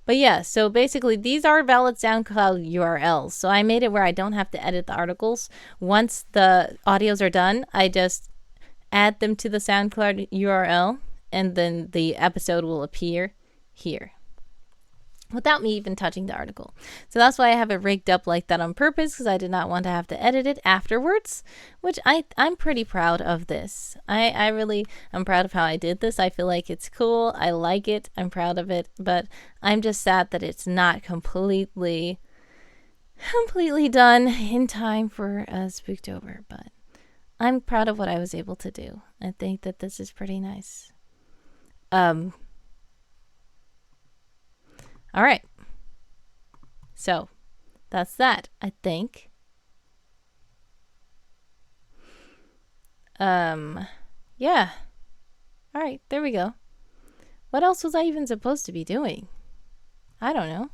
But yeah, so basically these are valid SoundCloud URLs. So I made it where I don't have to edit the articles. Once the audios are done, I just add them to the SoundCloud URL and then the episode will appear here. without me even touching the article. So that's why I have it rigged up like that on purpose, because I did not want to have to edit it afterwards, which I'm pretty proud of this. I'm proud of how I did this. I feel like it's cool. I like it. I'm proud of it, but I'm just sad that it's not completely done in time for Spooktober, but I'm proud of what I was able to do. I think that this is pretty nice. All right. So, that's that, I think. Yeah. All right, there we go. What else was I even supposed to be doing? I don't know.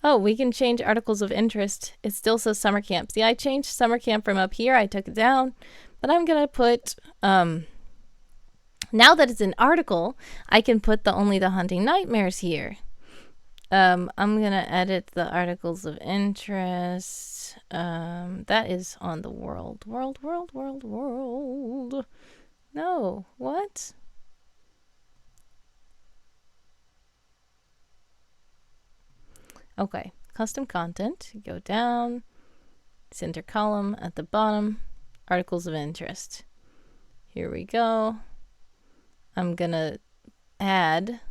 Oh, we can change articles of interest. It still says summer camp. See, I changed summer camp from up here. I took it down. But I'm going to put, now that it's an article, I can put only the hunting nightmares here. I'm going to edit the articles of interest. That is on the world. No, what? Okay, custom content, go down, center column at the bottom, articles of interest. Here we go. I'm gonna add.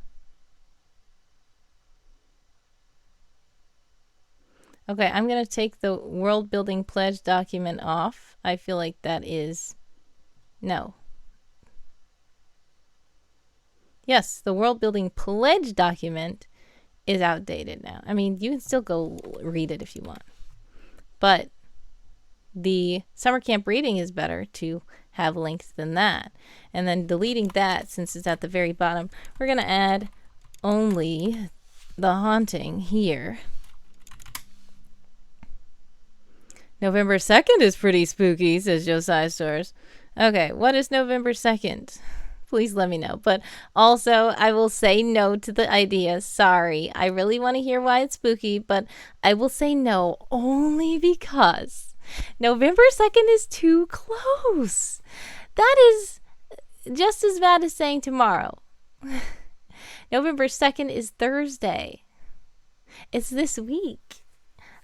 Okay, I'm gonna take the world building pledge document off. I feel like that is, no. Yes, the world building pledge document is outdated now. I mean, you can still go read it if you want. But the summer camp reading is better to have links than that. And then deleting that, since it's at the very bottom, we're going to add only the haunting here. November 2nd is pretty spooky, says Josiah Stores. Okay, what is November 2nd? Please let me know. But also, I will say no to the idea. Sorry. I really want to hear why it's spooky, but I will say no only because November 2nd is too close. That is just as bad as saying tomorrow. November 2nd is Thursday. It's this week.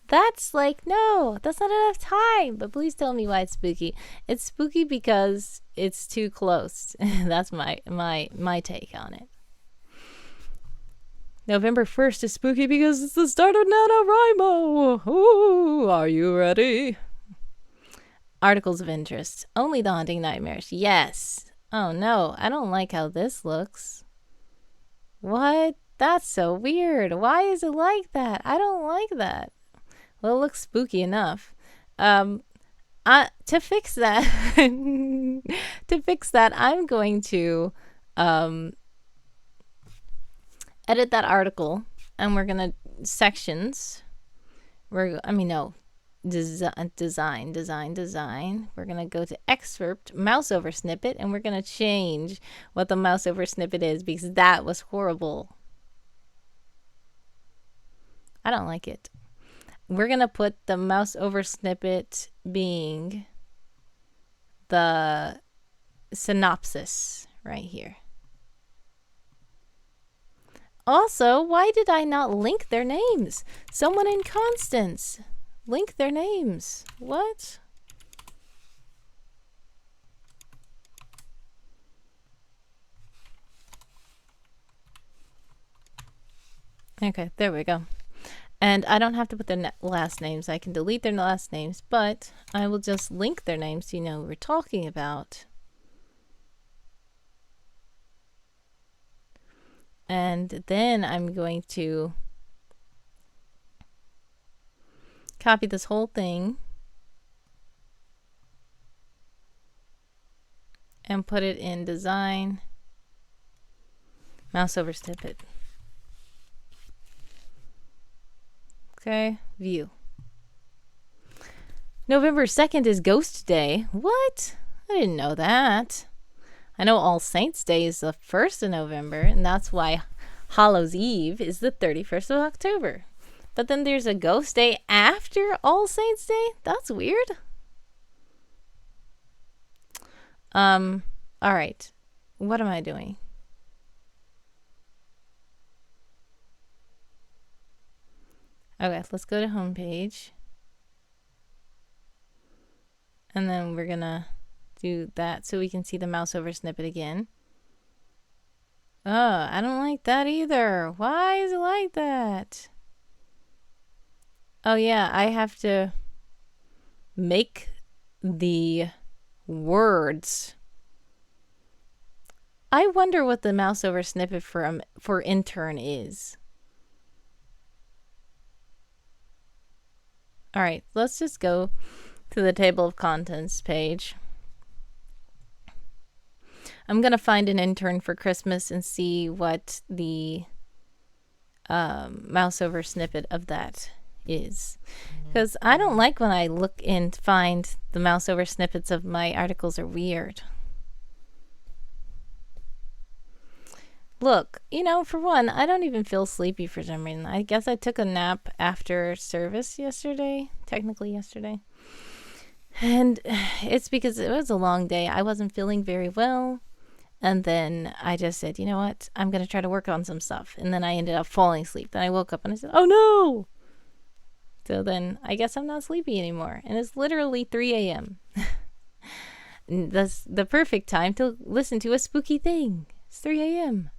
That's like, no, that's not enough time. But please tell me why it's spooky. It's spooky because it's too close. That's my take on it. November 1st is spooky because it's the start of NaNoWriMo. Ooh, are you ready? Articles of interest. Only the haunting nightmares. Yes. Oh no, I don't like how this looks. What? That's so weird. Why is it like that? I don't like that. Well, it looks spooky enough. To fix that, I'm going to edit that article, and we're gonna sections. Design. We're gonna go to excerpt, mouse over snippet, and we're gonna change what the mouse over snippet is because that was horrible. I don't like it. We're going to put the mouse over snippet being the synopsis right here. Also, why did I not link their names? Someone in Constance. Link their names. What? Okay, there we go. And I don't have to put their last names. I can delete their last names, but I will just link their names so you know who we're talking about. And then I'm going to copy this whole thing and put it in design, mouse over snippet. Okay, view. November 2nd is Ghost Day. What? I didn't know that. I know All Saints Day is the 1st of November, and that's why Hallows Eve is the 31st of October. But then there's a Ghost Day after All Saints Day? That's weird. All right. What am I doing? Okay, let's go to homepage. And then we're gonna do that so we can see the mouse over snippet again. Oh, I don't like that either. Why is it like that? Oh yeah, I have to make the words. I wonder what the mouse over snippet for intern is. All right, let's just go to the table of contents page. I'm gonna find an intern for Christmas and see what the mouse over snippet of that is, because I don't like when I look and find the mouse over snippets of my articles are weird. Look, you know, for one, I don't even feel sleepy for some reason. I guess I took a nap after service yesterday, technically yesterday. And it's because it was a long day. I wasn't feeling very well. And then I just said, you know what? I'm going to try to work on some stuff. And then I ended up falling asleep. Then I woke up and I said, oh no! So then I guess I'm not sleepy anymore. And it's literally 3 a.m. That's the perfect time to listen to a spooky thing. It's 3 a.m.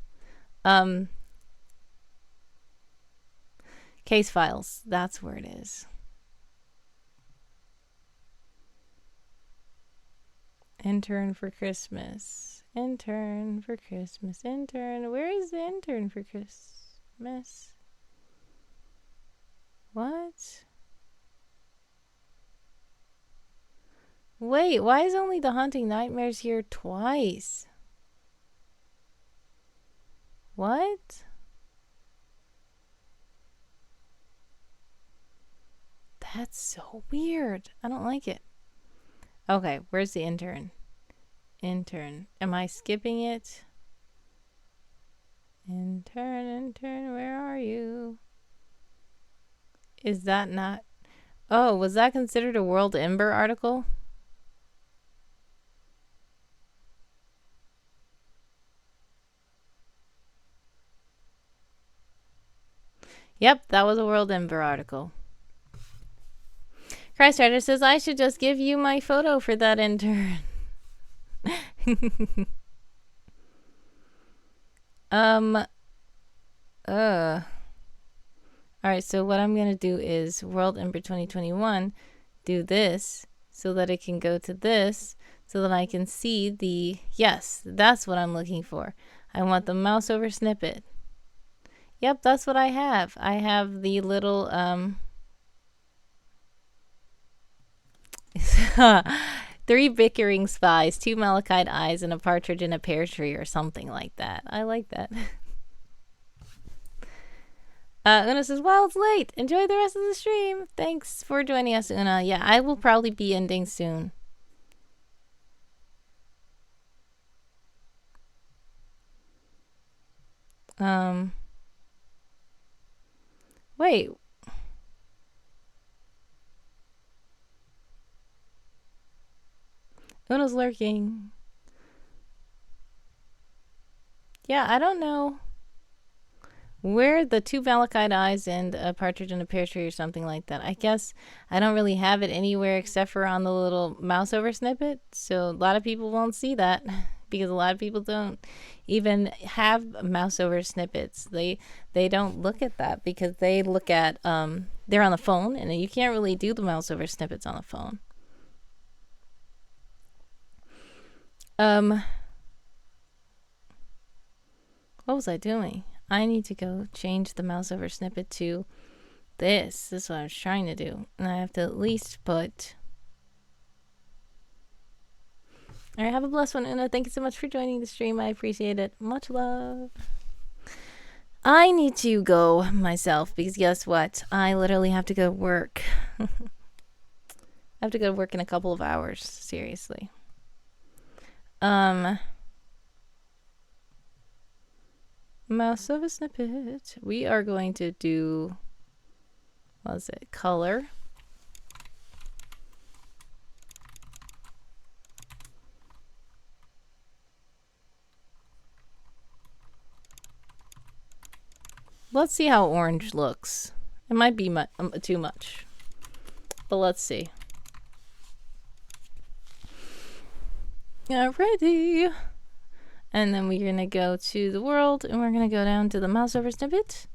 Case files. That's where it is. Intern for Christmas. Intern for Christmas. Intern. Where is the intern for Christmas? What? Wait, why is only the Haunting Nightmares here twice? What? That's so weird. I don't like it. Okay, where's the intern? Intern. Am I skipping it? Intern, where are you? Is that not... Oh, was that considered a World Ember article? Yep, that was a World Ember article. Christrider says, I should just give you my photo for that intern. Alright, so what I'm going to do is World Ember 2021, do this so that it can go to this so that I can see the... Yes, that's what I'm looking for. I want the mouse over snippet. Yep, that's what I have. I have the little... 3 bickering spies, 2 malachite eyes, and a partridge in a pear tree or something like that. I like that. Una says, well, it's late. Enjoy the rest of the stream. Thanks for joining us, Una. Yeah, I will probably be ending soon. Wait. Una's lurking. Yeah, I don't know where the 2 malachite eyes and a partridge in a pear tree or something like that. I guess I don't really have it anywhere except for on the little mouse over snippet. So a lot of people won't see that because a lot of people don't even have mouse over snippets. They don't look at that because they look at they're on the phone and you can't really do the mouse over snippets on the phone. What was I doing? I need to go change the mouse over snippet to this. This is what I was trying to do. And I have to at least put... Alright, have a blessed one, Una. Thank you so much for joining the stream. I appreciate it. Much love. I need to go myself because guess what? I literally have to go to work. I have to go to work in a couple of hours. Seriously. Mouse over snippet. We are going to do, what is it, color. Let's see how orange looks. It might be too much, but let's see. Alrighty. And then we're going to go to the world, and we're going to go down to the mouse over snippet.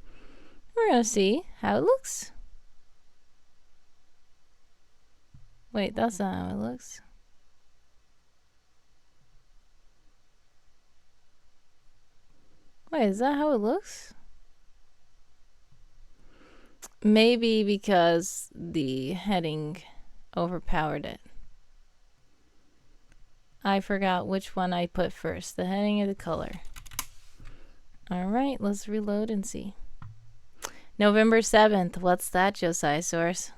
We're going to see how it looks. Wait, that's not how it looks. Wait, is that how it looks? Maybe because the heading overpowered it. I forgot which one I put first, the heading or the color. Alright, let's reload and see. November 7th. What's that, Josiah Source?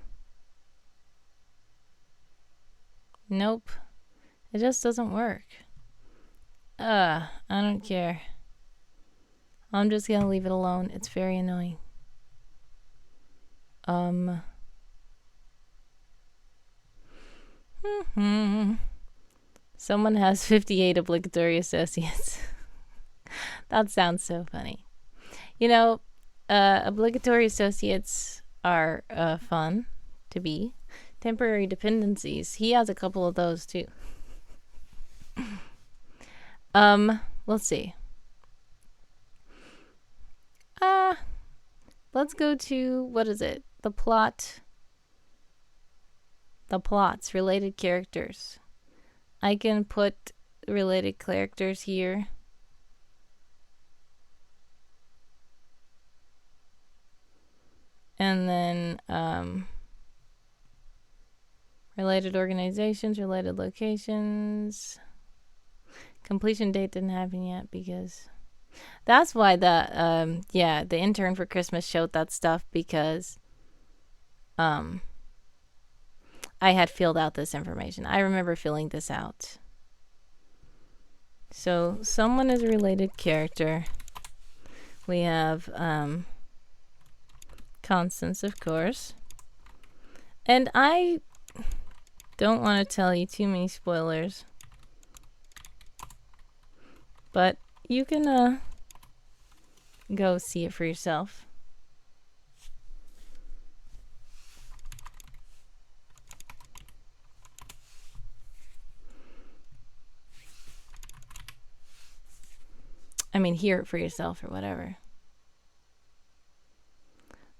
Nope. It just doesn't work. I don't care. I'm just gonna leave it alone. It's very annoying. Someone has 58 obligatory associates. That sounds so funny. You know, obligatory associates are fun to be. Temporary dependencies. He has a couple of those too. Let's see. Let's go to, what is it? The plot. The plots, related characters. I can put related characters here. And then related organizations, related locations. Completion date didn't happen yet because that's why the intern for Christmas showed that stuff, because I had filled out this information. I remember filling this out. So someone is a related character. We have Constance, of course. And I don't want to tell you too many spoilers, but you can go see it for yourself. I mean, hear it for yourself or whatever.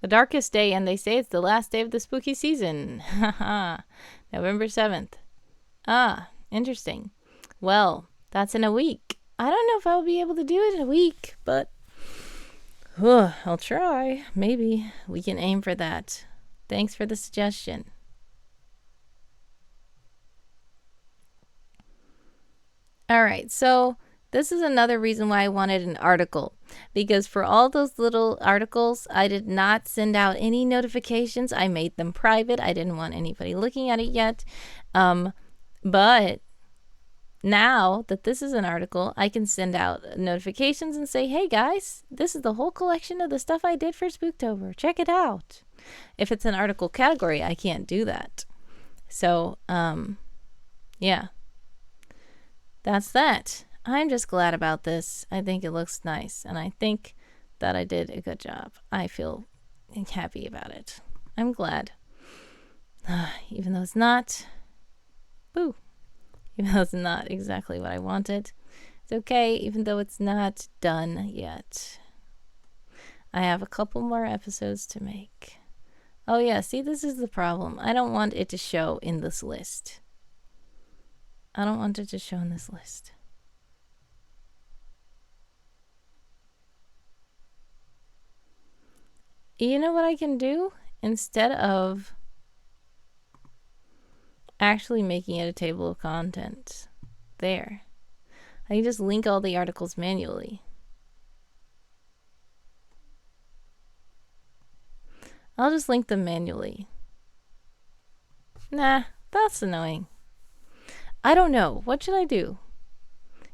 The darkest day, and they say it's the last day of the spooky season. Haha. November 7th. Ah, interesting. Well, that's in a week. I don't know if I'll be able to do it in a week, but I'll try. Maybe we can aim for that. Thanks for the suggestion. All right, so this is another reason why I wanted an article, because for all those little articles, I did not send out any notifications. I made them private. I didn't want anybody looking at it yet. But now that this is an article, I can send out notifications and say, hey guys, this is the whole collection of the stuff I did for SpookTober. Check it out. If it's an article category, I can't do that. So, yeah. That's that. I'm just glad about this. I think it looks nice, and I think that I did a good job. I feel happy about it. I'm glad. Even though it's not... Boo. Even though it's not exactly what I wanted. It's okay, even though it's not done yet. I have a couple more episodes to make. Oh yeah, see, this is the problem. I don't want it to show in this list. I don't want it to show in this list. You know what I can do? Instead of actually making it a table of contents, there, I can just link all the articles manually. I'll just link them manually. Nah, that's annoying. I don't know. What should I do?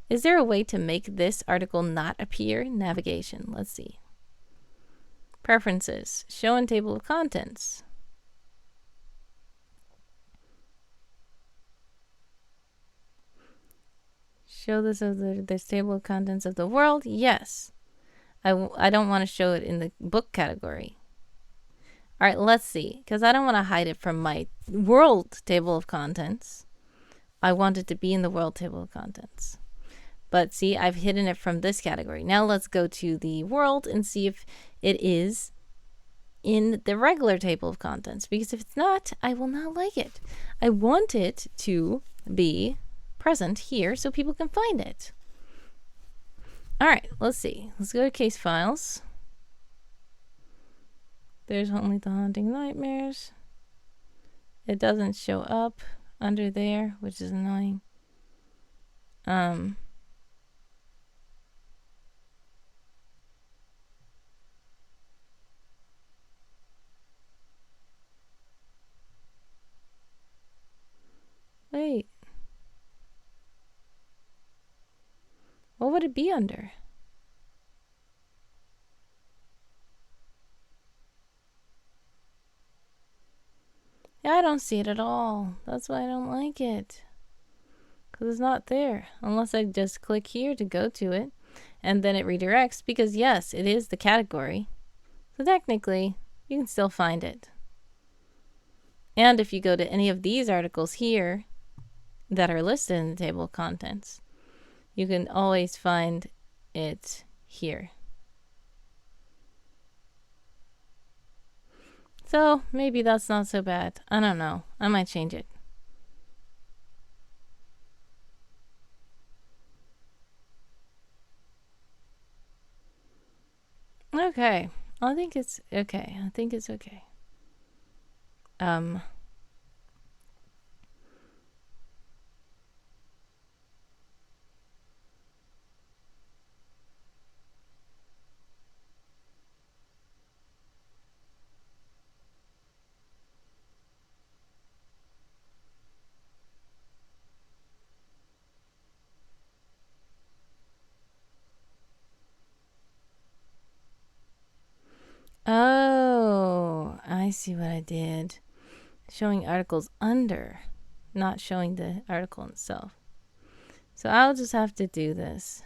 Is there a way to make this article not appear? Navigation. Let's see. Preferences. Show in table of contents. Show this table of contents of the world. Yes. I don't want to show it in the book category. All right, let's see, because I don't want to hide it from my world table of contents. I want it to be in the world table of contents. But see, I've hidden it from this category. Now let's go to the world and see if it is in the regular table of contents. Because if it's not, I will not like it. I want it to be present here so people can find it. All right, let's see. Let's go to case files. There's only the haunting nightmares. It doesn't show up under there, which is annoying. Wait. What would it be under? Yeah, I don't see it at all. That's why I don't like it. Because it's not there. Unless I just click here to go to it. And then it redirects. Because yes, it is the category. So technically, you can still find it. And if you go to any of these articles here that are listed in the table of contents, you can always find it here. So maybe that's not so bad. I don't know. I might change it. Okay. I think it's okay. I think it's okay. Oh, I see what I did. Showing articles under, not showing the article itself. So I'll just have to do this.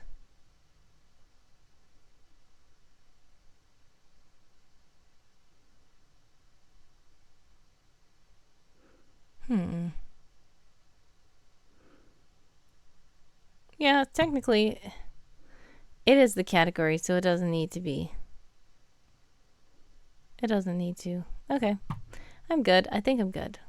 Yeah, technically, it is the category, so it doesn't need to be. It doesn't need to. Okay. I'm good. I think I'm good.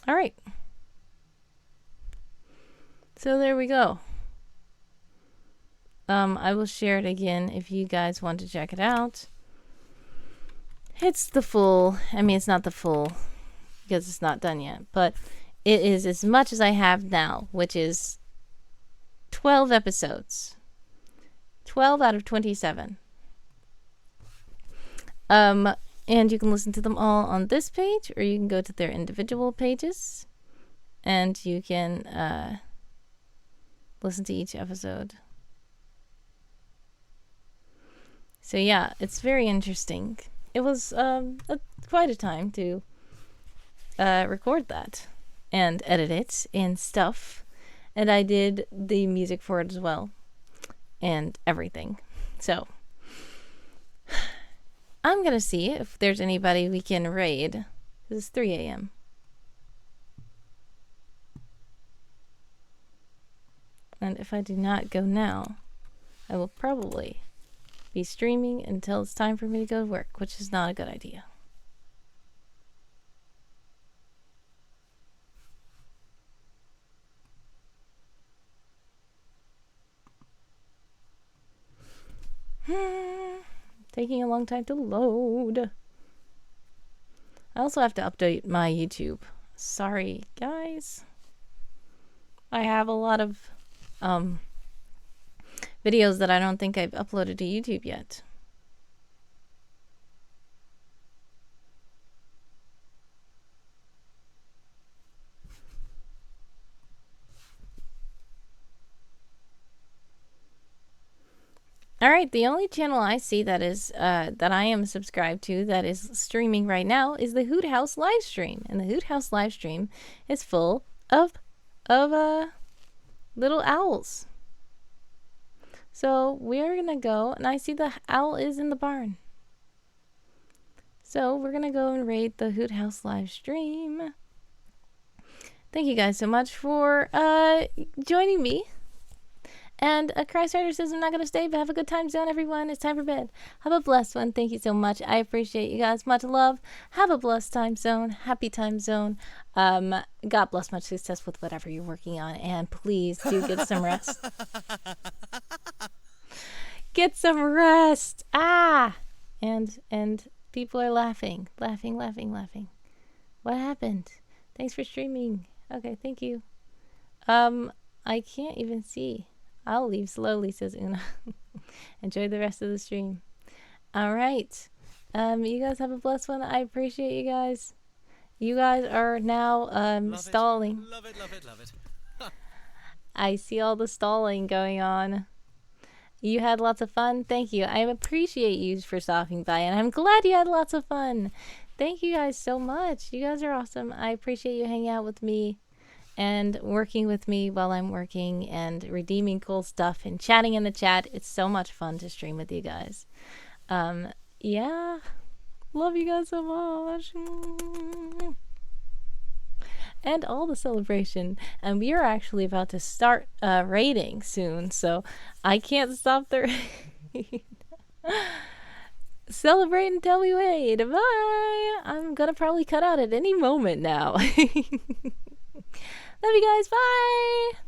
All right. So there we go. I will share it again if you guys want to check it out. It's the full, I mean, it's not the full because it's not done yet, but it is as much as I have now, which is 12 episodes. 12 out of 27. And you can listen to them all on this page, or you can go to their individual pages, and you can listen to each episode. So yeah, it's very interesting. It was quite a time to record that and edit it and stuff. And I did the music for it as well and everything. So I'm going to see if there's anybody we can raid. It's 3 a.m. And if I do not go now, I will probably be streaming until it's time for me to go to work, which is not a good idea. Taking a long time to load. I also have to update my YouTube. Sorry, guys. I have a lot of videos that I don't think I've uploaded to YouTube yet. All right, the only channel I see that is that I am subscribed to that is streaming right now is the Hoot House live stream, and the Hoot House live stream is full of little owls. So we're gonna go, and I see the owl is in the barn. So we're gonna go and raid the Hoot House live stream. Thank you guys so much for joining me. And Christrider says, I'm not going to stay, but have a good time zone, everyone. It's time for bed. Have a blessed one. Thank you so much. I appreciate you guys. Much love. Have a blessed time zone. Happy time zone. God bless, much success with whatever you're working on. And please do get some rest. Get some rest. And people are laughing. Laughing. What happened? Thanks for streaming. Okay, thank you. I can't even see. I'll leave slowly, says Una. Enjoy the rest of the stream. All right. You guys have a blessed one. I appreciate you guys. You guys are now stalling. Love it. I see all the stalling going on. You had lots of fun. Thank you. I appreciate you for stopping by, and I'm glad you had lots of fun. Thank you guys so much. You guys are awesome. I appreciate you hanging out with me and working with me while I'm working and redeeming cool stuff and chatting in the chat. It's so much fun to stream with you guys. Yeah. Love you guys so much. And all the celebration. And we are actually about to start raiding soon, so I can't stop the raid. Celebrate until we raid. Bye. I'm gonna probably cut out at any moment now. Love you guys. Bye.